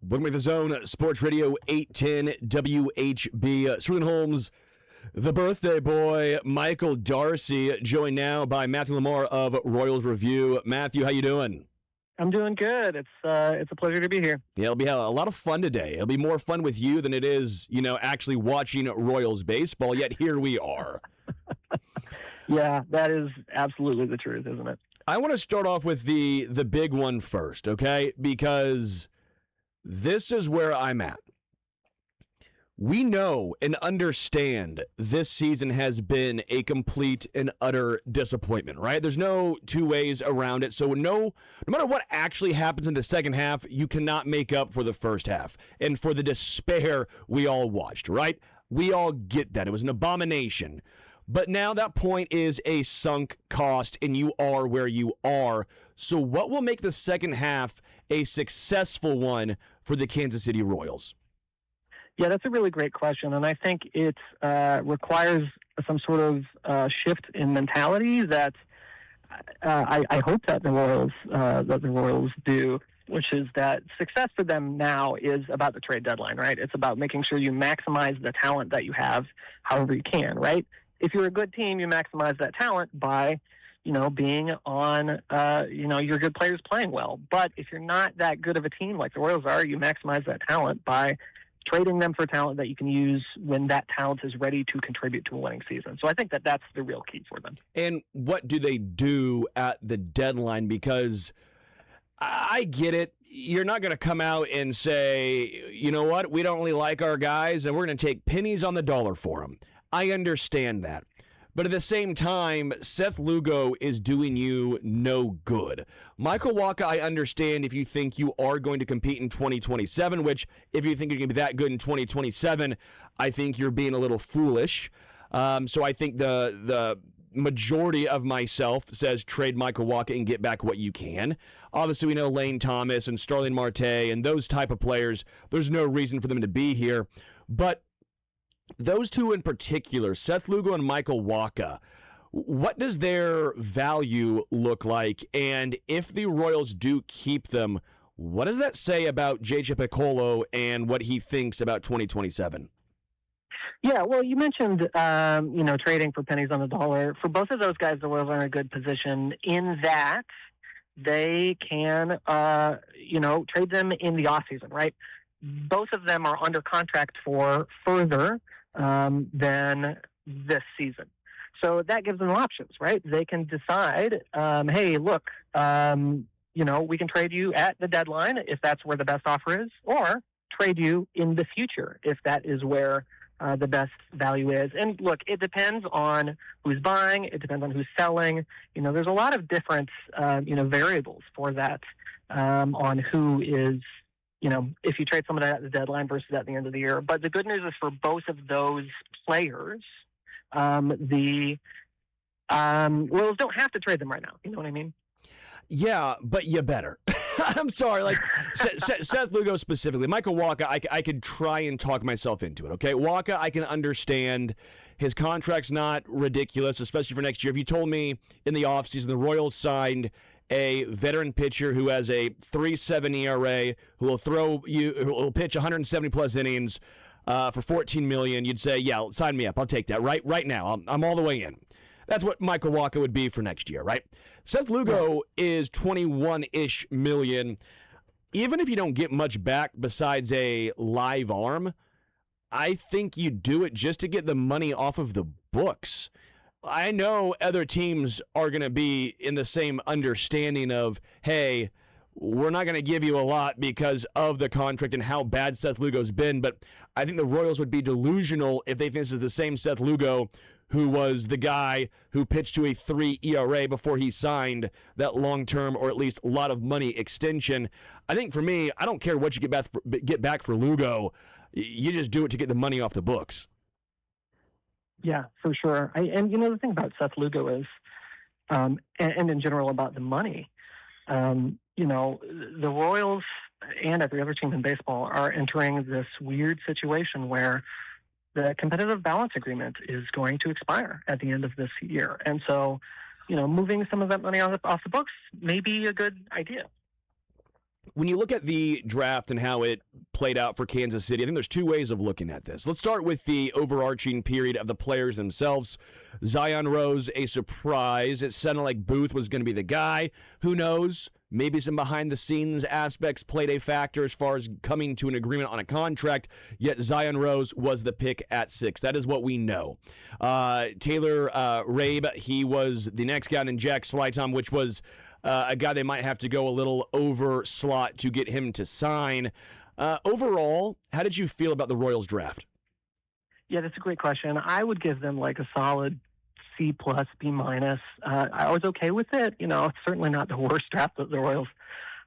Speaker 2: Welcome to the Zone, Sports Radio 810 WHB. Sterling Holmes, the birthday boy, Michael Darcy, joined now by Matthew Lamar of Royals Review. Matthew, how you doing?
Speaker 6: I'm doing good. It's a pleasure to be here.
Speaker 2: Yeah, it'll be a lot of fun today. It'll be more fun with you than it is, actually watching Royals baseball, yet here we are.
Speaker 6: Yeah, that is absolutely the truth, isn't it?
Speaker 2: I want to start off with the big one first, okay? Because this is where I'm at. We know and understand this season has been a complete and utter disappointment, right? There's no two ways around it. So no matter what actually happens in the second half, you cannot make up for the first half and for the despair we all watched, right? We all get that. It was an abomination. But now that point is a sunk cost, and you are where you are. So what will make the second half a successful one for the Kansas City Royals?
Speaker 6: Yeah, that's a really great question, and I think it requires some sort of shift in mentality that I hope that the Royals do, which is that success for them now is about the trade deadline, right? It's about making sure you maximize the talent that you have however you can, right? If you're a good team, you maximize that talent by, being on, your good players playing well. But if you're not that good of a team like the Royals are, you maximize that talent by trading them for talent that you can use when that talent is ready to contribute to a winning season. So I think that that's the real key for them.
Speaker 2: And what do they do at the deadline? Because I get it. You're not going to come out and say, you know what, we don't really like our guys, and we're going to take pennies on the dollar for them. I understand that. But at the same time, Seth Lugo is doing you no good. Michael Wacha, I understand if you think you are going to compete in 2027, which if you think you're going to be that good in 2027, I think you're being a little foolish. So I think the majority of myself says trade Michael Wacha and get back what you can. Obviously, we know Lane Thomas and Starling Marte and those type of players, there's no reason for them to be here. But those two in particular, Seth Lugo and Michael Wacha, what does their value look like? And if the Royals do keep them, what does that say about J.J. Piccolo and what he thinks about 2027?
Speaker 6: Yeah, well, you mentioned, trading for pennies on the dollar. For both of those guys, the Royals are in a good position in that they can, trade them in the offseason, right? Both of them are under contract for further than this season. So that gives them options, right? They can decide, hey, look, we can trade you at the deadline if that's where the best offer is, or trade you in the future if that is where the best value is. And look, it depends on who's buying. It depends on who's selling. There's a lot of different, variables for that on who is, if you trade someone at the deadline versus at the end of the year. But the good news is for both of those players, the Royals don't have to trade them right now. You know what I mean?
Speaker 2: Yeah, but you better. I'm sorry, like Seth Lugo specifically. Michael Wacha, I could try and talk myself into it, okay? Wacha, I can understand. His contract's not ridiculous, especially for next year. If you told me in the offseason the Royals signed a veteran pitcher who has a 3.7 ERA, who will pitch 170-plus innings for $14 million, you'd say, yeah, sign me up. I'll take that right now. I'm all the way in. That's what Michael Wacha would be for next year, right? Seth Lugo is 21-ish million. Even if you don't get much back besides a live arm, I think you do it just to get the money off of the books. I know other teams are going to be in the same understanding of, hey, we're not going to give you a lot because of the contract and how bad Seth Lugo's been, but I think the Royals would be delusional if they think this is the same Seth Lugo who was the guy who pitched to a 3 ERA before he signed that long-term or at least a lot of money extension. I think for me, I don't care what you get back for Lugo. You just do it to get the money off the books.
Speaker 6: Yeah, for sure. And the thing about Seth Lugo is, and in general about the money, the Royals and every other team in baseball are entering this weird situation where the competitive balance agreement is going to expire at the end of this year. And so, moving some of that money off the books may be a good idea.
Speaker 2: when you look at the draft and how it played out for Kansas City, I think there's two ways of looking at this. Let's start with the overarching period of the players themselves. Zion Rose, a surprise. It sounded like Booth was going to be the guy. Who knows? Maybe some behind-the-scenes aspects played a factor as far as coming to an agreement on a contract, yet Zion Rose was the pick at 6. That is what we know. Taylor Rabe, he was the next guy, and Jack Slytom, which was a guy they might have to go a little over slot to get him to sign. Overall, how did you feel about the Royals draft?
Speaker 6: Yeah, that's a great question. I would give them like a solid C+, B-. I was okay with it. You know, it's certainly not the worst draft that the Royals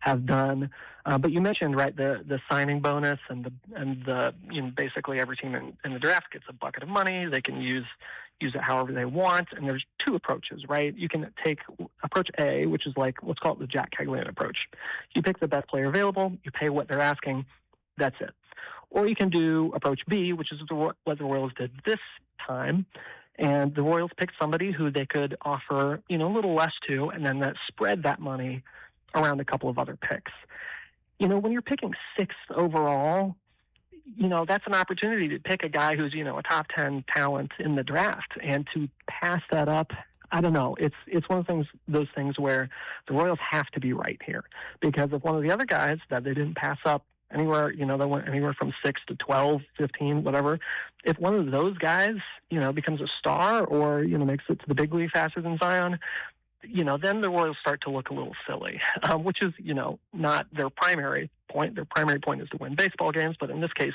Speaker 6: have done. But you mentioned, right, the signing bonus and the you know, basically every team in the draft gets a bucket of money. They can use it however they want. And there's two approaches, right? You can take approach A, which is like, let's call it the Jack Caglianone approach. You pick the best player available, you pay what they're asking, that's it. Or you can do approach B, which is what the Royals did this time. And the Royals picked somebody who they could offer, you know, a little less to, and then that spread that money around a couple of other picks. You know, when you're picking 6th overall, you know, that's an opportunity to pick a guy who's, you know, a top 10 talent in the draft, and to pass that up, I don't know. It's one of those things where the Royals have to be right here, because if one of the other guys that they didn't pass up anywhere, you know, they went anywhere from 6 to 12, 15, whatever. If one of those guys, you know, becomes a star or, you know, makes it to the big league faster than Zion, you know, then the Royals start to look a little silly, which is, you know, not their primary point. Their primary point is to win baseball games, but in this case,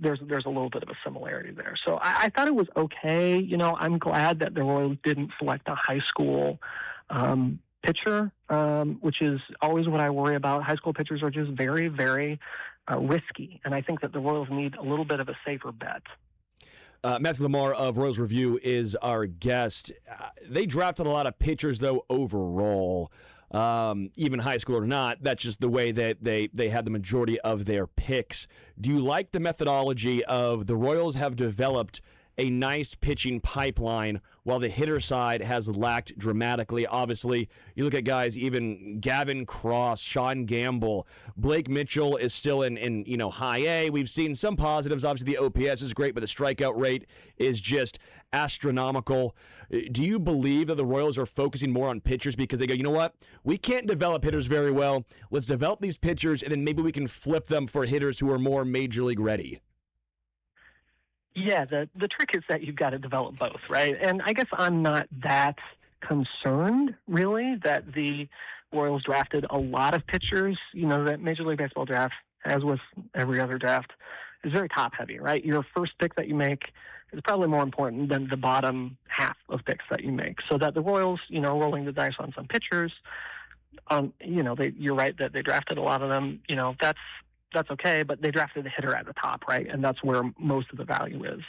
Speaker 6: there's a little bit of a similarity there. So I thought it was okay. You know, I'm glad that the Royals didn't select a high school pitcher, which is always what I worry about. High school pitchers are just very, very risky, and I think that the Royals need a little bit of a safer bet.
Speaker 2: Matthew Lamar of Royals Review is our guest. They drafted a lot of pitchers, though, overall, even high school or not. That's just the way that they had the majority of their picks. Do you like the methodology of the Royals have developed a nice pitching pipeline while the hitter side has lacked dramatically? Obviously, you look at guys, even Gavin Cross, Sean Gamble, Blake Mitchell is still in you know, high A. We've seen some positives. Obviously, the OPS is great, but the strikeout rate is just astronomical. Do you believe that the Royals are focusing more on pitchers because they go, you know what, we can't develop hitters very well. Let's develop these pitchers, and then maybe we can flip them for hitters who are more major league ready?
Speaker 6: Yeah, the trick is that you've got to develop both, right? And I guess I'm not that concerned, really, that the Royals drafted a lot of pitchers. You know, that Major League Baseball draft, as with every other draft, is very top-heavy, right? Your first pick that you make is probably more important than the bottom half of picks that you make. So that the Royals, you know, rolling the dice on some pitchers, you know, you're right that they drafted a lot of them. You know, that's okay, but they drafted a hitter at the top, right? And that's where most of the value is.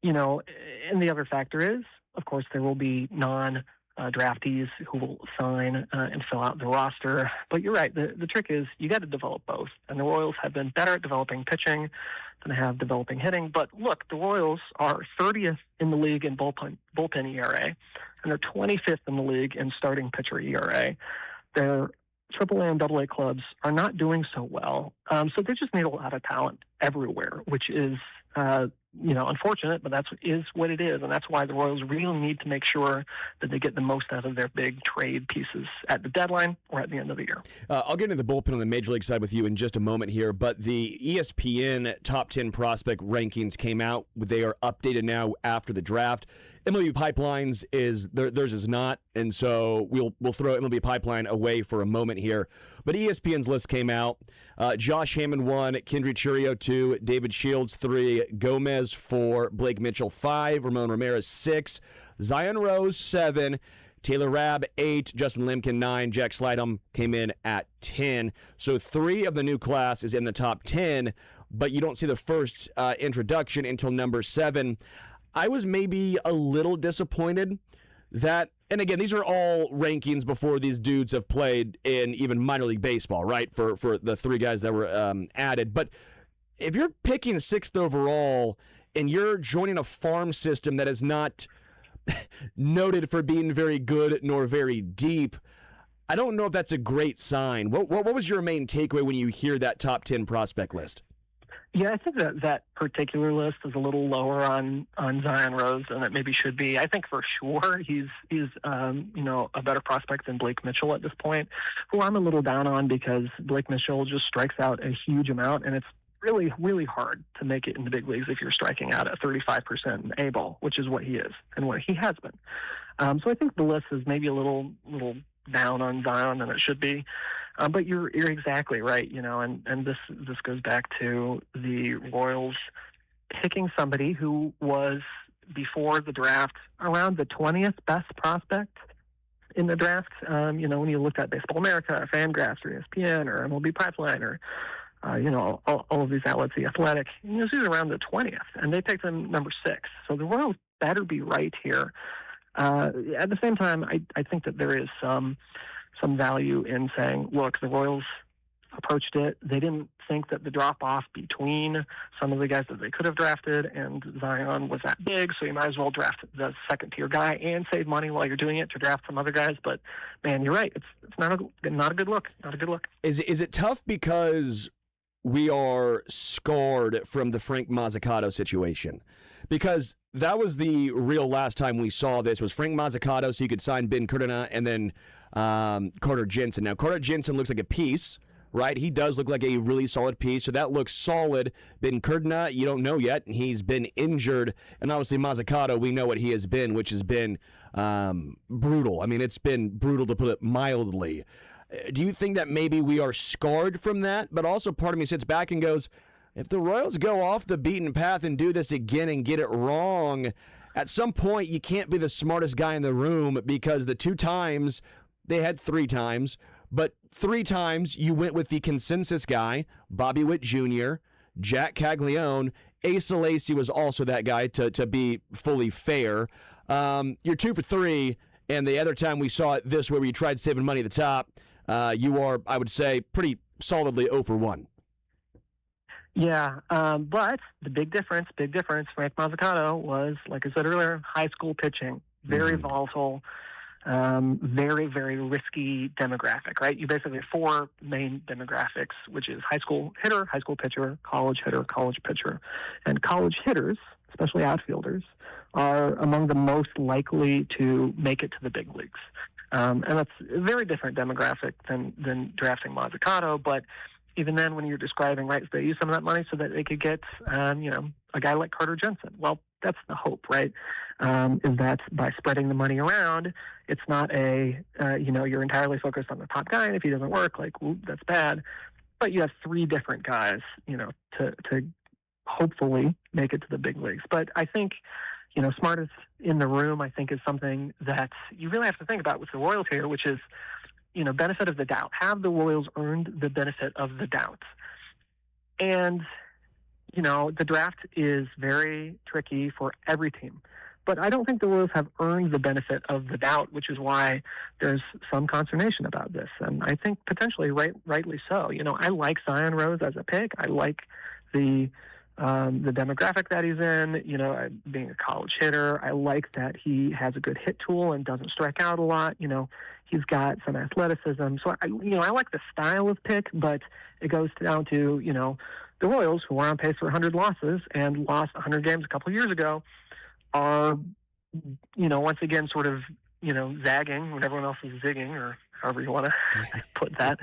Speaker 6: You know, and the other factor is, of course, there will be non-draftees who will sign and fill out the roster. But you're right. The trick is you got to develop both. And the Royals have been better at developing pitching than they have developing hitting. But look, the Royals are 30th in the league in bullpen ERA, and they're 25th in the league in starting pitcher ERA. They're AAA and AA clubs are not doing so well. So they just need a lot of talent everywhere, which is, you know, unfortunate, but is what it is. And that's why the Royals really need to make sure that they get the most out of their big trade pieces at the deadline or at the end of the year.
Speaker 2: I'll get into the bullpen on the Major League side with you in just a moment here, but the ESPN top 10 prospect rankings came out. They are updated now after the draft. MLB Pipelines theirs is not, and so we'll throw MLB Pipeline away for a moment here. But ESPN's list came out. Josh Hammond 1, Kendry Churio 2, David Shields 3, Gomez 4, Blake Mitchell 5, Ramon Ramirez 6, Zion Rose 7, Taylor Rabe 8, Justin Limkin 9, Jack Slytom came in at 10. So 3 of the new class is in the top 10, but you don't see the first introduction until number 7. I was maybe a little disappointed that, and again, these are all rankings before these dudes have played in even minor league baseball, right, for the 3 guys that were added. But if you're picking 6th overall and you're joining a farm system that is not noted for being very good nor very deep, I don't know if that's a great sign. What was your main takeaway when you hear that top 10 prospect list?
Speaker 6: Yeah, I think that particular list is a little lower on Zion Rose than it maybe should be. I think for sure he's a better prospect than Blake Mitchell at this point, who I'm a little down on because Blake Mitchell just strikes out a huge amount, and it's really, really hard to make it in the big leagues if you're striking out at 35% in A-ball, which is what he is and what he has been. So I think the list is maybe a little down on Zion than it should be. But you're exactly right, and this goes back to the Royals picking somebody who was, before the draft, around the 20th best prospect in the draft. When you looked at Baseball America or Fangraphs or ESPN or MLB Pipeline or all of these outlets, The Athletic, he was around the 20th, and they picked him number 6. So the Royals better be right here. At the same time, I think that there is some value in saying, look, the Royals approached it. They didn't think that the drop-off between some of the guys that they could have drafted and Zion was that big, so you might as well draft the second-tier guy and save money while you're doing it to draft some other guys. But, man, you're right. It's not a good look. Not a good look.
Speaker 2: Is it tough because we are scarred from the Frank Mazzucato situation? Because that was the real last time we saw this was Frank Mazzucato, so you could sign Ben Cardona and then Carter Jensen. Now, Carter Jensen looks like a piece, right? He does look like a really solid piece, so that looks solid. Ben Cardona, you don't know yet. He's been injured. And obviously Mazzucato, we know what he has been, which has been brutal. I mean, it's been brutal to put it mildly. Do you think that maybe we are scarred from that? But also part of me sits back and goes, if the Royals go off the beaten path and do this again and get it wrong, at some point you can't be the smartest guy in the room, because the 2 times, they had 3 times, but 3 times you went with the consensus guy, Bobby Witt Jr., Jack Caglione. Asa Lacy was also that guy, to be fully fair. You're 2 for 3, and the other time we saw it this way where you tried saving money at the top, you are, I would say, pretty solidly 0 for 1.
Speaker 6: Yeah, but the big difference, Frank Mazzucato was, like I said earlier, high school pitching, very volatile, very, very risky demographic, right? You basically have 4 main demographics, which is high school hitter, high school pitcher, college hitter, college pitcher. And college hitters, especially outfielders, are among the most likely to make it to the big leagues. And that's a very different demographic than drafting Mazzucato, but even then, when you're describing, right, they use some of that money so that they could get, a guy like Carter Jensen. Well, that's the hope, right? Is that by spreading the money around, it's not you're entirely focused on the top guy, and if he doesn't work, that's bad. But you have 3 different guys, to hopefully make it to the big leagues. But I think, smartest in the room, I think, is something that you really have to think about with the Royals here, which is, benefit of the doubt. Have the Royals earned the benefit of the doubt? And, the draft is very tricky for every team. But I don't think the Royals have earned the benefit of the doubt, which is why there's some consternation about this. And I think potentially rightly so. I like Zion Rose as a pick. I like the demographic that he's in, being a college hitter. I like that he has a good hit tool and doesn't strike out a lot. He's got some athleticism. So, I like the style of pick, but it goes down to, the Royals, who are on pace for 100 losses and lost 100 games a couple of years ago, are, once again sort of, zagging when everyone else is zigging, or however you want to put that.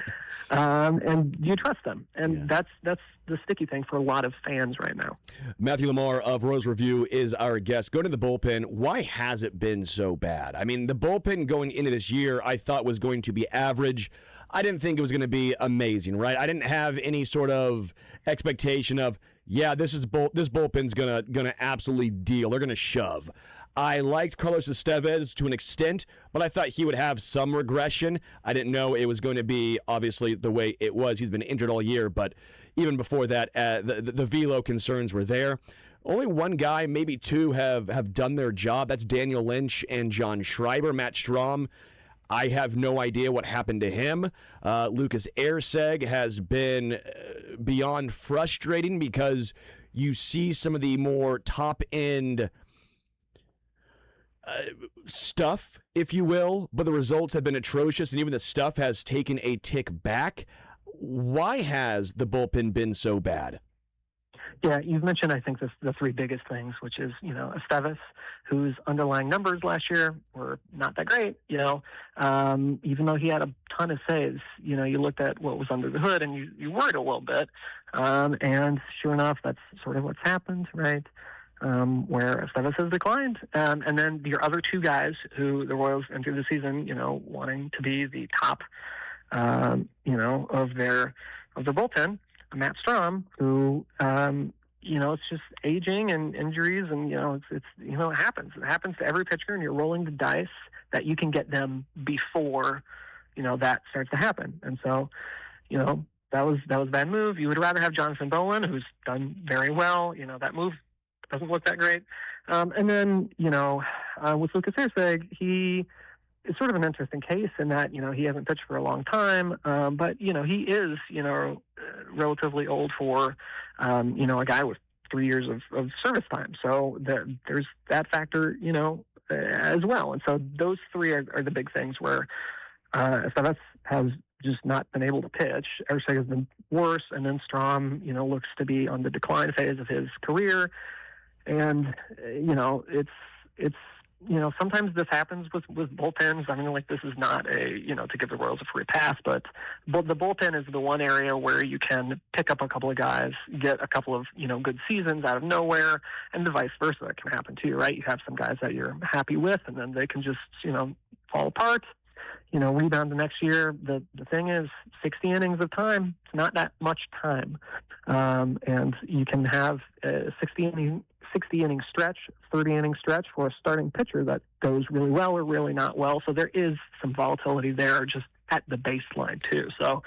Speaker 6: And you trust them. And that's the sticky thing for a lot of fans right now.
Speaker 2: Matthew Lamar of Rose Review is our guest. Go to the bullpen. Why has it been so bad? I mean, the bullpen going into this year I thought was going to be average. I didn't think it was going to be amazing, right? I didn't have any sort of expectation of, this bullpen's gonna absolutely deal. They're gonna shove. I liked Carlos Estevez to an extent, but I thought he would have some regression. I didn't know it was going to be, obviously, the way it was. He's been injured all year, but even before that, the velo concerns were there. Only one guy, maybe 2, have done their job. That's Daniel Lynch and John Schreiber. Matt Strahm, I have no idea what happened to him. Lucas Erceg has been beyond frustrating because you see some of the more top-end stuff, if you will, but the results have been atrocious, and even the stuff has taken a tick back. Why has the bullpen been so bad?
Speaker 7: Yeah, you've mentioned, I think, the three biggest things, which is, Estevez, whose underlying numbers last year were not that great, even though he had a ton of saves. You looked at what was under the hood and you worried a little bit. And sure enough, that's sort of what's happened, right? Where Estevez has declined. And then your other two guys who the Royals entered the season, wanting to be the top, of their bullpen, Matt Strom, who, it's just aging and injuries, and it happens. It happens to every pitcher, and you're rolling the dice that you can get them before, that starts to happen. And so, that was a bad move. You would rather have Jonathan Bolin, who's done very well. That move doesn't look that great. And then, with Lucas Erceg, he is sort of an interesting case in that, he hasn't pitched for a long time, but, he is, relatively old for, a guy with 3 years of service time. So there's that factor, as well. And so those three are the big things where Estevez has just not been able to pitch. Erceg has been worse, and then Strom, looks to be on the decline phase of his career. And, it's sometimes this happens with bullpens. I mean, this is not to give the Royals a free pass, but the bullpen is the one area where you can pick up a couple of guys, get a couple of, good seasons out of nowhere, and the vice versa can happen too, right? You have some guys that you're happy with, and then they can just, fall apart, rebound the next year. The thing is, 60 innings of time, it's not that much time. And you can have a 60-inning stretch, 30-inning stretch for a starting pitcher that goes really well or really not well. So there is some volatility there just at the baseline too. So,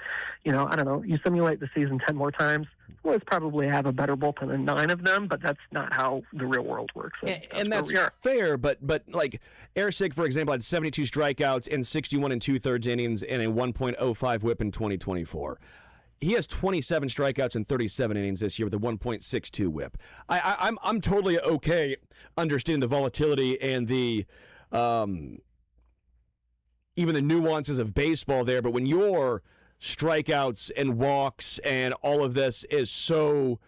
Speaker 7: I don't know, you simulate the season 10 more times, Royals probably have a better bullpen than 9 of them, but that's not how the real world works.
Speaker 2: And that's fair, but like Erceg, for example, had 72 strikeouts in 61 2/3 innings and a 1.05 whip in 2024. He has 27 strikeouts in 37 innings this year with a 1.62 whip. I'm totally okay understanding the volatility and the even the nuances of baseball there, but when your strikeouts and walks and all of this is so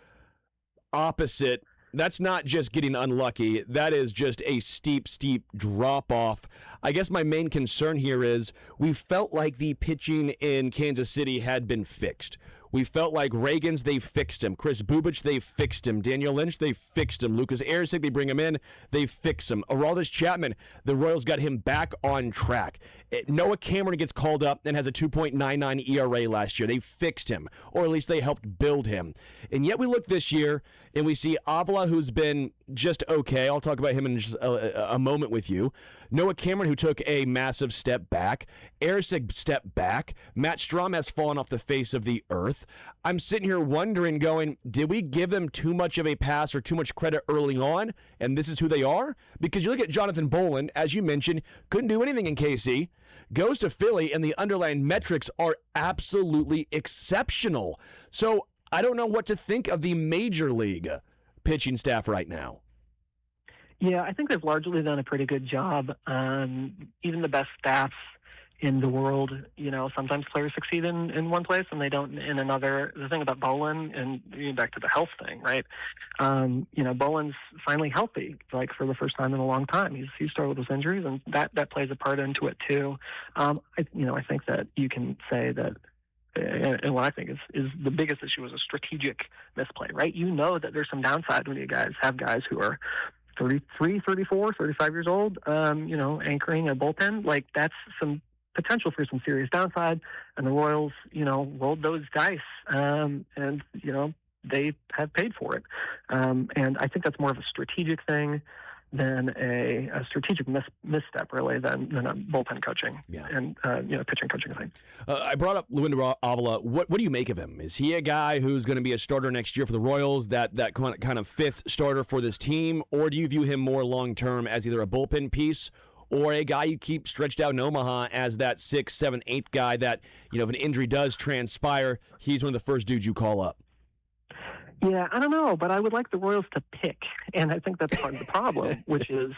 Speaker 2: opposite, that's not just getting unlucky. That is just a steep drop-off. I guess my main concern here is we felt like the pitching in Kansas City had been fixed. We felt like Reagans, they fixed him. Chris Bubich, they fixed him. Daniel Lynch, they fixed him. Lucas Erceg, they bring him in, they fix him. Aroldis Chapman, the Royals got him back on track. Noah Cameron gets called up and has a 2.99 ERA last year. They fixed him, or at least they helped build him. And yet we look this year and we see Avila, who's been just okay. I'll talk about him in just a moment with you. Noah Cameron, who took a massive step back. Erceg stepped back. Matt Strom has fallen off the face of the earth. I'm sitting here wondering, going, did we give them too much of a pass or too much credit early on, and this is who they are? Because you look at Jonathan Bolin, as you mentioned, couldn't do anything in KC, goes to Philly, and the underlying metrics are absolutely exceptional. So I don't know what to think of the major league pitching staff right now.
Speaker 7: Yeah, I think they've largely done a pretty good job. Even the best staffs in the world, sometimes players succeed in one place and they don't in another. The thing about Bolin, and back to the health thing, right? Bolin's finally healthy, for the first time in a long time. He's started with his injuries, and that plays a part into it too. I think that you can say that. And what I think is the biggest issue is a strategic misplay, right? That there's some downside when you guys have guys who are 33, 34, 35 years old, anchoring a bullpen. That's some potential for some serious downside. And the Royals, rolled those dice, and they have paid for it. And I think that's more of a strategic thing than a strategic misstep, really, than a bullpen coaching and pitching coaching thing.
Speaker 2: I brought up Luindo Avila. What do you make of him? Is he a guy who's going to be a starter next year for the Royals, that kind of fifth starter for this team, or do you view him more long term as either a bullpen piece or a guy you keep stretched out in Omaha as that 6th, 7th, 8th guy that, if an injury does transpire, he's one of the first dudes you call up?
Speaker 7: Yeah, I don't know, but I would like the Royals to pick, and I think that's part of the problem, which is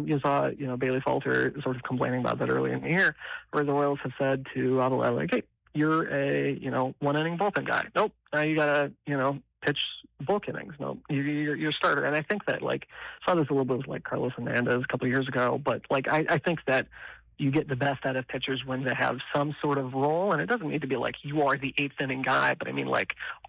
Speaker 7: you saw, Bailey Falter sort of complaining about that earlier in the year, where the Royals have said to Avila, like, hey, you're a, one-inning bullpen guy. Nope, now you got to, pitch bulk innings. No, you're a starter. And I think that, saw this a little bit with, Carlos Hernandez a couple of years ago, but, I think that you get the best out of pitchers when they have some sort of role, and it doesn't need to be like you are the eighth inning guy, but I mean,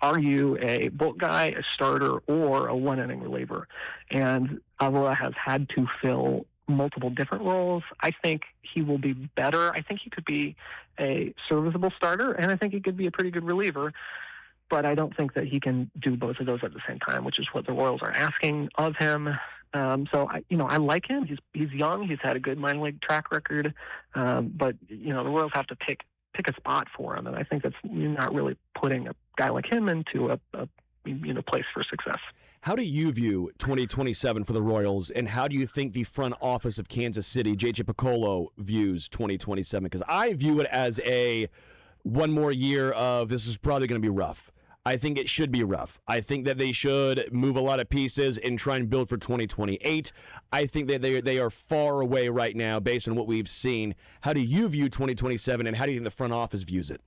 Speaker 7: are you a bulk guy, a starter, or a one-inning reliever? And Avila has had to fill multiple different roles. I think he will be better. I think he could be a serviceable starter, and I think he could be a pretty good reliever, but I don't think that he can do both of those at the same time, which is what the Royals are asking of him. So I like him. He's young. He's had a good minor league track record, but the Royals have to pick a spot for him, and I think that's not really putting a guy like him into a place for success.
Speaker 2: How do you view 2027 for the Royals, and how do you think the front office of Kansas City, J.J. Picollo, views 2027? Because I view it as one more year of this is probably going to be rough. I think it should be rough. I think that they should move a lot of pieces and try and build for 2028. I think that they are far away right now based on what we've seen. How do you view 2027, and how do you think the front office views it?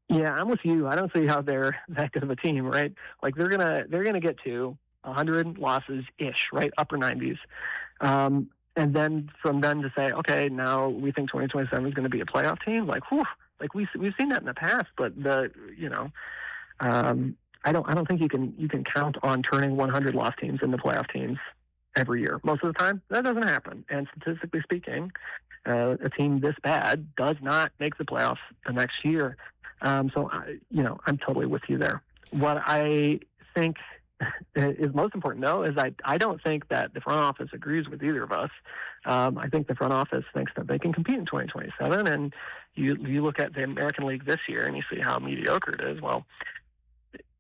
Speaker 7: Yeah, I'm with you. I don't see how they're that good of a team, right? They're gonna get to 100 losses ish, right, upper 90s, and then from then to say, okay, now we think 2027 is going to be a playoff team. We've seen that in the past, but I don't think you can count on turning 100 loss teams into playoff teams every year. Most of the time, that doesn't happen. And statistically speaking, a team this bad does not make the playoffs the next year. So I'm totally with you there. What I think is most important, though, is I don't think that the front office agrees with either of us. I think the front office thinks that they can compete in 2027, and you look at the American League this year and you see how mediocre it is. Well,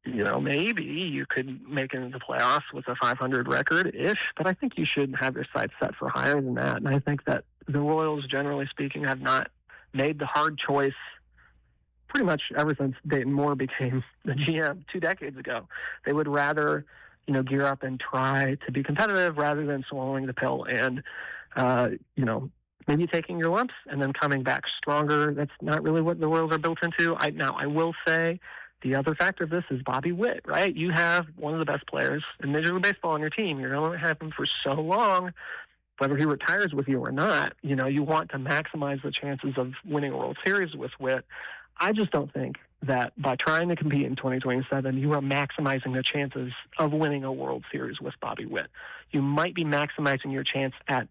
Speaker 7: maybe you could make it into the playoffs with a 500 record-ish, but I think you should have your sights set for higher than that. And I think that the Royals, generally speaking, have not made the hard choice pretty much ever since Dayton Moore became the GM 2 decades ago. They would rather, gear up and try to be competitive rather than swallowing the pill and, maybe taking your lumps and then coming back stronger. That's not really what the Royals are built into. I will say the other factor of this is Bobby Witt, right? You have one of the best players in Major League Baseball on your team. You're going to have him for so long, whether he retires with you or not. You want to maximize the chances of winning a World Series with Witt. I just don't think that by trying to compete in 2027, you are maximizing the chances of winning a World Series with Bobby Witt. You might be maximizing your chance at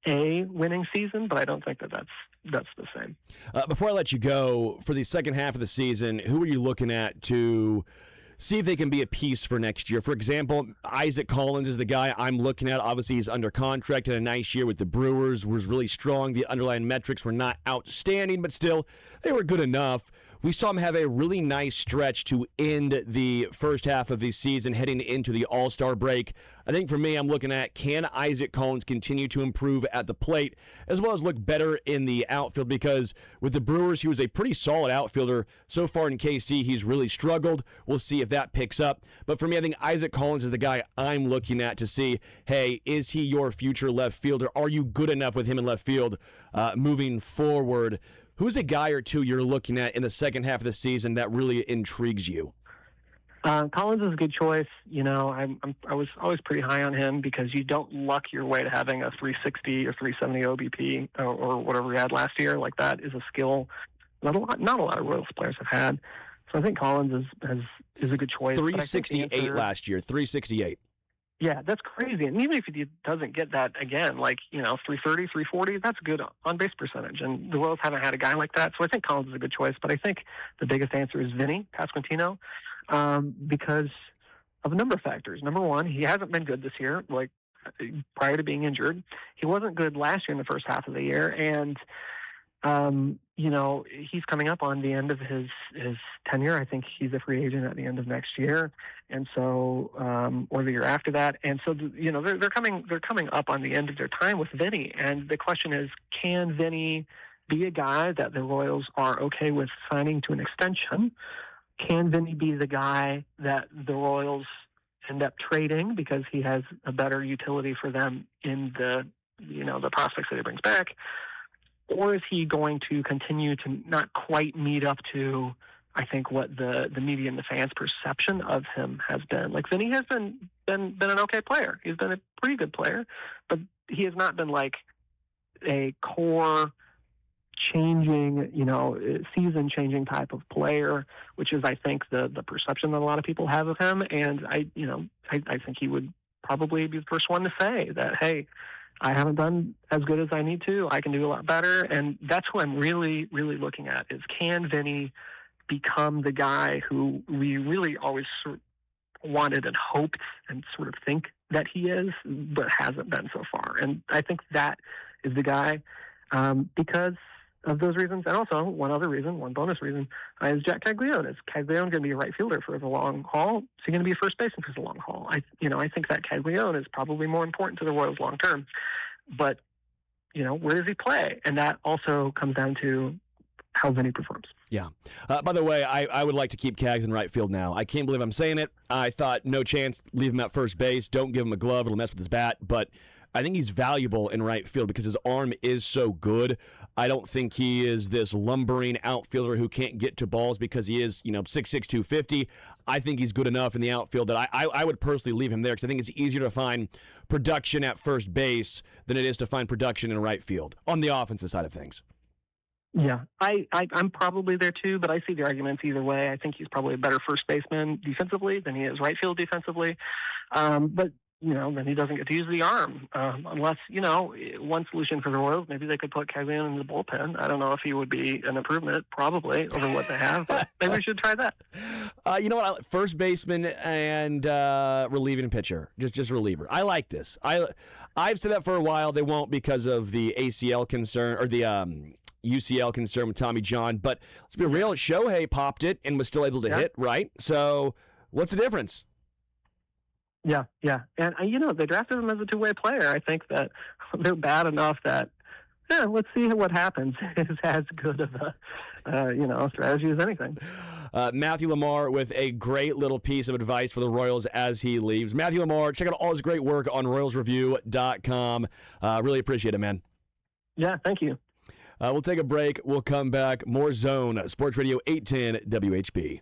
Speaker 7: a winning season, but I don't think that that's the same.
Speaker 2: Before I let you go, for the second half of the season, who are you looking at to see if they can be a piece for next year? For example, Isaac Collins is the guy I'm looking at. Obviously, he's under contract in a nice year with the Brewers, was really strong. The underlying metrics were not outstanding, but still, they were good enough. We saw him have a really nice stretch to end the first half of the season, heading into the All-Star break. I think for me, I'm looking at, can Isaac Collins continue to improve at the plate, as well as look better in the outfield? Because with the Brewers, he was a pretty solid outfielder. So far in KC, he's really struggled. We'll see if that picks up. But for me, I think Isaac Collins is the guy I'm looking at to see, hey, is he your future left fielder? Are you good enough with him in left field moving forward? Who's a guy or two you're looking at in the second half of the season that really intrigues you?
Speaker 7: Collins is a good choice. I was always pretty high on him because you don't luck your way to having a 360 or 370 OBP or whatever he had last year. Like, that is a skill not a lot of Royals players have had. So I think Collins is a good choice.
Speaker 2: 368 last year, 368.
Speaker 7: Yeah, that's crazy. And even if he doesn't get that again, 330, 340, that's a good on-base percentage. And the Royals haven't had a guy like that. So I think Collins is a good choice. But I think the biggest answer is Vinny Pasquantino because of a number of factors. Number one, he hasn't been good this year, prior to being injured. He wasn't good last year in the first half of the year. And, he's coming up on the end of his tenure. I think he's a free agent at the end of next year. And so, or the year after that. And so, they're coming up on the end of their time with Vinny. And the question is, can Vinny be a guy that the Royals are okay with signing to an extension? can Vinny be the guy that the Royals end up trading because he has a better utility for them in the prospects that he brings back? Or is he going to continue to not quite meet up to, I think, what the media and the fans' perception of him has been? Like, Vinny has been an okay player. He's been a pretty good player, but he has not been like a core changing, season changing type of player, which is, I think, the perception that a lot of people have of him. And I think he would probably be the first one to say that, hey, I haven't done as good as I need to. I can do a lot better. And that's what I'm really, really looking at is, can Vinny become the guy who we really always sort of wanted and hoped and sort of think that he is, but hasn't been so far. And I think that is the guy because of those reasons. And also one bonus reason is Jack Caglione. Is Caglione going to be a right fielder for the long haul? Is he going to be a first baseman for the long haul? I think that Caglione is probably more important to the Royals long term. But, where does he play? And that also comes down to how Vinny performs.
Speaker 2: Yeah. By the way, I would like to keep Cags in right field now. I can't believe I'm saying it. I thought, no chance, leave him at first base. Don't give him a glove. It'll mess with his bat. But I think he's valuable in right field because his arm is so good. I don't think he is this lumbering outfielder who can't get to balls because he is, 6'6", 250. I think he's good enough in the outfield that I would personally leave him there because I think it's easier to find production at first base than it is to find production in right field on the offensive side of things.
Speaker 7: Yeah, I'm probably there too, but I see the arguments either way. I think he's probably a better first baseman defensively than he is right field defensively. But then he doesn't get to use the arm unless, one solution for the Royals, maybe they could put Caglione in the bullpen. I don't know if he would be an improvement, probably, over what they have, but maybe we should try that.
Speaker 2: You know what? First baseman and relieving pitcher, just reliever. I like this. I've said that for a while. They won't because of the ACL concern or the UCL concern with Tommy John. But let's be real, Shohei popped it and was still able to hit, right? So what's the difference?
Speaker 7: Yeah. And, they drafted him as a two-way player. I think that they're bad enough that, let's see what happens. It's as good of a, strategy as anything.
Speaker 2: Matthew Lamar with a great little piece of advice for the Royals as he leaves. Matthew Lamar, check out all his great work on RoyalsReview.com. Really appreciate it, man.
Speaker 7: Yeah, thank you.
Speaker 2: We'll take a break. We'll come back. More Zone, Sports Radio 810 WHB.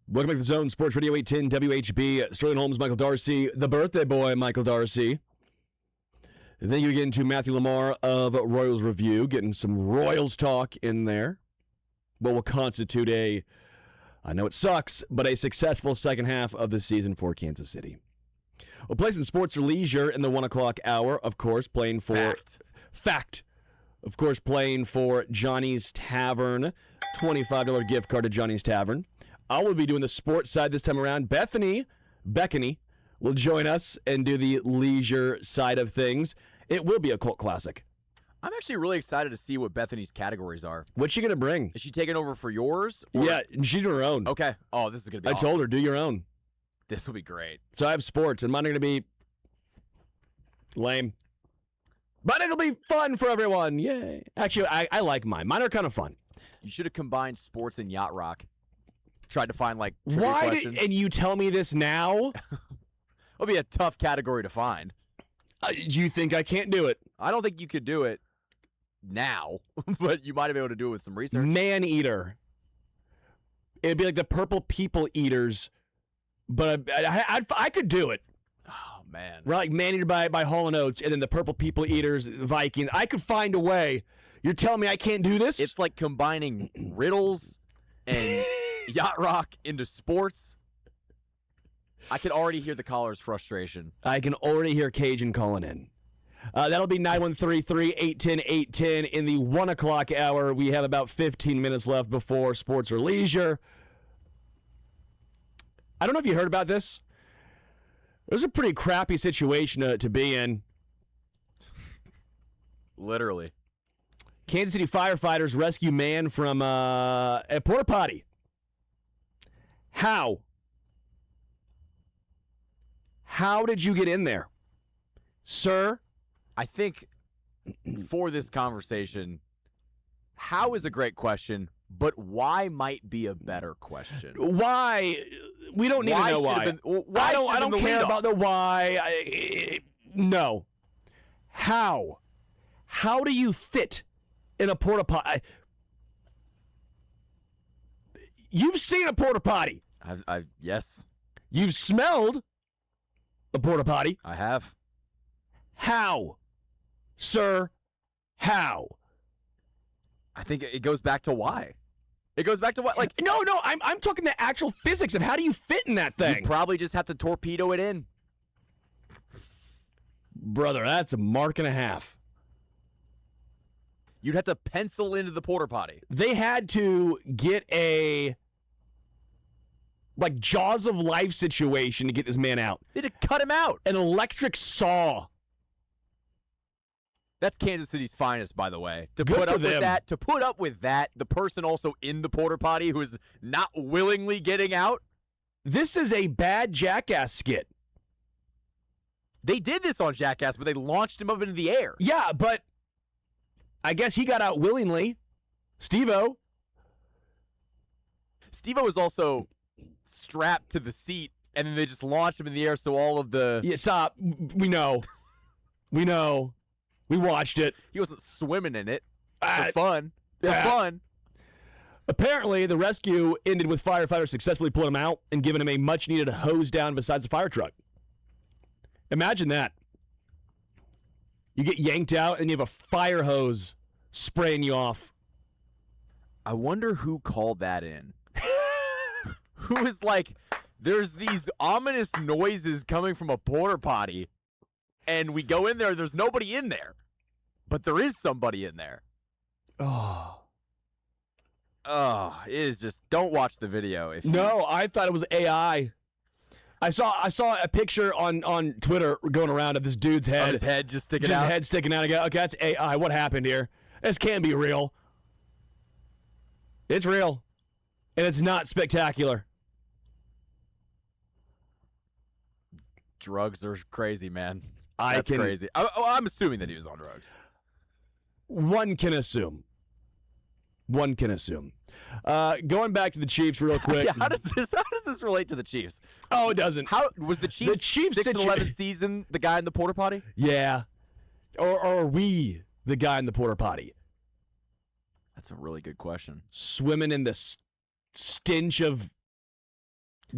Speaker 2: Welcome back to the Zone Sports Radio 810 WHB. Sterling Holmes, Michael Darcy, the birthday boy, Michael Darcy. Then you get into Matthew Lamar of Royals Review, getting some Royals talk in there. What will constitute I know it sucks, but a successful second half of the season for Kansas City. We'll play some sports or leisure in the 1 o'clock hour, of course, playing for... Fact. Of course, playing for Johnny's Tavern. $25 gift card to Johnny's Tavern. I will be doing the sports side this time around. Beckany will join us and do the leisure side of things. It will be a cult classic.
Speaker 3: I'm actually really excited to see what Bethany's categories are.
Speaker 2: What's she going to bring?
Speaker 3: Is she taking over for yours? Or...
Speaker 2: Yeah, she's doing her own.
Speaker 3: Okay. Oh, this is going to be awesome.
Speaker 2: told her, do your own.
Speaker 3: This will be great.
Speaker 2: So I have sports, and mine are going to be lame. But it'll be fun for everyone. Yay. Actually, I like mine. Mine are kind of fun.
Speaker 3: You should have combined sports and yacht rock. Tried to find, like, trivia
Speaker 2: Why
Speaker 3: questions.
Speaker 2: and you tell me this now?
Speaker 3: It'll be a tough category to find.
Speaker 2: Do you think I can't do it?
Speaker 3: I don't think you could do it now, but you might have been able to do it with some research.
Speaker 2: Man-eater. It'd be like the Purple People Eaters, but I could do it.
Speaker 3: Oh, man.
Speaker 2: Right, like Man-eater by Hall & Oates, and then the Purple People Eaters, Viking. I could find a way. You're telling me I can't do this?
Speaker 3: It's like combining riddles and yacht rock into sports. I can already hear the caller's frustration.
Speaker 2: I can already hear Cajun calling in. That'll be 913-381-810 in the 1 o'clock hour. We have about 15 minutes left before sports or leisure. I don't know if you heard about this. It was a pretty crappy situation to be in.
Speaker 3: Literally.
Speaker 2: Kansas City firefighters rescue man from a porta potty. How? How did you get in there? Sir?
Speaker 3: I think for this conversation, how is a great question, but why might be a better question.
Speaker 2: Why? We don't need to know why. I don't care about the why. No. How? How do you fit in a porta potty? You've seen a porta potty.
Speaker 3: Yes.
Speaker 2: You've smelled a porta potty.
Speaker 3: I have.
Speaker 2: How, sir? How?
Speaker 3: I think it goes back to why. It goes back to what? Like,
Speaker 2: no. I'm talking the actual physics of how do you fit in that thing.
Speaker 3: You probably just have to torpedo it in.
Speaker 2: Brother, that's a mark and a half.
Speaker 3: You'd have to pencil into the porta potty.
Speaker 2: They had to get a Jaws of Life situation to get this man out.
Speaker 3: They had to cut him out.
Speaker 2: An electric saw.
Speaker 3: That's Kansas City's finest, by the way. To
Speaker 2: Good
Speaker 3: put
Speaker 2: for
Speaker 3: up with
Speaker 2: them.
Speaker 3: that, the person also in the porta potty who is not willingly getting out.
Speaker 2: This is a bad Jackass skit.
Speaker 3: They did this on Jackass, but they launched him up into the air.
Speaker 2: Yeah, but I guess he got out willingly. Steve-O.
Speaker 3: Steve-O was also strapped to the seat, and then they just launched him in the air so all of the...
Speaker 2: Yeah, stop. We know. We know. We watched it.
Speaker 3: He wasn't swimming in it. For fun. For fun.
Speaker 2: Apparently, the rescue ended with firefighters successfully pulling him out and giving him a much-needed hose down besides the fire truck. Imagine that. You get yanked out and you have a fire hose spraying you off.
Speaker 3: I wonder who called that in. Who is like, there's these ominous noises coming from a porta potty, and we go in there, there's nobody in there. But there is somebody in there.
Speaker 2: Oh,
Speaker 3: it is just, don't watch the video.
Speaker 2: No, I thought it was AI. I saw a picture on Twitter going around of this dude's head.
Speaker 3: His head just sticking out.
Speaker 2: His head sticking out. I go, okay, that's AI. What happened here? This can't be real. It's real. And it's not spectacular.
Speaker 3: Drugs are crazy, man. That's crazy. I'm assuming that he was on drugs.
Speaker 2: One can assume. Going back to the Chiefs real quick.
Speaker 3: Yeah, how does this relate to the Chiefs?
Speaker 2: Oh, it doesn't.
Speaker 3: How was the Chiefs 6-11 season the guy in the porta potty?
Speaker 2: Yeah. Or are we the guy in the porta potty?
Speaker 3: That's a really good question.
Speaker 2: Swimming in the stench of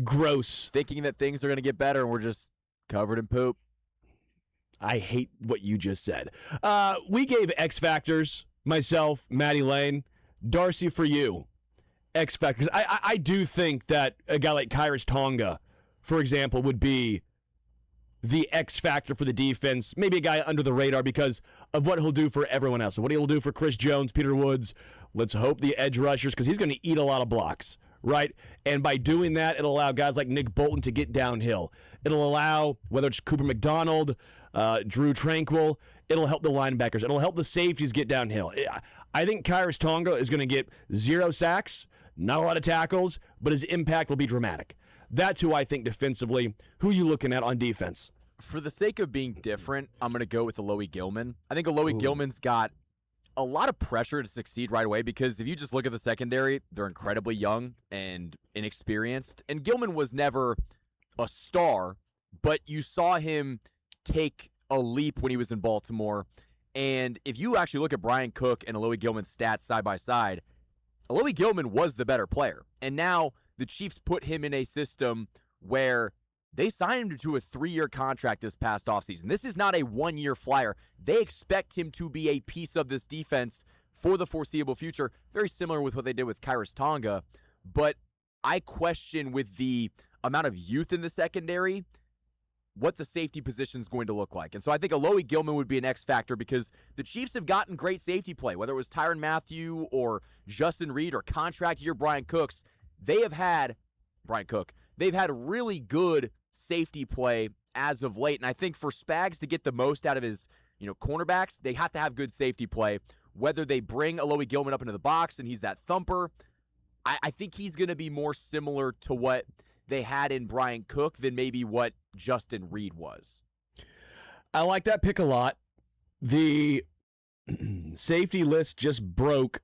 Speaker 2: gross.
Speaker 3: Thinking that things are going to get better and we're just covered in poop.
Speaker 2: I hate what you just said. We gave X Factors, myself, Maddie Lane, Darcy for you. X Factors. I do think that a guy like Kyrus Tonga, for example, would be the X factor for the defense. Maybe a guy under the radar because of what he'll do for everyone else. And what he'll do for Chris Jones, Peter Woods. Let's hope the edge rushers, because he's going to eat a lot of blocks, right? And by doing that, it'll allow guys like Nick Bolton to get downhill. It'll allow, whether it's Cooper McDonald, Drew Tranquil, it'll help the linebackers. It'll help the safeties get downhill. I think Kyrus Tonga is going to get 0 sacks, not a lot of tackles, but his impact will be dramatic. That's who I think defensively. Who are you looking at on defense?
Speaker 3: For the sake of being different, I'm going to go with Alohi Gilman. I think Alohi Gilman's got a lot of pressure to succeed right away because if you just look at the secondary, they're incredibly young and inexperienced. And Gilman was never a star, but you saw him take a leap when he was in Baltimore. And if you actually look at Brian Cook and Alohi Gilman's stats side by side, Alohi Gilman was the better player. And now the Chiefs put him in a system where they signed him to a 3-year contract this past offseason. This is not a 1-year flyer. They expect him to be a piece of this defense for the foreseeable future, very similar with what they did with Kyrus Tonga. But I question with the amount of youth in the secondary what the safety position is going to look like. And so I think Alohi Gilman would be an X factor because the Chiefs have gotten great safety play, whether it was Tyrann Mathieu or Justin Reed or contract year Brian Cooks. They've had really good safety play as of late. And I think for Spags to get the most out of his, cornerbacks, they have to have good safety play. Whether they bring Alohi Gilman up into the box and he's that thumper, I think he's going to be more similar to what they had in Brian Cook than maybe what Justin Reed was.
Speaker 2: I like that pick a lot. The safety list just broke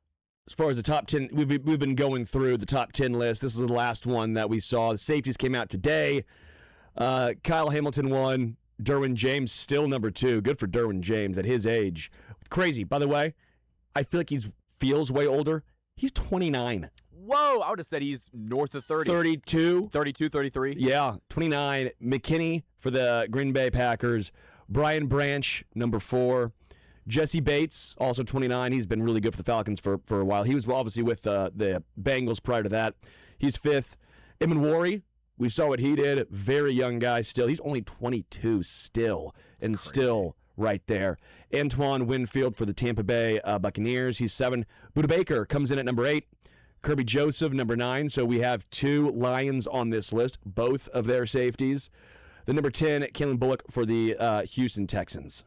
Speaker 2: as far as the top 10. We've been going through the top 10 list. This is the last one that we saw. The safeties came out today. Kyle Hamilton won. Derwin James still number 2. Good for Derwin James at his age. Crazy. By the way, I feel like he feels way older. He's 29.
Speaker 3: Whoa, I would have said he's north of 30.
Speaker 2: 32.
Speaker 3: 32, 33.
Speaker 2: Yeah, 29. McKinney for the Green Bay Packers. Brian Branch, number 4. Jesse Bates, also 29. He's been really good for the Falcons for a while. He was obviously with the Bengals prior to that. He's 5th. Eamon Warry, we saw what he did. Very young guy still. He's only 22 still. That's and crazy. Still right there. Antoine Winfield for the Tampa Bay Buccaneers. He's 7. Budda Baker comes in at number 8. Kirby Joseph, number 9. So we have 2 Lions on this list, both of their safeties. The number 10, Kalen Bullock for the Houston Texans.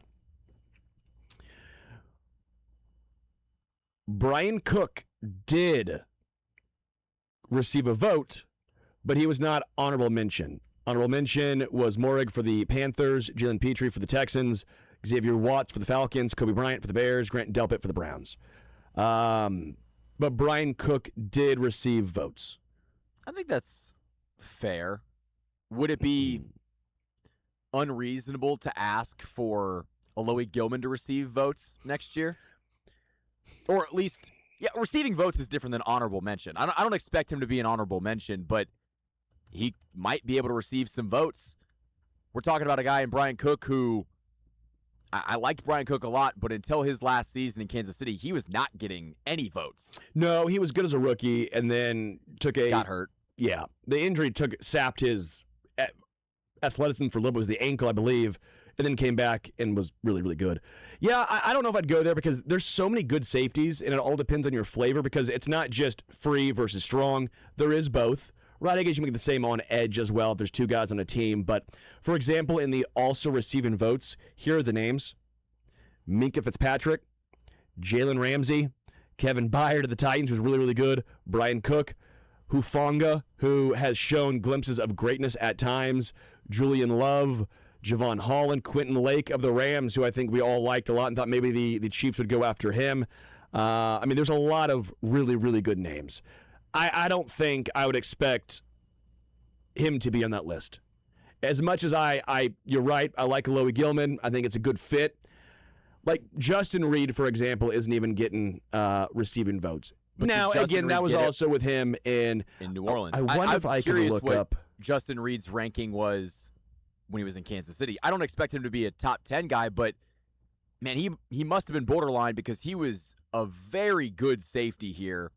Speaker 2: Brian Cook did receive a vote, but he was not honorable mention. Honorable mention was Morig for the Panthers, Jalen Petrie for the Texans, Xavier Watts for the Falcons, Kobe Bryant for the Bears, Grant Delpit for the Browns. But Brian Cook did receive votes.
Speaker 3: I think that's fair. Would it be unreasonable to ask for Alohi Gilman to receive votes next year? Or at least, receiving votes is different than honorable mention. I don't expect him to be an honorable mention, but he might be able to receive some votes. We're talking about a guy in Brian Cook who I liked Brian Cook a lot, but until his last season in Kansas City, he was not getting any votes.
Speaker 2: No, he was good as a rookie and then got
Speaker 3: hurt.
Speaker 2: Yeah. The injury sapped his athleticism for a little bit. It was the ankle, I believe, and then came back and was really, really good. Yeah, I don't know if I'd go there because there's so many good safeties, and it all depends on your flavor because it's not just free versus strong. There is both. Right, I guess you make the same on edge as well if there's 2 guys on a team. But, for example, in the also receiving votes, here are the names. Minkah Fitzpatrick, Jalen Ramsey, Kevin Byard of the Titans, who's really, really good, Brian Cook, Hufanga, who has shown glimpses of greatness at times, Julian Love, Javon Holland, Quentin Lake of the Rams, who I think we all liked a lot and thought maybe the Chiefs would go after him. There's a lot of really, really good names. I don't think I would expect him to be on that list. As much as you're right, I like Alohi Gilman. I think it's a good fit. Like Justin Reed, for example, isn't even getting receiving votes.
Speaker 3: But
Speaker 2: Now,
Speaker 3: did Justin
Speaker 2: again,
Speaker 3: Reed
Speaker 2: that was
Speaker 3: get it
Speaker 2: also with him in
Speaker 3: New Orleans?
Speaker 2: I wonder if
Speaker 3: I'm
Speaker 2: I can
Speaker 3: curious
Speaker 2: look
Speaker 3: what
Speaker 2: up.
Speaker 3: Justin Reed's ranking was when he was in Kansas City. I don't expect him to be a top 10 guy, but man, he must have been borderline because he was a very good safety here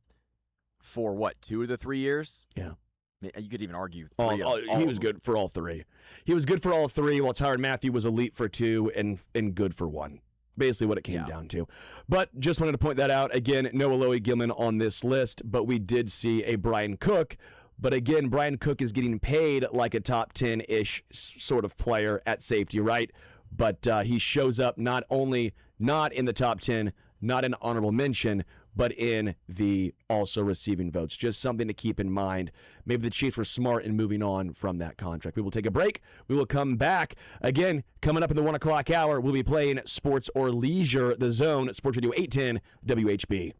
Speaker 3: for what, 2 of the 3 years?
Speaker 2: Yeah.
Speaker 3: You could even argue
Speaker 2: He
Speaker 3: 3
Speaker 2: was good for all 3. He was good for all 3, while Tyrann Mathieu was elite for 2 and good for 1. Basically what it came down to. But just wanted to point that out. Again, no Alohi Gilman on this list, but we did see a Brian Cook. But again, Brian Cook is getting paid like a top 10-ish sort of player at safety, right? But he shows up not only not in the top 10, not in honorable mention, but in the also receiving votes. Just something to keep in mind. Maybe the Chiefs were smart in moving on from that contract. We will take a break. We will come back. Again, coming up in the 1 o'clock hour, we'll be playing Sports or Leisure, The Zone, Sports Radio 810 WHB.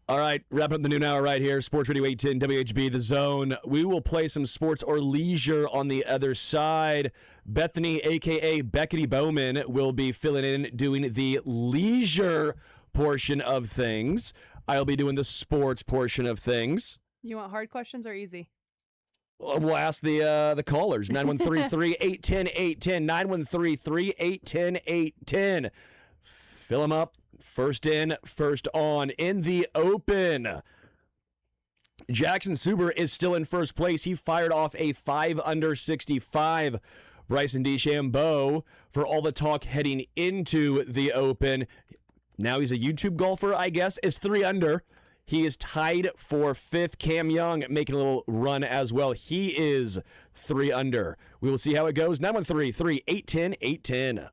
Speaker 2: All right, wrapping up the noon hour right here. Sports Radio 810 WHB, The Zone. We will play some sports or leisure on the other side. Bethany, a.k.a. Beckety Bowman, will be filling in, doing the leisure portion of things. I'll be doing the sports portion of things.
Speaker 8: You want hard questions or easy?
Speaker 2: We'll ask the callers. 913-381-810-810. 913-381-810-810. Fill them up. First in, first on. In the open, Jackson Suber is still in first place. He fired off a 5 under 65. Bryson DeChambeau, for all the talk heading into the open, now he's a YouTube golfer, I guess, is 3 under. He is tied for 5th. Cam Young making a little run as well. He is 3 under. We will see how it goes. 913-381-810-810.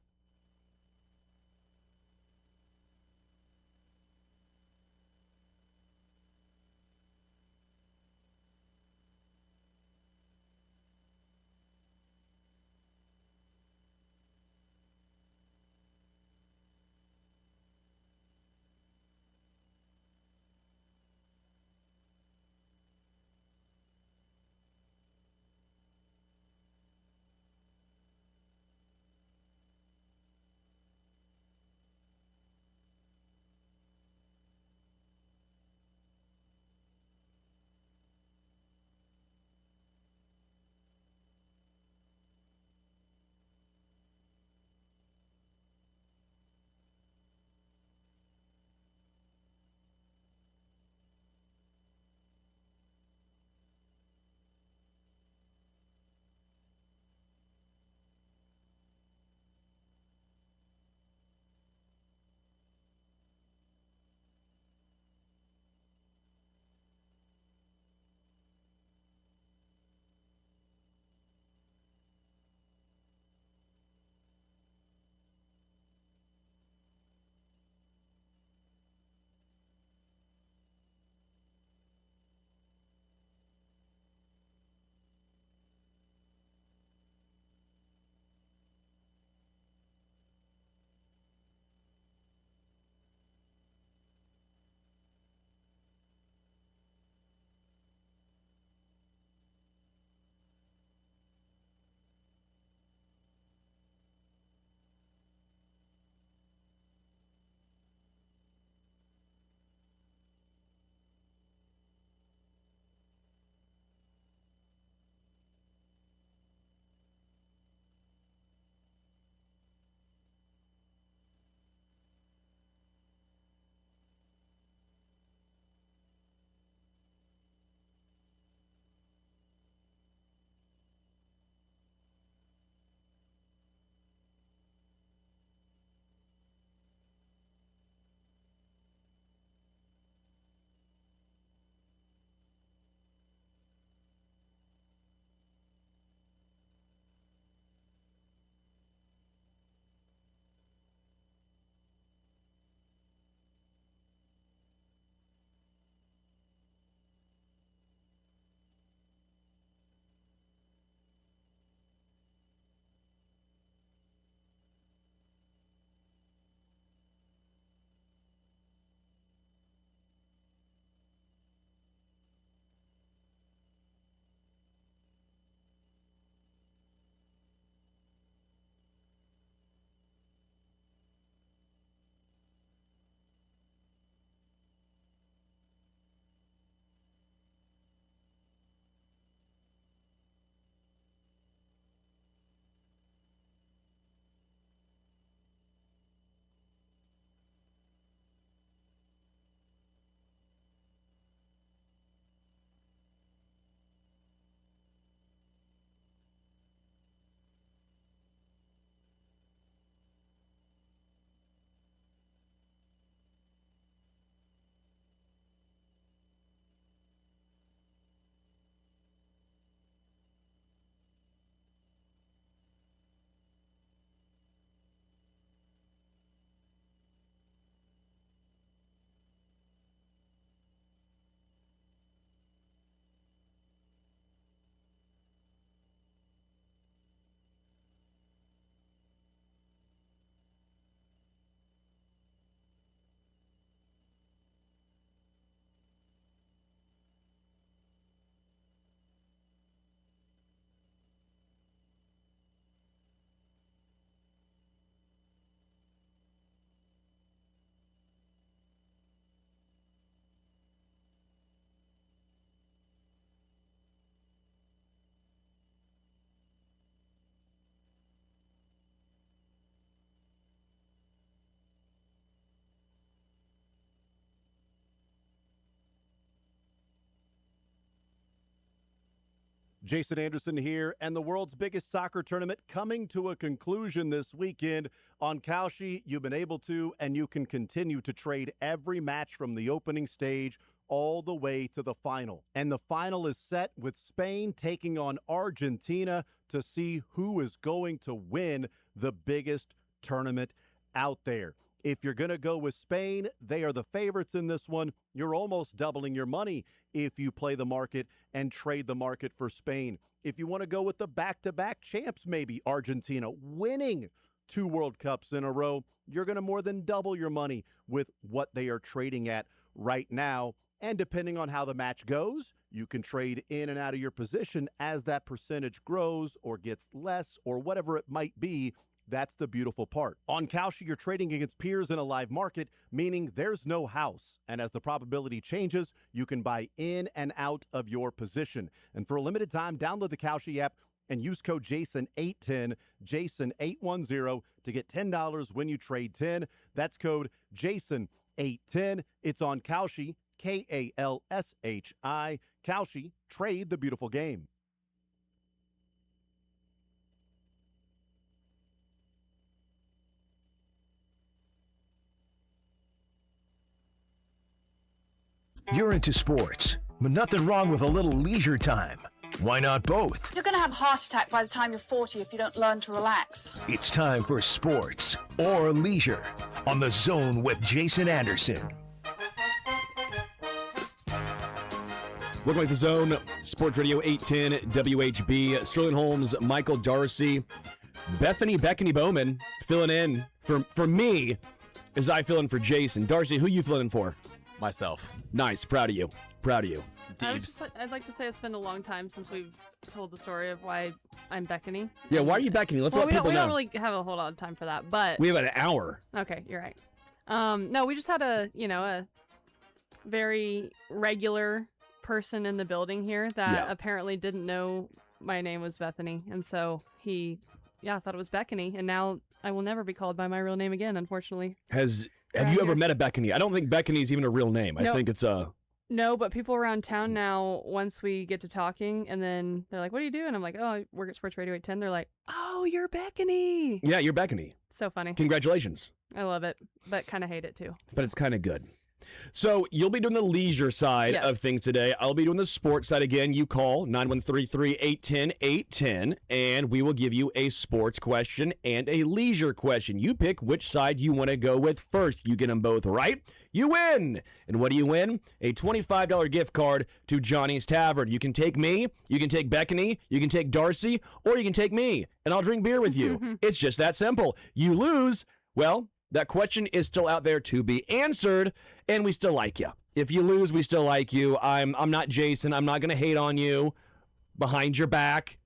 Speaker 4: Jason Anderson here, and the world's biggest soccer tournament coming to a conclusion this weekend. On Kalshi, you've been able to, and you can continue to trade every match from the opening stage all the way to the final. And the final is set with Spain taking on Argentina to see who is going to win the biggest tournament out there. If you're going to go with Spain, they are the favorites in this one. You're almost doubling your money if you play the market and trade the market for Spain. If you want to go with the back-to-back champs, maybe Argentina winning 2 World Cups in a row, you're going to more than double your money with what they are trading at right now. And depending on how the match goes, you can trade in and out of your position as that percentage grows or gets less or whatever it might be. That's the beautiful part. On Kalshi, you're trading against peers in a live market, meaning there's no house. And as the probability changes, you can buy in and out of your position. And for a limited time, download the Kalshi app and use code JASON810, JASON810 to get $10 when you trade 10. That's code JASON810. It's on Kalshi, Kalshi. Kalshi, trade the beautiful game.
Speaker 9: You're into sports, but nothing wrong with a little leisure time. Why not both?
Speaker 10: You're going to have a heart attack by the time you're 40 if you don't learn to relax.
Speaker 9: It's time for sports or leisure on The Zone with Jason Anderson.
Speaker 2: Welcome to The Zone, Sports Radio 810 WHB. Sterling Holmes, Michael Darcy, Bethany Bowman filling in for me as I fill in for Jason. Darcy, who you filling in for?
Speaker 3: Myself.
Speaker 2: Nice. Proud of you.
Speaker 8: I'd like to say it's been a long time since we've told the story of why I'm Bethany.
Speaker 2: Yeah, why are you Bethany? Let's let people know.
Speaker 8: We don't really have a whole lot of time for that, but
Speaker 2: We have an hour.
Speaker 8: Okay, you're right. No, we just had a very regular person in the building here that apparently didn't know my name was Bethany, and so he thought it was Bethany, and now I will never be called by my real name again, unfortunately.
Speaker 2: Have you ever met a Bethany? I don't think Bethany is even a real name. I think it's a...
Speaker 8: No, but people around town now, once we get to talking, and then they're like, what do you do? And I'm like, oh, I work at Sports Radio 810. They're like, oh, you're Bethany.
Speaker 2: Yeah, you're Bethany.
Speaker 8: So funny.
Speaker 2: Congratulations.
Speaker 8: I love it, but kind of hate it too.
Speaker 2: But it's kind of good. So you'll be doing the leisure side of things today. I'll be doing the sports side again. You call 913-381-810, and we will give you a sports question and a leisure question. You pick which side you want to go with first. You get them both right, you win. And what do you win? A $25 gift card to Johnny's Tavern. You can take me, you can take Bethany, you can take Darcy, or you can take me, and I'll drink beer with you. It's just that simple. You lose, well, that question is still out there to be answered, and we still like you. If you lose, we still like you. I'm not Jason. I'm not going to hate on you behind your back.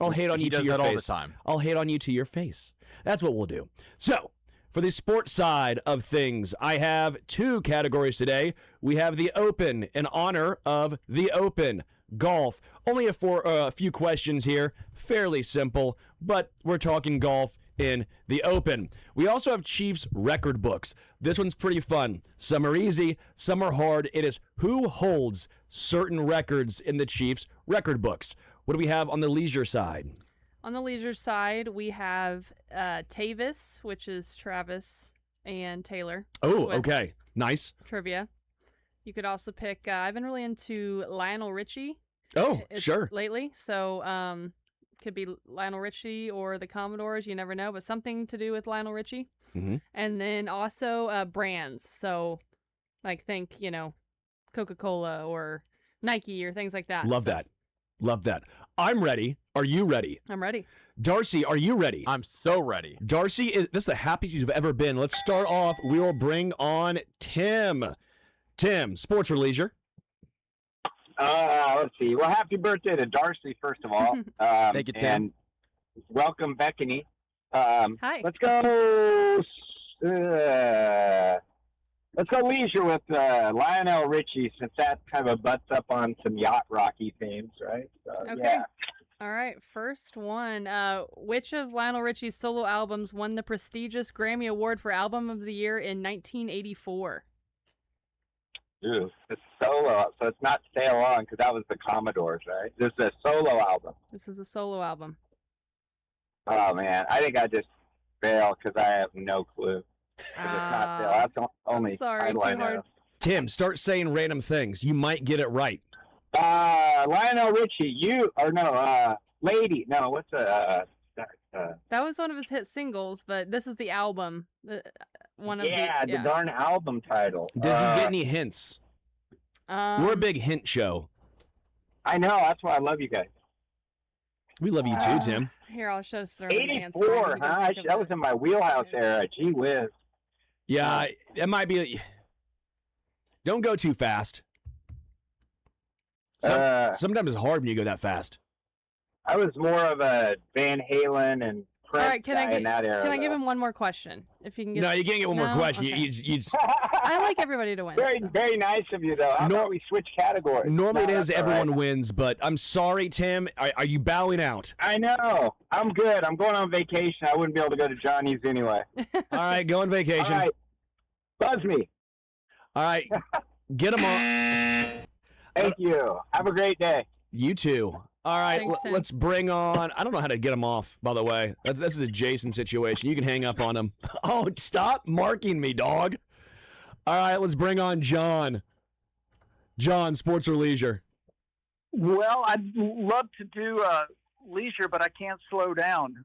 Speaker 2: I'll hate on you to your face.
Speaker 3: All the time.
Speaker 2: I'll hate on you to your face. That's what we'll do. So, for the sports side of things, I have 2 categories today. We have the Open in honor of the Open. Golf. Only a few questions here. Fairly simple, but we're talking golf in the Open. We also have Chiefs record books. This one's pretty fun. Some are easy, some are hard. It is who holds certain records in the Chiefs record books. What do we have on the leisure side?
Speaker 8: On the leisure side, we have Tavis, which is Travis and Taylor.
Speaker 2: Oh, okay. Nice.
Speaker 8: Trivia. You could also pick, I've been really into Lionel Richie.
Speaker 2: Oh, sure.
Speaker 8: Lately, so could be Lionel Richie or the Commodores, you never know, but something to do with Lionel Richie.
Speaker 2: Mm-hmm.
Speaker 8: And then also brands, so like think, Coca-Cola or Nike or things like that.
Speaker 2: Love that. I'm ready. Are you ready?
Speaker 8: I'm ready.
Speaker 2: Darcy, are you ready?
Speaker 3: I'm so ready.
Speaker 2: Darcy, this is the happiest you've ever been. Let's start off. We will bring on Tim. Tim, sports or leisure?
Speaker 11: Let's see. Well, happy birthday to Darcy, first of all.
Speaker 3: Thank you, Tim.
Speaker 11: And welcome, Bethany.
Speaker 8: Hi.
Speaker 11: Let's go leisure with Lionel Richie, since that kind of butts up on some yacht rocky themes, right? So,
Speaker 8: Okay.
Speaker 11: Yeah.
Speaker 8: All right, first one. Which of Lionel Richie's solo albums won the prestigious Grammy Award for Album of the Year in 1984?
Speaker 11: Ooh, it's solo, so it's not Sail On because that was the Commodores, right? This is a solo album.
Speaker 8: This is a solo album.
Speaker 11: Oh man, I think I just fail because I have no clue. It's not Sail. That's the only title I know.
Speaker 2: Tim, start saying random things. You might get it right.
Speaker 11: Lionel Richie, Lady. No, what's
Speaker 8: that was one of his hit singles, but this is the album.
Speaker 11: the darn album title.
Speaker 2: Does he get any hints? We're a big hint show.
Speaker 11: I know. That's why I love you guys.
Speaker 2: We love you too, Tim.
Speaker 8: Here, I'll show Sterling.
Speaker 11: 84, huh? That was in my wheelhouse era. Gee whiz.
Speaker 2: Yeah, it might be. Don't go too fast. Sometimes it's hard when you go that fast.
Speaker 11: I was more of a Van Halen and Prince guy in that era.
Speaker 8: Can I give him one more question? If you can get.
Speaker 2: No, you can't get one more question.
Speaker 8: Okay.
Speaker 2: You
Speaker 8: I like everybody to win.
Speaker 11: Very nice of you, though. How about we switch categories?
Speaker 2: Normally it is everyone wins, but I'm sorry, Tim. Are you bowing out?
Speaker 11: I know. I'm good. I'm going on vacation. I wouldn't be able to go to Johnny's anyway.
Speaker 2: All right, go on vacation.
Speaker 11: All right. Buzz me.
Speaker 2: All right, get them on.
Speaker 11: Thank you. Have a great day.
Speaker 2: You too. All right,
Speaker 8: Thanks, Tim.
Speaker 2: let's bring on. I don't know how to get him off, by the way. This is a Jason situation. You can hang up on him. Oh, stop marking me, dog. All right, let's bring on John. John, sports or leisure?
Speaker 12: Well, I'd love to do leisure, but I can't slow down.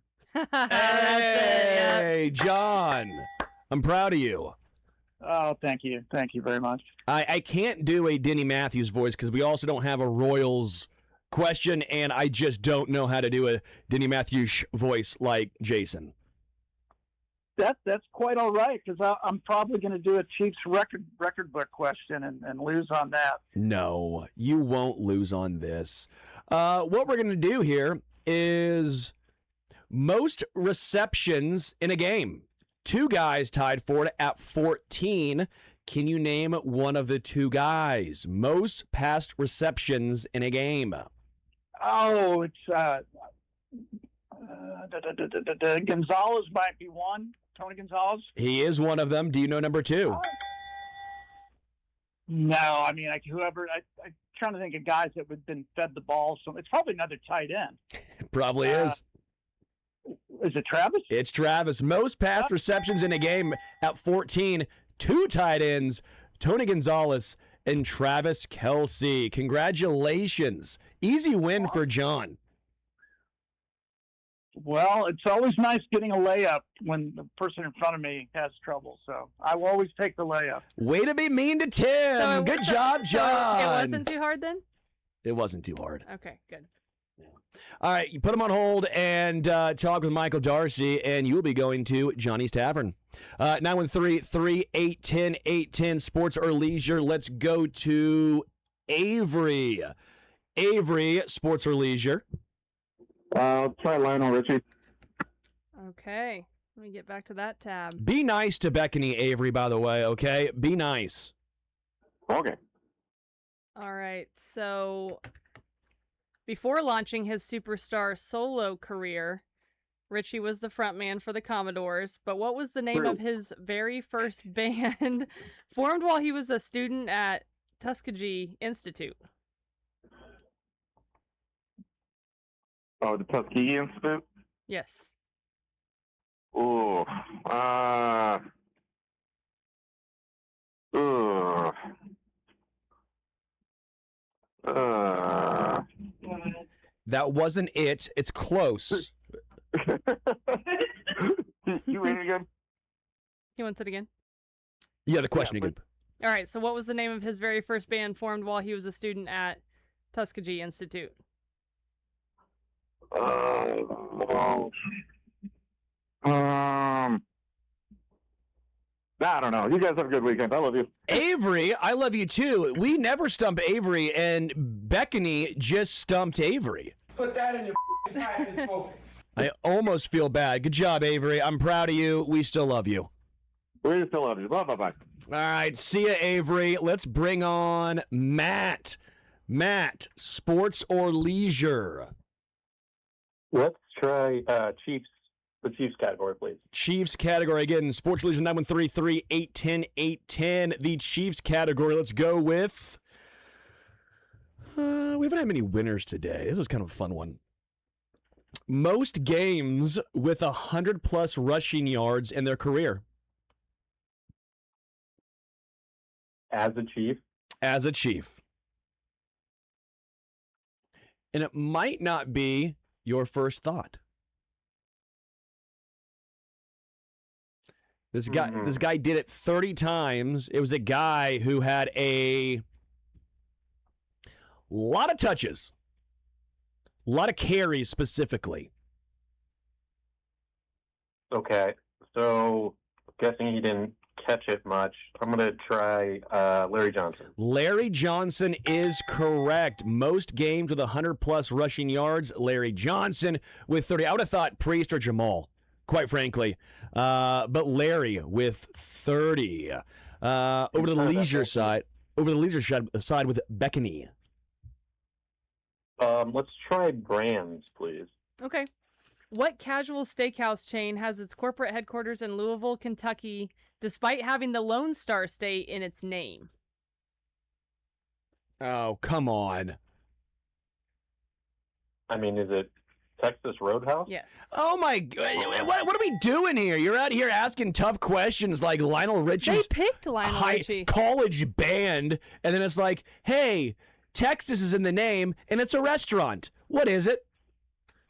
Speaker 2: Hey, John. I'm proud of you.
Speaker 12: Oh, thank you. Thank you very much.
Speaker 2: I can't do a Denny Matthews voice because we also don't have a Royals question, and I just don't know how to do a Denny Matthews voice like Jason.
Speaker 12: That's quite all right, because I'm probably going to do a Chiefs record book question and lose on that.
Speaker 2: No, you won't lose on this. What we're going to do here is most receptions in a game. Two guys tied for it at 14. Can you name one of the two guys? Most past receptions in a game.
Speaker 12: Oh, it's Gonzalez might be one. Tony Gonzalez.
Speaker 2: He is one of them. Do you know number two?
Speaker 12: No, I mean, I'm trying to think of guys that would have been fed the ball. So it's probably another tight end.
Speaker 2: It probably is.
Speaker 12: Is it Travis?
Speaker 2: It's Travis. Most past receptions in a game at 14. Two tight ends, Tony Gonzalez and Travis Kelce. Congratulations. Easy win for John.
Speaker 12: Well, it's always nice getting a layup when the person in front of me has trouble. So I will always take the layup.
Speaker 2: Way to be mean to Tim. Good job, John.
Speaker 8: It wasn't too hard then?
Speaker 2: It wasn't too hard.
Speaker 8: Okay, good.
Speaker 2: All right, you put him on hold and talk with Michael Darcy, and you'll be going to Johnny's Tavern. 913-3-810-810, sports or leisure. Let's go to Avery. Avery, sports or leisure?
Speaker 11: I'll try Lionel Richie.
Speaker 8: Okay, let me get back to that tab.
Speaker 2: Be nice to Beckany, Avery, by the way, okay? Be nice.
Speaker 11: Okay.
Speaker 8: All right, so before launching his superstar solo career, Richie was the frontman for the Commodores, but what was the name of his very first band formed while he was a student at Tuskegee Institute?
Speaker 11: Oh, the Tuskegee Institute?
Speaker 8: Yes.
Speaker 11: Ooh.
Speaker 2: That wasn't it. It's close.
Speaker 11: You read it again?
Speaker 8: He wants it again?
Speaker 2: Yeah, the question again.
Speaker 8: All right, so what was the name of his very first band formed while he was a student at Tuskegee Institute?
Speaker 11: I don't know. You guys have a good weekend. I love you.
Speaker 2: Avery, I love you too. We never stump Avery, and Beckany just stumped Avery.
Speaker 13: Put that in your pipe and smoke it.
Speaker 2: I almost feel bad. Good job, Avery. I'm proud of you. We still love you.
Speaker 11: We still love you. Bye-bye.
Speaker 2: All right, see ya, Avery. Let's bring on Matt. Matt, sports or leisure?
Speaker 11: Let's try Chiefs
Speaker 14: The Chiefs category, please.
Speaker 2: Chiefs category again. Sports Legion 913-381-810. The Chiefs category. Let's go with. We haven't had many winners today. This is kind of a fun one. Most games with 100+ rushing yards in their career.
Speaker 14: As a Chief.
Speaker 2: As a Chief. And it might not be your first thought. This guy did it 30 times. It was a guy who had a lot of touches. A lot of carries specifically.
Speaker 14: Okay, so guessing he didn't catch it much. I'm going to try Larry Johnson.
Speaker 2: Larry Johnson is correct. Most games with 100+ rushing yards. Larry Johnson with 30. I would have thought Priest or Jamal, quite frankly. But Larry with 30. Over to the leisure side. Over to the leisure side with Beckany.
Speaker 14: Let's try Brands, please.
Speaker 8: Okay. What casual steakhouse chain has its corporate headquarters in Louisville, Kentucky, despite having the Lone Star State in its name?
Speaker 2: Oh, come on.
Speaker 14: I mean, is it Texas Roadhouse?
Speaker 8: Yes.
Speaker 2: Oh, my God. What are we doing here? You're out here asking tough questions like Lionel Richie's
Speaker 8: They picked Lionel Richie.
Speaker 2: college band, and then it's like, hey, Texas is in the name, and it's a restaurant. What is it?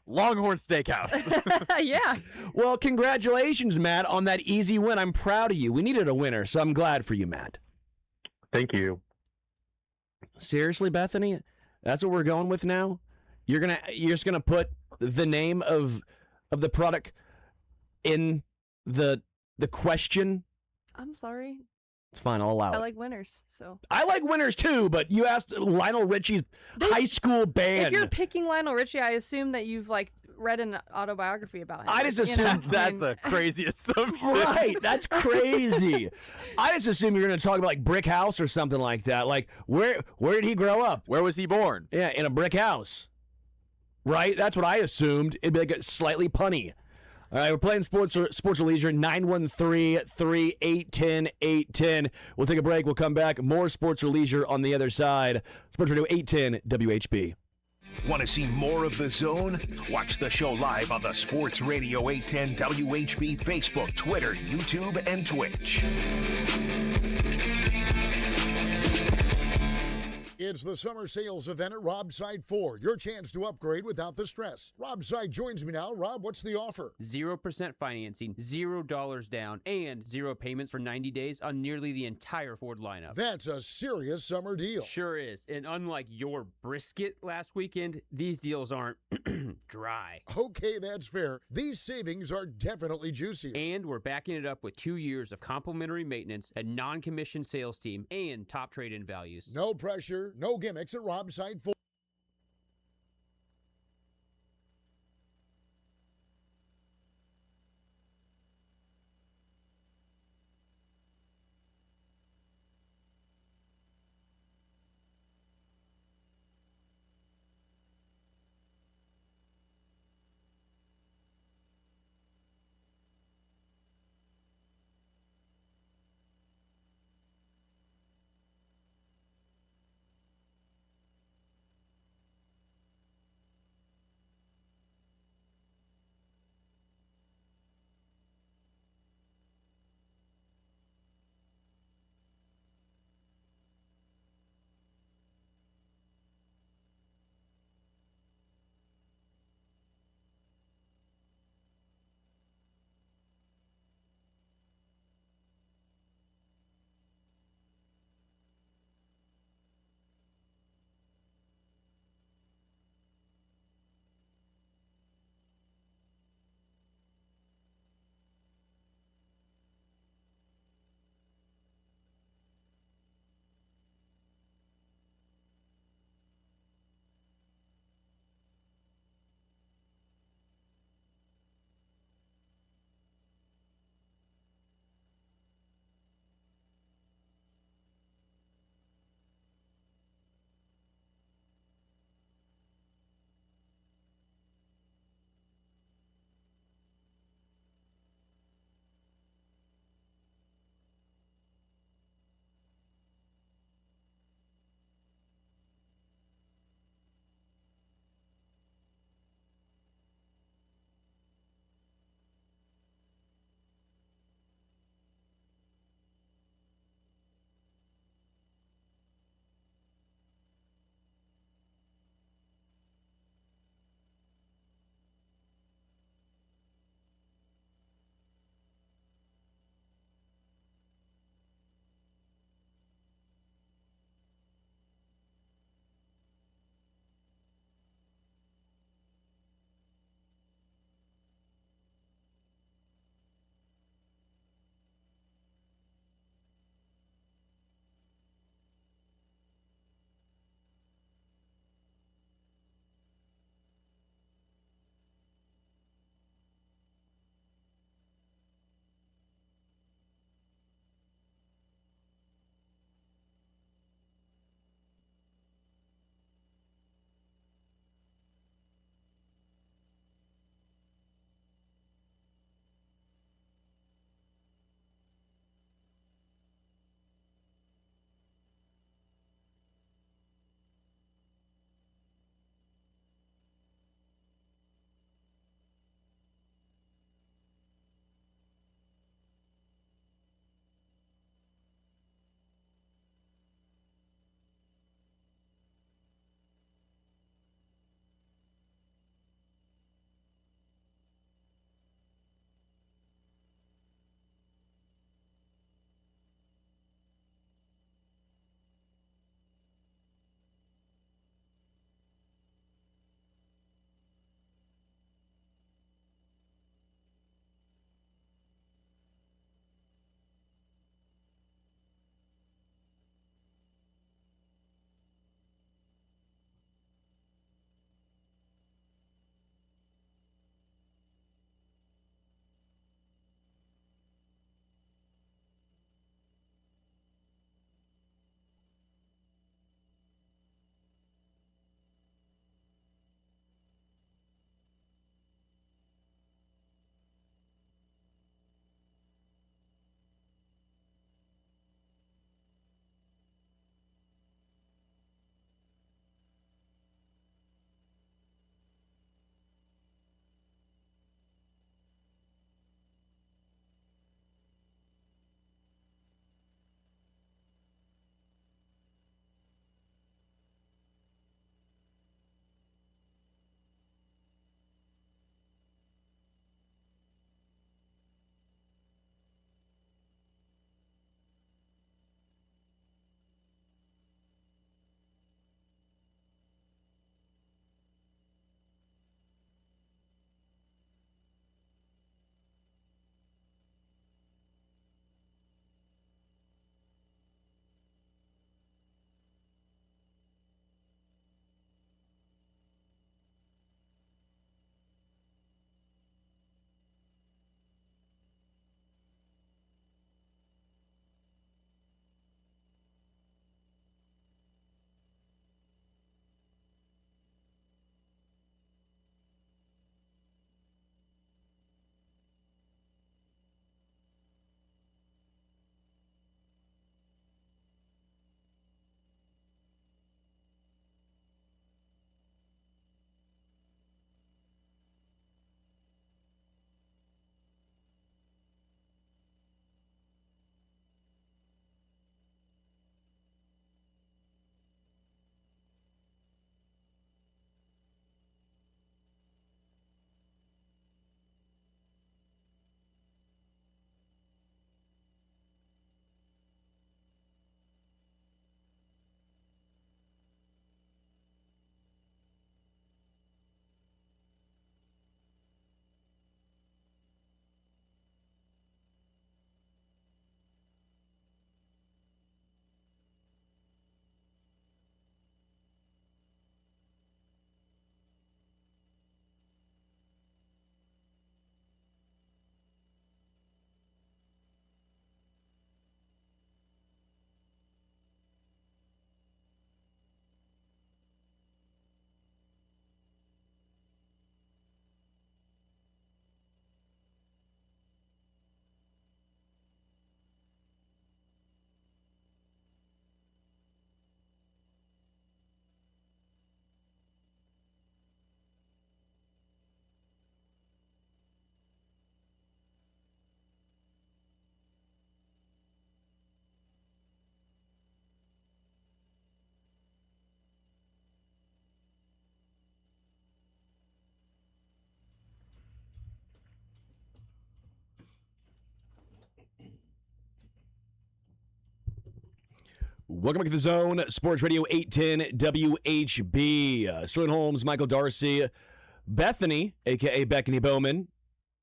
Speaker 3: Longhorn Steakhouse.
Speaker 8: Yeah.
Speaker 2: Well, congratulations, Matt, on that easy win. I'm proud of you. We needed a winner, so I'm glad for you, Matt.
Speaker 14: Thank you.
Speaker 2: Seriously, Bethany? That's what we're going with now? You're just gonna put the name of the product in the question?
Speaker 8: I'm sorry.
Speaker 2: It's fine. I'll allow it.
Speaker 8: I like winners, so.
Speaker 2: I like winners too, but you asked Lionel Richie's high school band.
Speaker 8: If you're picking Lionel Richie, I assume that you've read an autobiography about him.
Speaker 2: I just assumed
Speaker 3: that's a crazy assumption.
Speaker 2: Right, that's crazy. I just assume you're going to talk about like Brick House or something like that. Like where did he grow up?
Speaker 3: Where was he born?
Speaker 2: Yeah, in a brick house. Right? That's what I assumed. It'd be like slightly punny. All right, we're playing Sports or Leisure, 913-381-810. We'll take a break. We'll come back. More Sports or Leisure on the other side. Sports Radio 810 WHB.
Speaker 9: Want to see more of The Zone? Watch the show live on the Sports Radio 810 WHB Facebook, Twitter, YouTube, and Twitch.
Speaker 15: It's the summer sales event at Robside Ford. Your chance to upgrade without the stress. Robside joins me now. Rob, what's the offer?
Speaker 16: 0% financing, $0 down, and 0 payments for 90 days on nearly the entire Ford lineup.
Speaker 15: That's a serious summer deal.
Speaker 16: Sure is. And unlike your brisket last weekend, these deals aren't dry.
Speaker 15: Okay, that's fair. These savings are definitely juicy.
Speaker 16: And we're backing it up with 2 years of complimentary maintenance, a non-commissioned sales team, and top trade-in values.
Speaker 15: No pressure. No gimmicks at Robside Ford.
Speaker 2: Welcome back to the Zone, Sports Radio 810 WHB. Sterling Holmes, Michael Darcy, Bethany, a.k.a. Beckany Bowman,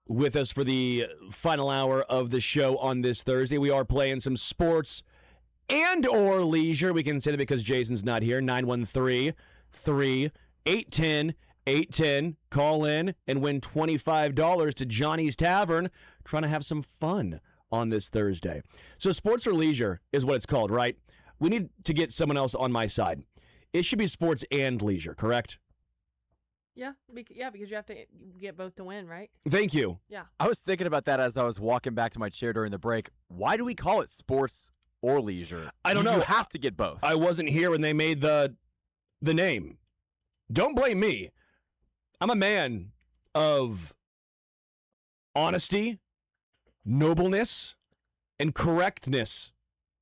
Speaker 2: with us for the final hour of the show on this Thursday. We are playing some sports and or leisure. We can say that because Jason's not here. 913-810-810. Call in and win $25 to Johnny's Tavern. Trying to have some fun on this Thursday. So sports or leisure is what it's called, right? We need to get someone else on my side. It should be sports and leisure, correct?
Speaker 8: Yeah, because you have to get both to win, right?
Speaker 2: Thank you.
Speaker 8: Yeah.
Speaker 3: I was thinking about that as I was walking back to my chair during the break. Why do we call it sports or leisure?
Speaker 2: I don't know.
Speaker 3: You have to get both.
Speaker 2: I wasn't here when they made the name. Don't blame me. I'm a man of honesty, nobleness, and correctness.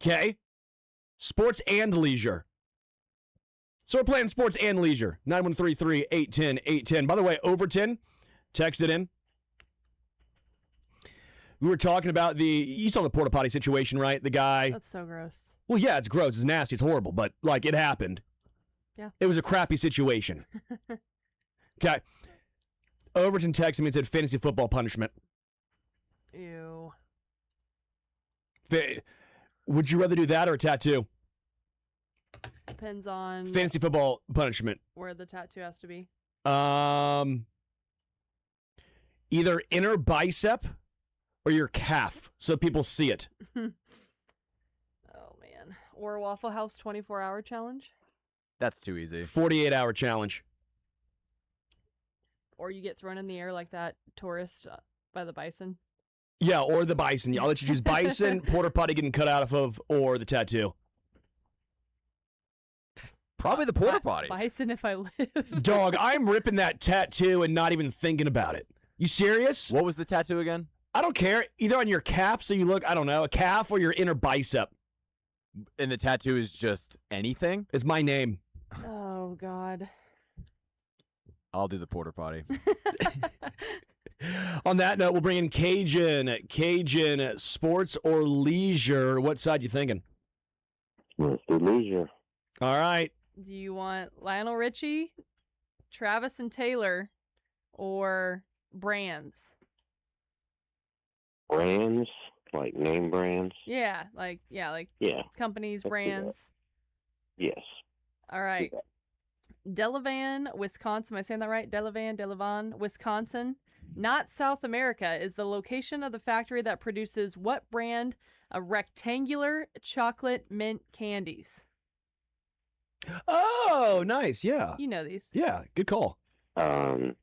Speaker 2: Okay? Sports and leisure. So we're playing sports and leisure. 913-810-810. By the way, Overton, text it in. We were talking about you saw the porta potty situation, right? The guy.
Speaker 8: That's so gross.
Speaker 2: Well, yeah, it's gross. It's nasty. It's horrible. But, it happened.
Speaker 8: Yeah.
Speaker 2: It was a crappy situation. Okay. Overton texted me and said fantasy football punishment.
Speaker 8: Ew.
Speaker 2: Would you rather do that or a tattoo?
Speaker 8: Depends on
Speaker 2: Fantasy football punishment.
Speaker 8: where the tattoo has to be.
Speaker 2: Either inner bicep or your calf so people see it.
Speaker 8: Oh, man. Or Waffle House 24-hour challenge.
Speaker 3: That's too easy.
Speaker 2: 48-hour challenge.
Speaker 8: Or you get thrown in the air like that tourist by the bison.
Speaker 2: Yeah, or the bison. I'll let you choose bison, porta potty getting cut out of, or the tattoo.
Speaker 3: Probably the porta potty.
Speaker 8: Bison if I live.
Speaker 2: Dog, I'm ripping that tattoo and not even thinking about it. You serious?
Speaker 3: What was the tattoo again?
Speaker 2: I don't care. Either on your calf, so you look, I don't know, a calf or your inner bicep.
Speaker 3: And the tattoo is just anything?
Speaker 2: It's my name.
Speaker 8: Oh, God.
Speaker 3: I'll do the porta potty.
Speaker 2: On that note, we'll bring in Cajun. Cajun, sports or leisure? What side you thinking?
Speaker 17: Let's do leisure.
Speaker 2: All right.
Speaker 8: Do you want Lionel Richie, Travis and Taylor, or brands?
Speaker 17: Brands? Like name brands?
Speaker 8: Yeah.
Speaker 17: Yeah.
Speaker 8: Companies,
Speaker 17: Let's do
Speaker 8: brands.
Speaker 17: Yes.
Speaker 8: All right. Delavan, Wisconsin. Am I saying that right? Delavan, Wisconsin. Not South America is the location of the factory that produces what brand of rectangular chocolate mint candies?
Speaker 2: Oh, nice. Yeah.
Speaker 8: You know these.
Speaker 2: Yeah, good call.
Speaker 17: Candy,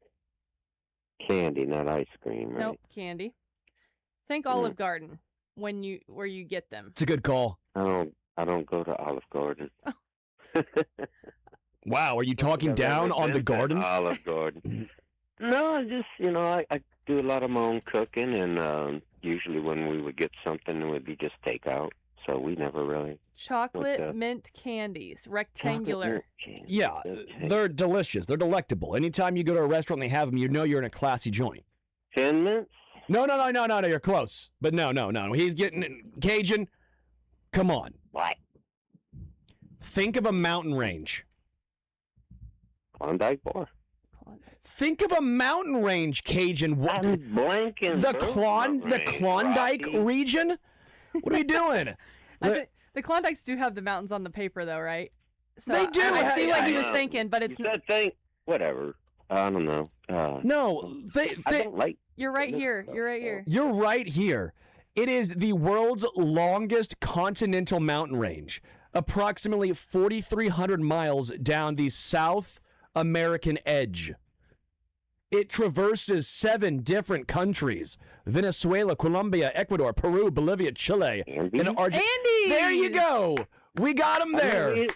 Speaker 17: not ice cream, right?
Speaker 8: Nope, candy. Think Olive Garden where you get them.
Speaker 2: It's a good call.
Speaker 17: I don't go to Olive Garden.
Speaker 2: Wow, are you talking down on the garden?
Speaker 17: Olive Garden. No, I just, I do a lot of my own cooking, and usually when we would get something, it would be just takeout. So we never really.
Speaker 8: Chocolate mint candies, rectangular.
Speaker 2: Yeah, they're delicious. They're delectable. Anytime you go to a restaurant and they have them, you know you're in a classy joint.
Speaker 17: Thin Mints?
Speaker 2: No, you're close. But no. He's getting Cajun. Come on.
Speaker 17: What?
Speaker 2: Think of a mountain range.
Speaker 17: Klondike Bar.
Speaker 2: Think of a mountain range, Cajun. What?
Speaker 17: I'm blanking.
Speaker 2: The Klondike region? What are you doing?
Speaker 8: The Klondikes do have the mountains on the paper, though, right? So
Speaker 2: they do.
Speaker 8: I see what he was thinking, but it's
Speaker 17: not. Whatever. I don't know.
Speaker 2: No,
Speaker 17: I don't like.
Speaker 8: You're right here. You're right here.
Speaker 2: You're right here. It is the world's longest continental mountain range, approximately 4,300 miles down the South American edge. It traverses 7 different countries: Venezuela, Colombia, Ecuador, Peru, Bolivia, Chile, and Argentina.
Speaker 8: Andes!
Speaker 2: There you go. We got them there.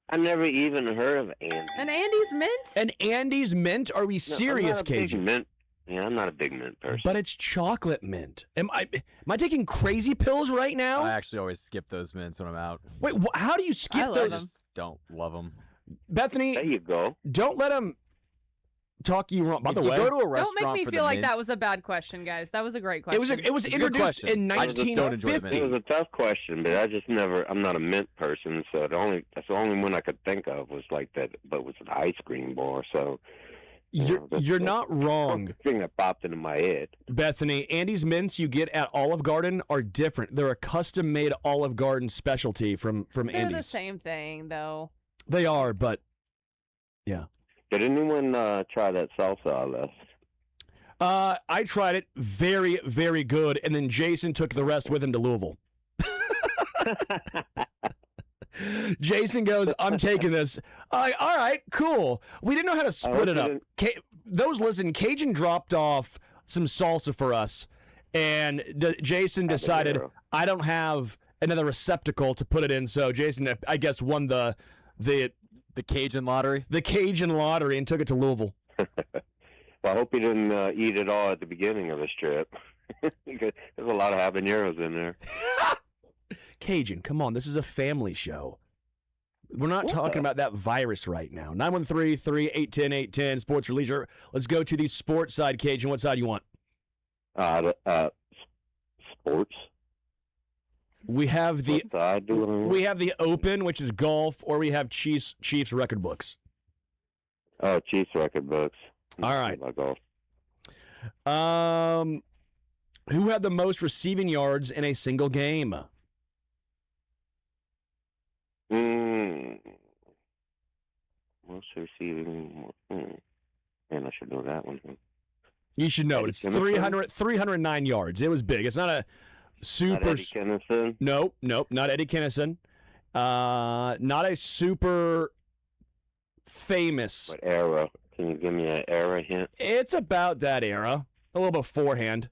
Speaker 17: I never even heard of Andes.
Speaker 8: An Andes mint?
Speaker 2: An Andes mint? Are we serious, Cajun?
Speaker 17: I'm not a big mint person.
Speaker 2: But it's chocolate mint. Am I taking crazy pills right now?
Speaker 3: I actually always skip those mints when I'm out.
Speaker 2: Wait, how do you skip those?
Speaker 3: Don't love them.
Speaker 2: Bethany,
Speaker 17: there you go.
Speaker 2: Don't let them talk you wrong. By
Speaker 3: If
Speaker 2: the
Speaker 3: you
Speaker 2: way,
Speaker 3: go to a
Speaker 8: Don't
Speaker 3: restaurant
Speaker 8: make
Speaker 3: for
Speaker 8: me feel
Speaker 3: the
Speaker 8: like that
Speaker 3: mince-
Speaker 8: was a bad question, guys. That was a great question.
Speaker 2: it was
Speaker 3: It's a good
Speaker 2: introduced
Speaker 3: question.
Speaker 2: in
Speaker 3: I just don't enjoy the
Speaker 2: 1950.
Speaker 3: mint.
Speaker 17: It was a tough question, but I just never. I'm not a mint person, so that's the only one I could think of was like that. But it was an ice cream bar, so
Speaker 2: You're not wrong.
Speaker 17: the thing that popped into my head.
Speaker 2: Bethany, Andy's mints you get at Olive Garden are different. They're a custom-made Olive Garden specialty from
Speaker 8: They're
Speaker 2: Andy's.
Speaker 8: the same thing, though.
Speaker 2: They are, but yeah.
Speaker 17: Did anyone try that salsa I left?
Speaker 2: I tried it. Very, very good. And then Jason took the rest with him to Louisville. Jason goes, I'm taking this. All right, cool. We didn't know how to split it up. Those listen, Cajun dropped off some salsa for us, and Jason decided I don't have another receptacle to put it in, so Jason, I guess, won the
Speaker 3: Cajun lottery?
Speaker 2: The Cajun lottery and took it to Louisville.
Speaker 17: Well, I hope he didn't eat it all at the beginning of his trip. There's a lot of habaneros in there.
Speaker 2: Cajun, come on. This is a family show. We're not talking about that virus right now. 913-381-810-810, sports or leisure. Let's go to the sports side, Cajun. What side do you want?
Speaker 17: Sports.
Speaker 2: We have the Open, which is golf, or we have Chiefs record books.
Speaker 17: Oh, Chiefs record books.
Speaker 2: All right.
Speaker 17: About golf.
Speaker 2: Who had the most receiving yards in a single game?
Speaker 17: Most receiving. Man, I should know that one.
Speaker 2: You should know it. It's 309 yards. It was big. It's not a super.
Speaker 17: Not Eddie Kennison?
Speaker 2: Nope, not Eddie Kennison. Not a super famous.
Speaker 17: What era? Can you give me an era hint?
Speaker 2: It's about that era. A little beforehand.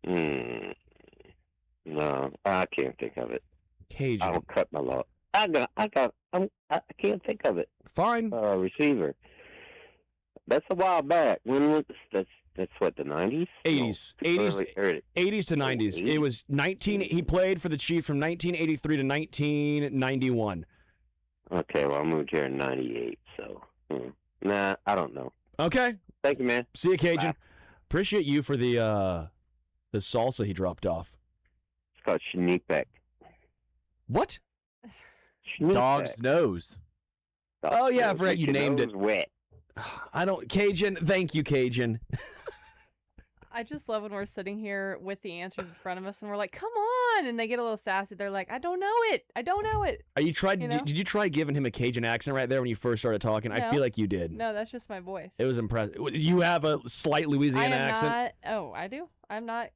Speaker 17: No, I can't think of it.
Speaker 2: Cajun.
Speaker 17: I don't cut my lot. I can't think of it.
Speaker 2: Fine.
Speaker 17: Receiver. That's a while back. When was that's what, the 90s?
Speaker 2: 80s.
Speaker 17: No,
Speaker 2: 80s to 90s.
Speaker 17: 80s?
Speaker 2: It was 19. He played for the Chiefs from 1983 to 1991.
Speaker 17: Okay, well, I moved here in 98, so nah, I don't know.
Speaker 2: Okay.
Speaker 17: Thank you, man.
Speaker 2: See you, Cajun.
Speaker 17: Bye.
Speaker 2: Appreciate you for the salsa he dropped off.
Speaker 17: It's called Schneepek.
Speaker 2: What?
Speaker 3: Dog's nose.
Speaker 2: Oh, yeah, I forgot you named it.
Speaker 17: Wet.
Speaker 2: I don't. Cajun. Thank you, Cajun.
Speaker 8: I just love when we're sitting here with the answers in front of us and we're like, come on. And they get a little sassy. They're like, I don't know it. I don't know it.
Speaker 2: Are you tried?
Speaker 8: You know?
Speaker 2: Did you try giving him a Cajun accent right there when you first started talking? I feel like you did.
Speaker 8: No, that's just my voice.
Speaker 2: It was impressive. You have a slight Louisiana accent?
Speaker 8: Not, oh, I do? I'm not.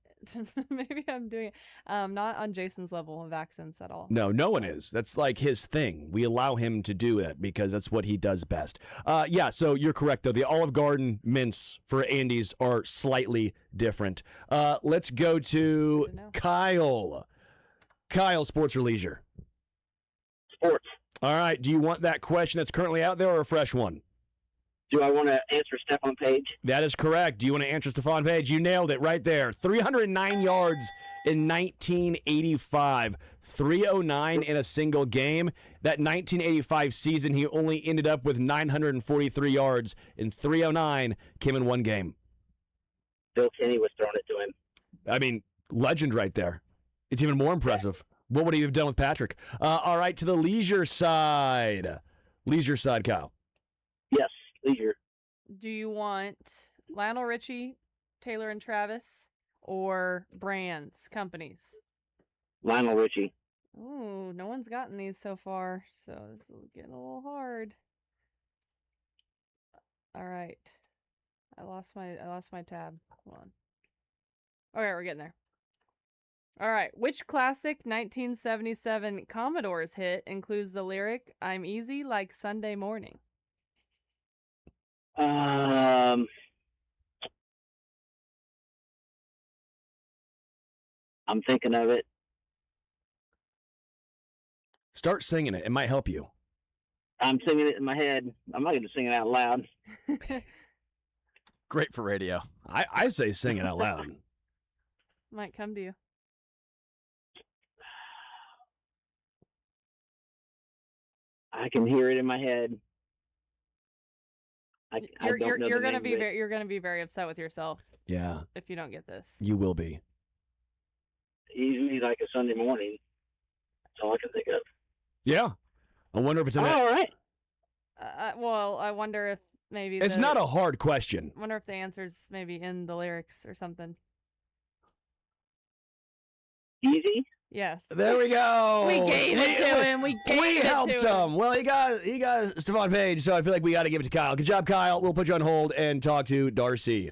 Speaker 8: Maybe I'm doing it. Not on Jason's level of accents at all.
Speaker 2: No, no one is. That's like his thing. We allow him to do it because that's what he does best. Yeah, so you're correct, though. The Olive Garden mints for Andy's are slightly different. Let's go to Kyle. Kyle, sports or leisure?
Speaker 18: Sports.
Speaker 2: All right. Do you want that question that's currently out there or a fresh one?
Speaker 18: Do I want to answer Stephon Page?
Speaker 2: That is correct. Do you want to answer Stephon Page? You nailed it right there. 309 yards in 1985. 309 in a single game. That 1985 season, he only ended up with 943 yards, and 309 came in one game.
Speaker 18: Bill Kenny was throwing it to him.
Speaker 2: I mean, legend right there. It's even more impressive. What would he have done with Patrick? All right, to the leisure side. Leisure side, Kyle.
Speaker 18: Yes. Leisure.
Speaker 8: Do you want Lionel Richie, Taylor and Travis, or brands, companies?
Speaker 18: Lionel Richie.
Speaker 8: Ooh, no one's gotten these so far, so this is getting a little hard. All right, I lost my tab. Hold on. Okay, we're getting there. All right, which classic 1977 Commodores hit includes the lyric "I'm easy like Sunday morning"?
Speaker 18: I'm thinking of it.
Speaker 2: Start singing it. It might help you.
Speaker 18: I'm singing it in my head. I'm not going to sing it out loud.
Speaker 3: Great for radio.
Speaker 2: I say sing it out loud.
Speaker 8: Might come to you.
Speaker 18: I can hear it in my head. I don't know
Speaker 8: you're
Speaker 18: the
Speaker 8: gonna
Speaker 18: name
Speaker 8: be
Speaker 18: of it.
Speaker 8: very, you're gonna be very upset with yourself
Speaker 2: Yeah,
Speaker 8: if you don't get this.
Speaker 2: you will be.
Speaker 18: Usually like a Sunday morning. That's all I can think of.
Speaker 2: Yeah. I wonder if it's in
Speaker 18: All right.
Speaker 8: Well, I wonder if maybe
Speaker 2: It's not a hard question.
Speaker 8: I wonder if the answer's maybe in the lyrics or something.
Speaker 18: Easy?
Speaker 8: Yes.
Speaker 2: There we go.
Speaker 8: We gave it to him. We
Speaker 2: helped him. Well, he got Stephon Page, so I feel like we got to give it to Kyle. Good job, Kyle. We'll put you on hold and talk to Darcy.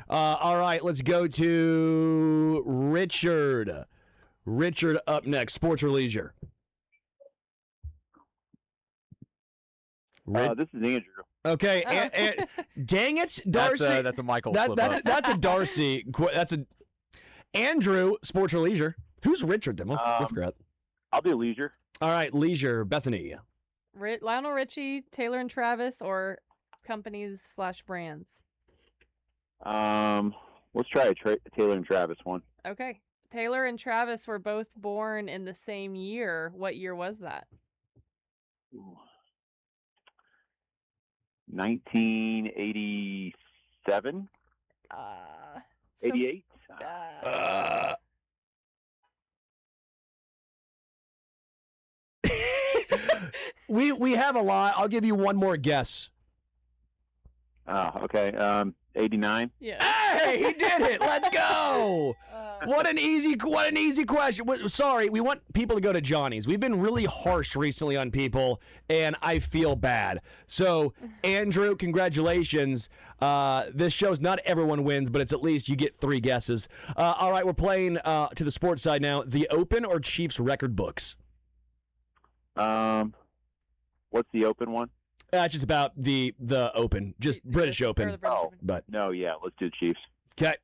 Speaker 2: All right, let's go to Richard. Richard up next. Sports or leisure?
Speaker 19: This is Andrew.
Speaker 2: Okay, and dang it, Darcy.
Speaker 3: That's a Michael slip up.
Speaker 2: That's a Darcy. That's a Andrew. Sports or leisure? Who's Richard then? We'll forget.
Speaker 19: I'll do leisure.
Speaker 2: All right, leisure. Bethany.
Speaker 8: Lionel Richie, Taylor and Travis, or companies/brands?
Speaker 19: Let's try a Taylor and Travis one.
Speaker 8: Okay. Taylor and Travis were both born in the same year. What year was that?
Speaker 19: 1987? 88?
Speaker 2: We have a lot. I'll give you one more guess.
Speaker 19: Okay. 89?
Speaker 8: Yeah.
Speaker 2: Hey, he did it. Let's go. What an easy question. Sorry, we want people to go to Johnny's. We've been really harsh recently on people, and I feel bad. So, Andrew, congratulations. This show's not everyone wins, but it's at least you get 3 guesses. All right, we're playing to the sports side now. The Open or Chiefs record books?
Speaker 19: What's the Open one?
Speaker 2: It's just about the Open, just British Open. But
Speaker 19: no, yeah, let's do Chiefs.
Speaker 2: Okay.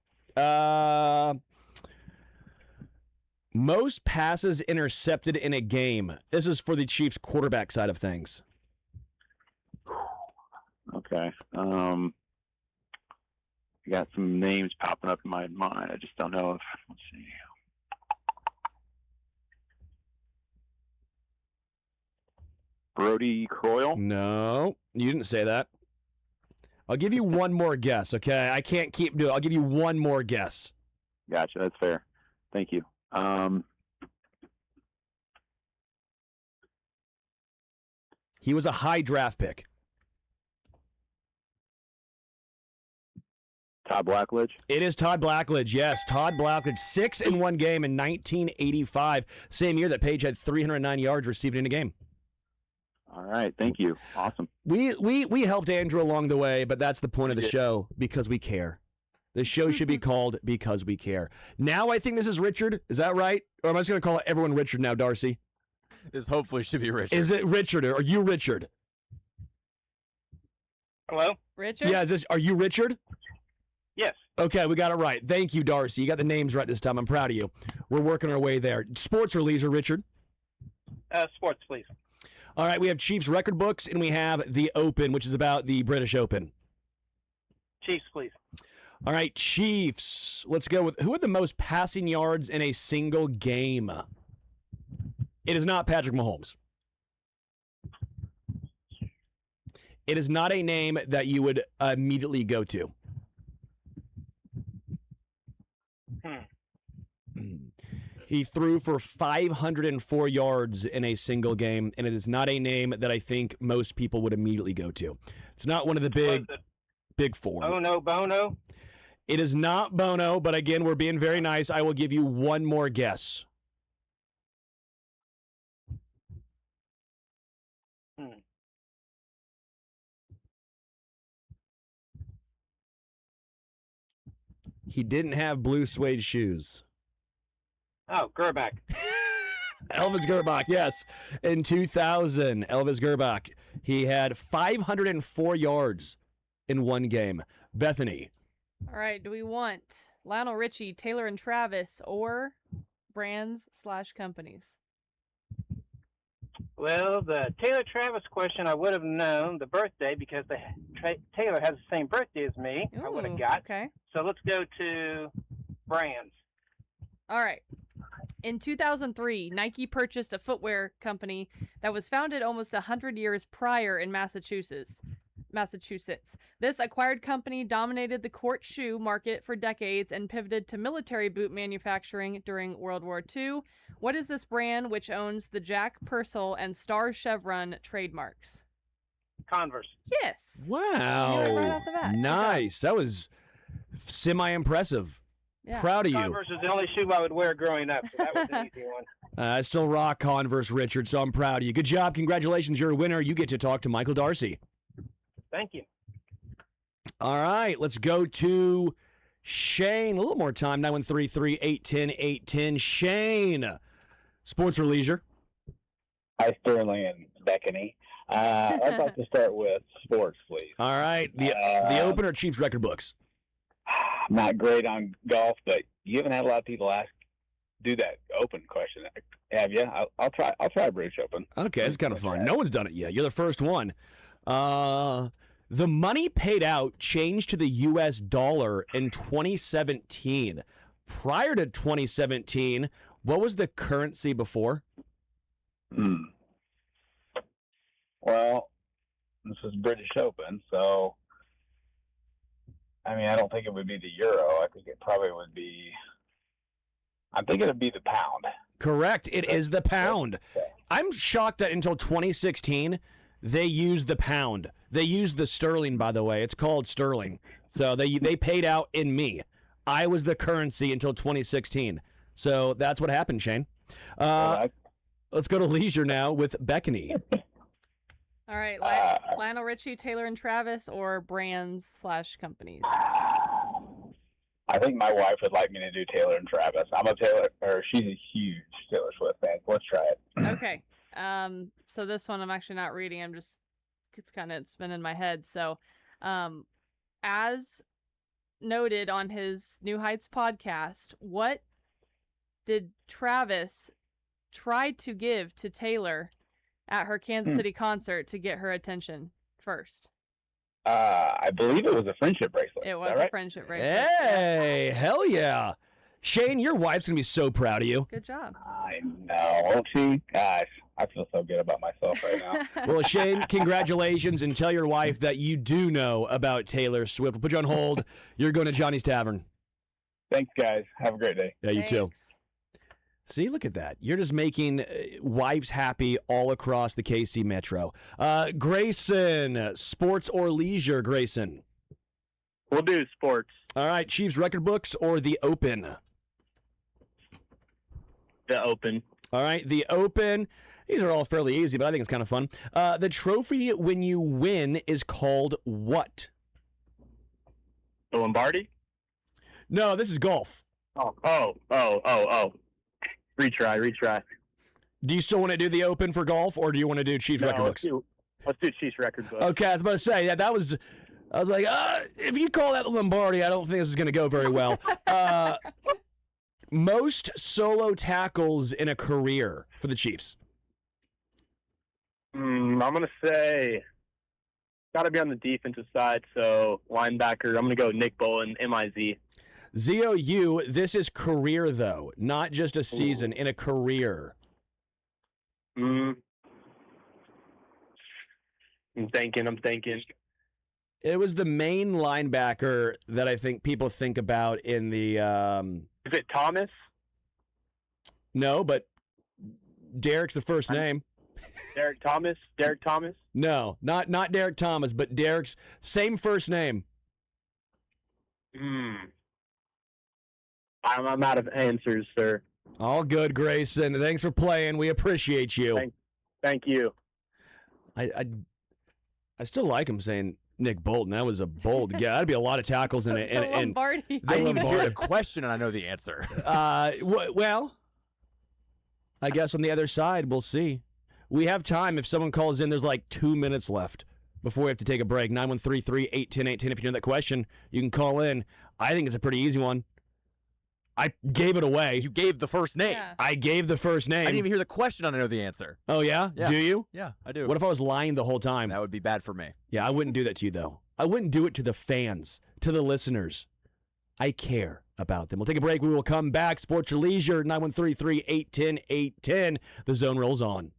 Speaker 2: Most passes intercepted in a game. This is for the Chiefs quarterback side of things.
Speaker 19: Okay. I got some names popping up in my mind. I just don't know if. Let's see. Brody Croyle?
Speaker 2: No, you didn't say that. I'll give you one more guess, okay? I can't keep doing it. I'll give you one more guess.
Speaker 19: Gotcha. That's fair. Thank you.
Speaker 2: He was a high draft pick.
Speaker 19: Todd Blackledge?
Speaker 2: It is Todd Blackledge, yes. Todd Blackledge, 6 in one game in 1985. Same year that Page had 309 yards received in a game.
Speaker 19: All right, thank you. Awesome.
Speaker 2: We helped Andrew along the way, but that's the point of the show, because we care. The show should be called Because We Care. Now I think this is Richard. Is that right? Or am I just going to call everyone Richard now, Darcy?
Speaker 3: This hopefully should be Richard.
Speaker 2: Is it Richard, or are you Richard?
Speaker 6: Hello?
Speaker 8: Richard?
Speaker 2: Yeah, are you Richard?
Speaker 6: Yes.
Speaker 2: Okay, we got it right. Thank you, Darcy. You got the names right this time. I'm proud of you. We're working our way there. Sports or leisure, Richard?
Speaker 6: Sports, please.
Speaker 2: All right, we have Chiefs record books, and we have the Open, which is about the British Open.
Speaker 6: Chiefs, please.
Speaker 2: All right, Chiefs. Let's go with who had the most passing yards in a single game? It is not Patrick Mahomes. It is not a name that you would immediately go to. He threw for 504 yards in a single game, and it is not a name that I think most people would immediately go to. It's not one of the big four.
Speaker 6: Oh, no, Bono?
Speaker 2: It is not Bono, but again, we're being very nice. I will give you one more guess. He didn't have blue suede shoes.
Speaker 6: Oh, Gerbach.
Speaker 2: Elvis Gerbach, yes. In 2000, Elvis Gerbach. He had 504 yards in one game. Bethany.
Speaker 8: All right, do we want Lionel Richie, Taylor and Travis, or brands/companies?
Speaker 6: Well, the Taylor Travis question, I would have known the birthday because Taylor has the same birthday as me.
Speaker 8: Ooh,
Speaker 6: I would have got.
Speaker 8: Okay.
Speaker 6: So let's go to brands.
Speaker 8: All right. In 2003, Nike purchased a footwear company that was founded almost 100 years prior in Massachusetts. Massachusetts. This acquired company dominated the court shoe market for decades and pivoted to military boot manufacturing during World War II. What is this brand which owns the Jack Purcell and Star Chevron trademarks?
Speaker 13: Converse.
Speaker 8: Yes.
Speaker 2: Wow.
Speaker 8: Right off the bat.
Speaker 2: Nice. That was semi-impressive.
Speaker 8: Yeah.
Speaker 2: Proud of you.
Speaker 13: Converse is the only shoe I would wear growing up, so that was an easy one.
Speaker 2: I still rock Converse, Richard, so I'm proud of you. Good job. Congratulations. You're a winner. You get to talk to Michael Darcy.
Speaker 13: Thank you.
Speaker 2: All right. Let's go to Shane. A little more time. 913-381-810. Shane. Sports or leisure?
Speaker 20: Hi, Sterling and Beckany. I'd like to start with sports, please.
Speaker 2: All right. The Open or Chiefs record books?
Speaker 20: I'm not great on golf, but you haven't had a lot of people do that Open question. Have you? I'll try British Open.
Speaker 2: Okay, it's kind of fun. No one's done it yet. You're the first one. The money paid out changed to the U.S. dollar in 2017. Prior to 2017, what was the currency before?
Speaker 20: Well, this is British Open, so I mean, I don't think it would be the euro. I think it probably would be. I'm thinking it'd be the pound.
Speaker 2: Correct. It is the pound. I'm shocked that until 2016 they used the pound. They used the sterling, by the way. It's called sterling. So they paid out in me. I was the currency until 2016. So that's what happened, Shane. Let's go to leisure now with Beckany.
Speaker 8: All right, Lionel Richie, Taylor and Travis, or brands/companies?
Speaker 20: I think my wife would like me to do Taylor and Travis. She's a huge Taylor Swift fan. Let's try it.
Speaker 8: Okay. So this one I'm actually not reading. It's kind of spinning in my head. So, as noted on his New Heights podcast, what did Travis try to give to Taylor at her Kansas City concert to get her attention first?
Speaker 20: I believe it was a friendship bracelet.
Speaker 8: It was a friendship bracelet.
Speaker 2: Hey, hell yeah. Shane, your wife's going to be so proud of you.
Speaker 8: Good job.
Speaker 20: I know. Won't she? Gosh, I feel so good about myself right now.
Speaker 2: Well, Shane, congratulations, and tell your wife that you do know about Taylor Swift. We'll put you on hold. You're going to Johnny's Tavern.
Speaker 20: Thanks, guys. Have a great day.
Speaker 2: Yeah, you too. See, look at that. You're just making wives happy all across the KC Metro. Grayson, sports or leisure, Grayson?
Speaker 21: We'll do sports.
Speaker 2: All right, Chiefs record books or the Open?
Speaker 21: The Open.
Speaker 2: All right, the Open. These are all fairly easy, but I think it's kind of fun. The trophy when you win is called what?
Speaker 21: The Lombardi?
Speaker 2: No, this is golf.
Speaker 21: Oh. Retry.
Speaker 2: Do you still want to do the Open for golf, or do you want to do Chiefs record books?
Speaker 21: Let's do Chiefs record books.
Speaker 2: Okay, I was about to say, I was like, if you call that Lombardi, I don't think this is going to go very well. Most solo tackles in a career for the Chiefs?
Speaker 21: I'm going to say, got to be on the defensive side, so linebacker, I'm going to go Nick Bolton, MIZ.
Speaker 2: ZOU, this is career, though, not just a season, in a career.
Speaker 21: I'm thinking.
Speaker 2: It was the main linebacker that I think people think about in the...
Speaker 21: Is it Thomas?
Speaker 2: No, but Derek's the first name.
Speaker 21: Derek Thomas?
Speaker 2: No, not Derek Thomas, but Derek's same first name.
Speaker 21: I'm out of answers, sir.
Speaker 2: All good, Grayson. Thanks for playing. We appreciate you.
Speaker 21: Thank you.
Speaker 2: I still like him saying Nick Bolton. That was a bold guess. That'd be a lot of tackles in it.
Speaker 8: Lombardi.
Speaker 3: I didn't even hear the question, and I know the answer.
Speaker 2: Well, I guess on the other side, we'll see. We have time. If someone calls in, there's like 2 minutes left before we have to take a break. 913-381-810. If you know that question, you can call in. I think it's a pretty easy one. I gave it away.
Speaker 3: You gave the first name.
Speaker 8: Yeah.
Speaker 2: I gave the first name.
Speaker 3: I didn't even hear the question, and I know the answer.
Speaker 2: Oh, yeah?
Speaker 3: Yeah.
Speaker 2: Do you?
Speaker 3: Yeah, I do.
Speaker 2: What if I was lying the whole time?
Speaker 3: That would be bad for me.
Speaker 2: Yeah, I wouldn't do that to you, though. I wouldn't do it to the fans, to the listeners. I care about them. We'll take a break. We will come back. Sports or Leisure, 913-381-810. The Zone rolls on.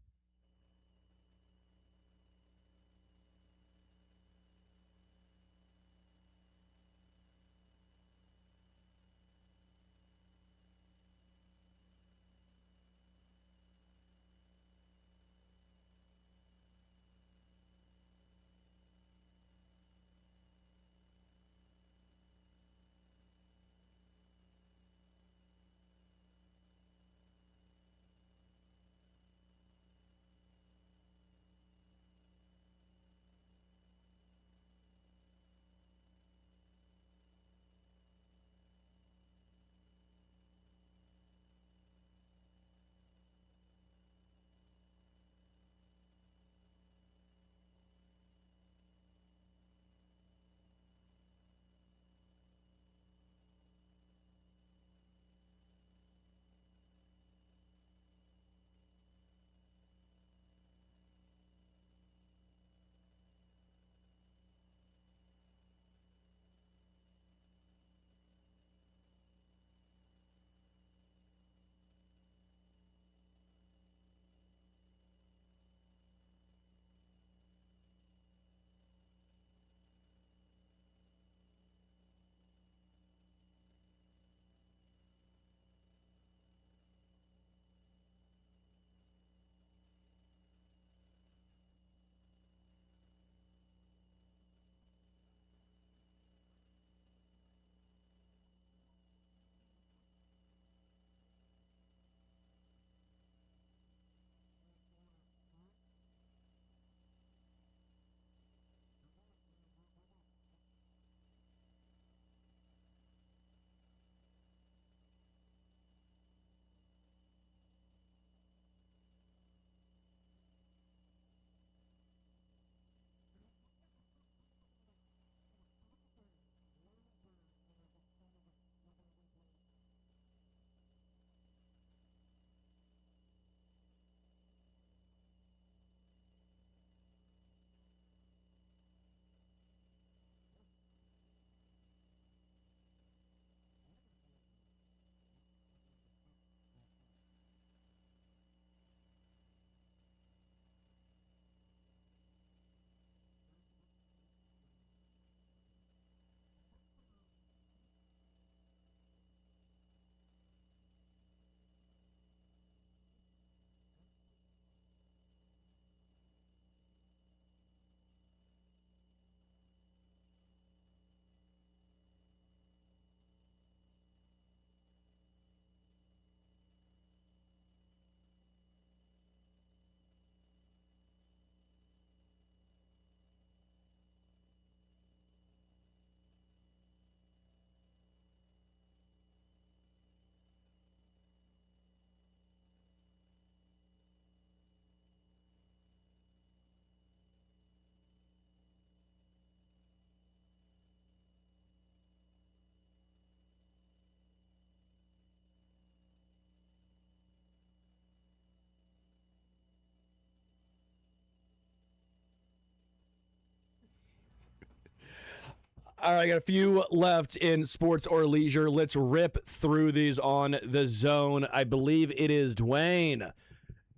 Speaker 2: All right, I got a few left in sports or leisure. Let's rip through these on the zone. I believe it is Dwayne.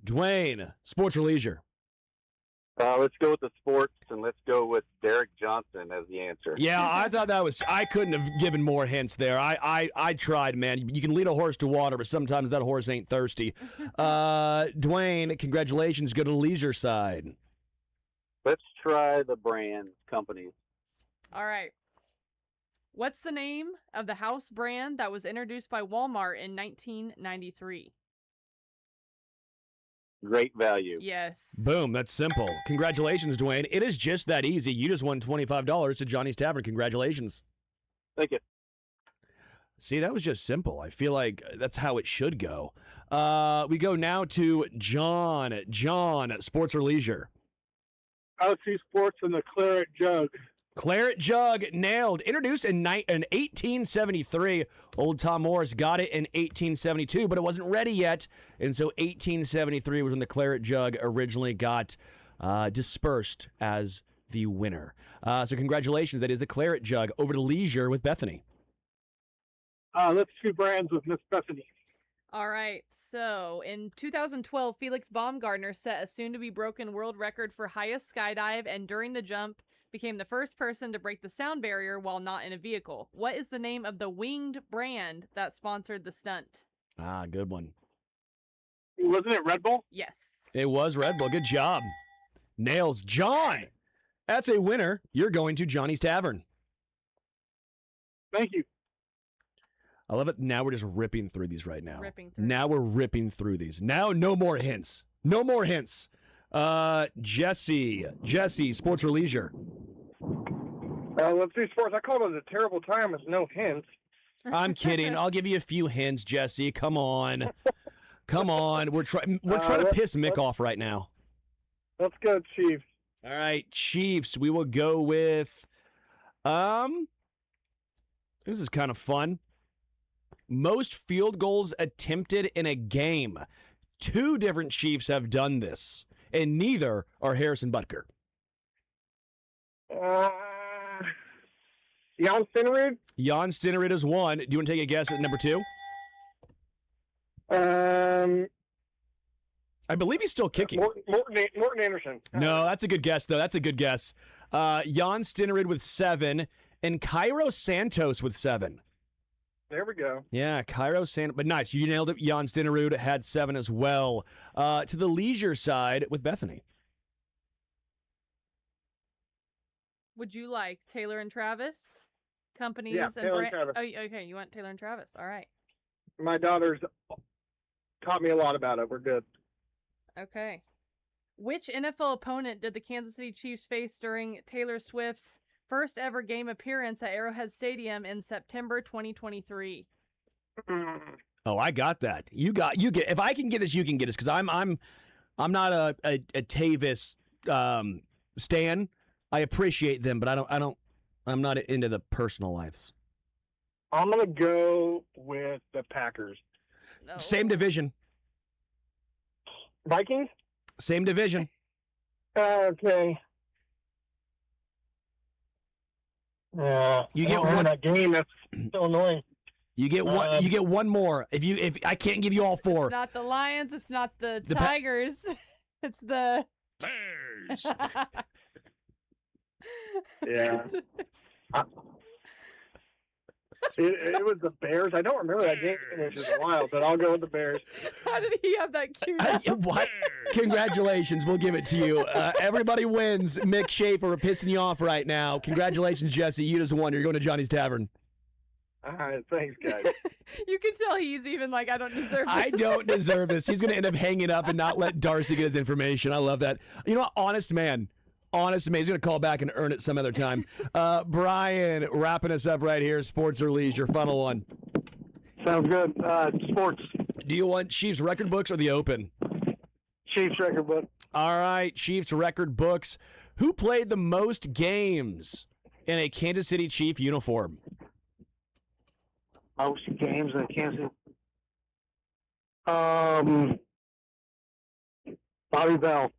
Speaker 2: Dwayne, sports or leisure?
Speaker 1: Let's go with the sports, and let's go with Derek Johnson as the answer.
Speaker 2: Yeah, I thought that was. I couldn't have given more hints there. I tried, man. You can lead a horse to water, but sometimes that horse ain't thirsty. Dwayne, congratulations. Go to the leisure side.
Speaker 1: Let's try the brand companies.
Speaker 8: All right. What's the name of the house brand that was introduced by Walmart in 1993?
Speaker 1: Great value.
Speaker 8: Yes.
Speaker 2: Boom, that's simple. Congratulations, Dwayne. It is just that easy. You just won $25 to Johnny's Tavern. Congratulations.
Speaker 1: Thank you.
Speaker 2: See, that was just simple. I feel like that's how it should go. We go now to John. John, sports or leisure?
Speaker 22: LC Sports and the Claret Jug.
Speaker 2: Claret Jug, nailed. Introduced in 1873. Old Tom Morris got it in 1872, but it wasn't ready yet. And so 1873 was when the Claret Jug originally got dispersed as the winner. So congratulations. That is the Claret Jug. Over to leisure with Bethany.
Speaker 22: Let's do brands with Miss Bethany.
Speaker 8: All right. So in 2012, Felix Baumgartner set a soon-to-be-broken world record for highest skydive, and during the jump, became the first person to break the sound barrier while not in a vehicle. What is the name of the winged brand that sponsored the stunt?
Speaker 2: Good one.
Speaker 22: Wasn't it Red Bull?
Speaker 8: Yes.
Speaker 2: It was Red Bull. Good job. Nails. John, that's a winner. You're going to Johnny's Tavern.
Speaker 22: Thank you.
Speaker 2: I love it. Now we're just ripping through these right now.
Speaker 8: Now
Speaker 2: we're ripping through these. Now no more hints. No more hints. Jesse, sports or leisure?
Speaker 13: Let's do sports. I called it a terrible time with no hints.
Speaker 2: I'm kidding. I'll give you a few hints, Jesse. Come on. Come on. We're trying to piss Mick off right now.
Speaker 13: Let's go Chiefs.
Speaker 2: All right, Chiefs. We will go with this is kind of fun. Most field goals attempted in a game. 2 different Chiefs have done this, and neither are Harrison Butker.
Speaker 13: Jan Stenerud?
Speaker 2: Jan Stenerud is 1. Do you want to take a guess at number 2? I believe he's still kicking.
Speaker 13: Morton Anderson.
Speaker 2: No, that's a good guess, though. That's a good guess. Jan Stenerud with 7, and Cairo Santos with 7.
Speaker 13: There we go.
Speaker 2: Yeah, Cairo Santos. But nice. You nailed it. Jan Stenerud had 7 as well. To the leisure side with Bethany.
Speaker 8: Would you like Taylor and Travis? Companies
Speaker 13: Yeah,
Speaker 8: and
Speaker 13: Taylor and Travis.
Speaker 8: Oh, okay. You want Taylor and Travis. All right.
Speaker 13: My daughter's taught me a lot about it. We're good.
Speaker 8: Okay. Which NFL opponent did the Kansas City Chiefs face during Taylor Swift's first ever game appearance at Arrowhead Stadium in September 2023?
Speaker 2: Oh, I got that. You get. If I can get this, you can get this, because I'm not a Tavis stan. I appreciate them, but I'm not into the personal lives.
Speaker 13: I'm gonna go with the Packers.
Speaker 8: No.
Speaker 2: Same division.
Speaker 13: Vikings?
Speaker 2: Same division.
Speaker 13: Okay.
Speaker 2: You get
Speaker 13: one that game. That's so annoying.
Speaker 2: You get one. You get one more. If I can't give you all 4.
Speaker 8: It's not the Lions. It's not the Tigers. It's the
Speaker 9: Bears.
Speaker 13: Yeah. It was the Bears. I don't remember that game, which is wild, but I'll go with the Bears.
Speaker 8: How did he have that queued up?
Speaker 2: What? Congratulations. We'll give it to you. Everybody wins. Mick Schaefer pissing you off right now. Congratulations, Jesse. You just won. You're going to Johnny's Tavern.
Speaker 13: All right. Thanks, guys.
Speaker 8: You can tell he's even like, I don't deserve this.
Speaker 2: I don't deserve this. He's going to end up hanging up and not let Darcy get his information. I love that. You know what? Honest man. He's going to call back and earn it some other time. Brian, wrapping us up right here. Sports or leisure? Final one.
Speaker 22: Sounds good. Sports.
Speaker 2: Do you want Chiefs record books or the Open?
Speaker 22: Chiefs record book.
Speaker 2: All right, Chiefs record books. Who played the most games in a Kansas City Chief uniform?
Speaker 22: Most games in Kansas City. Bobby Bell.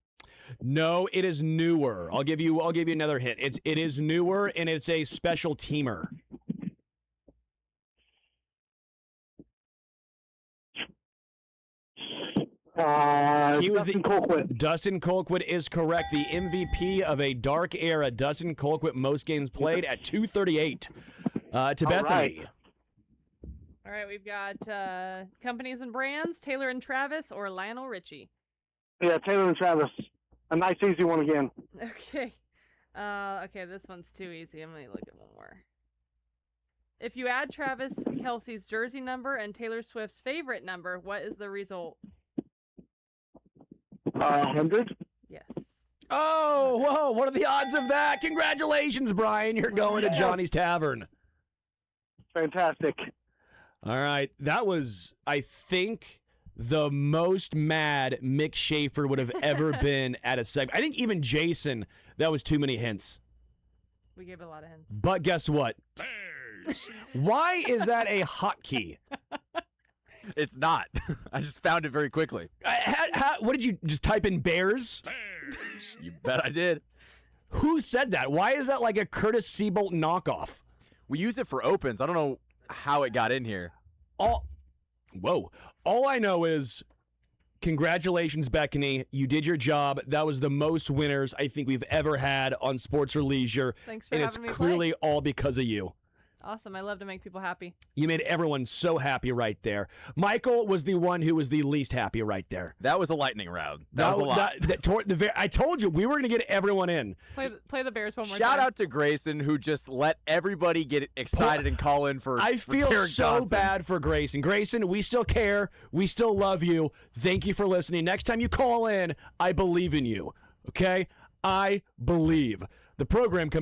Speaker 2: No, it is newer. I'll give you another hint. It is newer, and it's a special teamer.
Speaker 13: Dustin Colquitt.
Speaker 2: Dustin Colquitt is correct. The MVP of a dark era. Dustin Colquitt, most games played at 238. To Bethany.
Speaker 13: Right.
Speaker 8: All right, we've got companies and brands, Taylor and Travis or Lionel Richie.
Speaker 13: Yeah, Taylor and Travis. A nice, easy one again.
Speaker 8: Okay. Okay, this one's too easy. I'm going to look at one more. If you add Travis Kelce's jersey number and Taylor Swift's favorite number, what is the result?
Speaker 13: 100.
Speaker 8: Yes.
Speaker 2: Oh, whoa, what are the odds of that? Congratulations, Brian. You're going to Johnny's Tavern.
Speaker 13: Fantastic.
Speaker 2: All right. That was, I think, the most mad Mick Schaefer would have ever been at a segment. I think even Jason, that was too many hints.
Speaker 8: We gave a lot of hints.
Speaker 2: But guess what? Bears. Why is that a hotkey?
Speaker 3: It's not. I just found it very quickly.
Speaker 2: What did you just type in Bears?
Speaker 3: Bears. You bet I did.
Speaker 2: Who said that? Why is that like a Curtis Seabolt knockoff?
Speaker 3: We use it for opens. I don't know how it got in here.
Speaker 2: All I know is congratulations, Bethany. You did your job. That was the most winners I think we've ever had on Sports or Leisure.
Speaker 8: Thanks for
Speaker 2: and
Speaker 8: having me
Speaker 2: it's clearly
Speaker 8: play.
Speaker 2: all because of you.
Speaker 8: Awesome. I love to make people happy.
Speaker 2: You made everyone so happy right there. Michael was the one who was the least happy right there.
Speaker 3: That was a lightning round. That was a lot.
Speaker 2: I told you, we were going to get everyone in.
Speaker 8: Play the Bears one more
Speaker 3: Shout
Speaker 8: time.
Speaker 3: out to Grayson, who just let everybody get excited and call in for
Speaker 2: I feel
Speaker 3: Derek
Speaker 2: so
Speaker 3: Johnson.
Speaker 2: bad for Grayson. Grayson, we still care. We still love you. Thank you for listening. Next time you call in, I believe in you. Okay? I believe. The program comes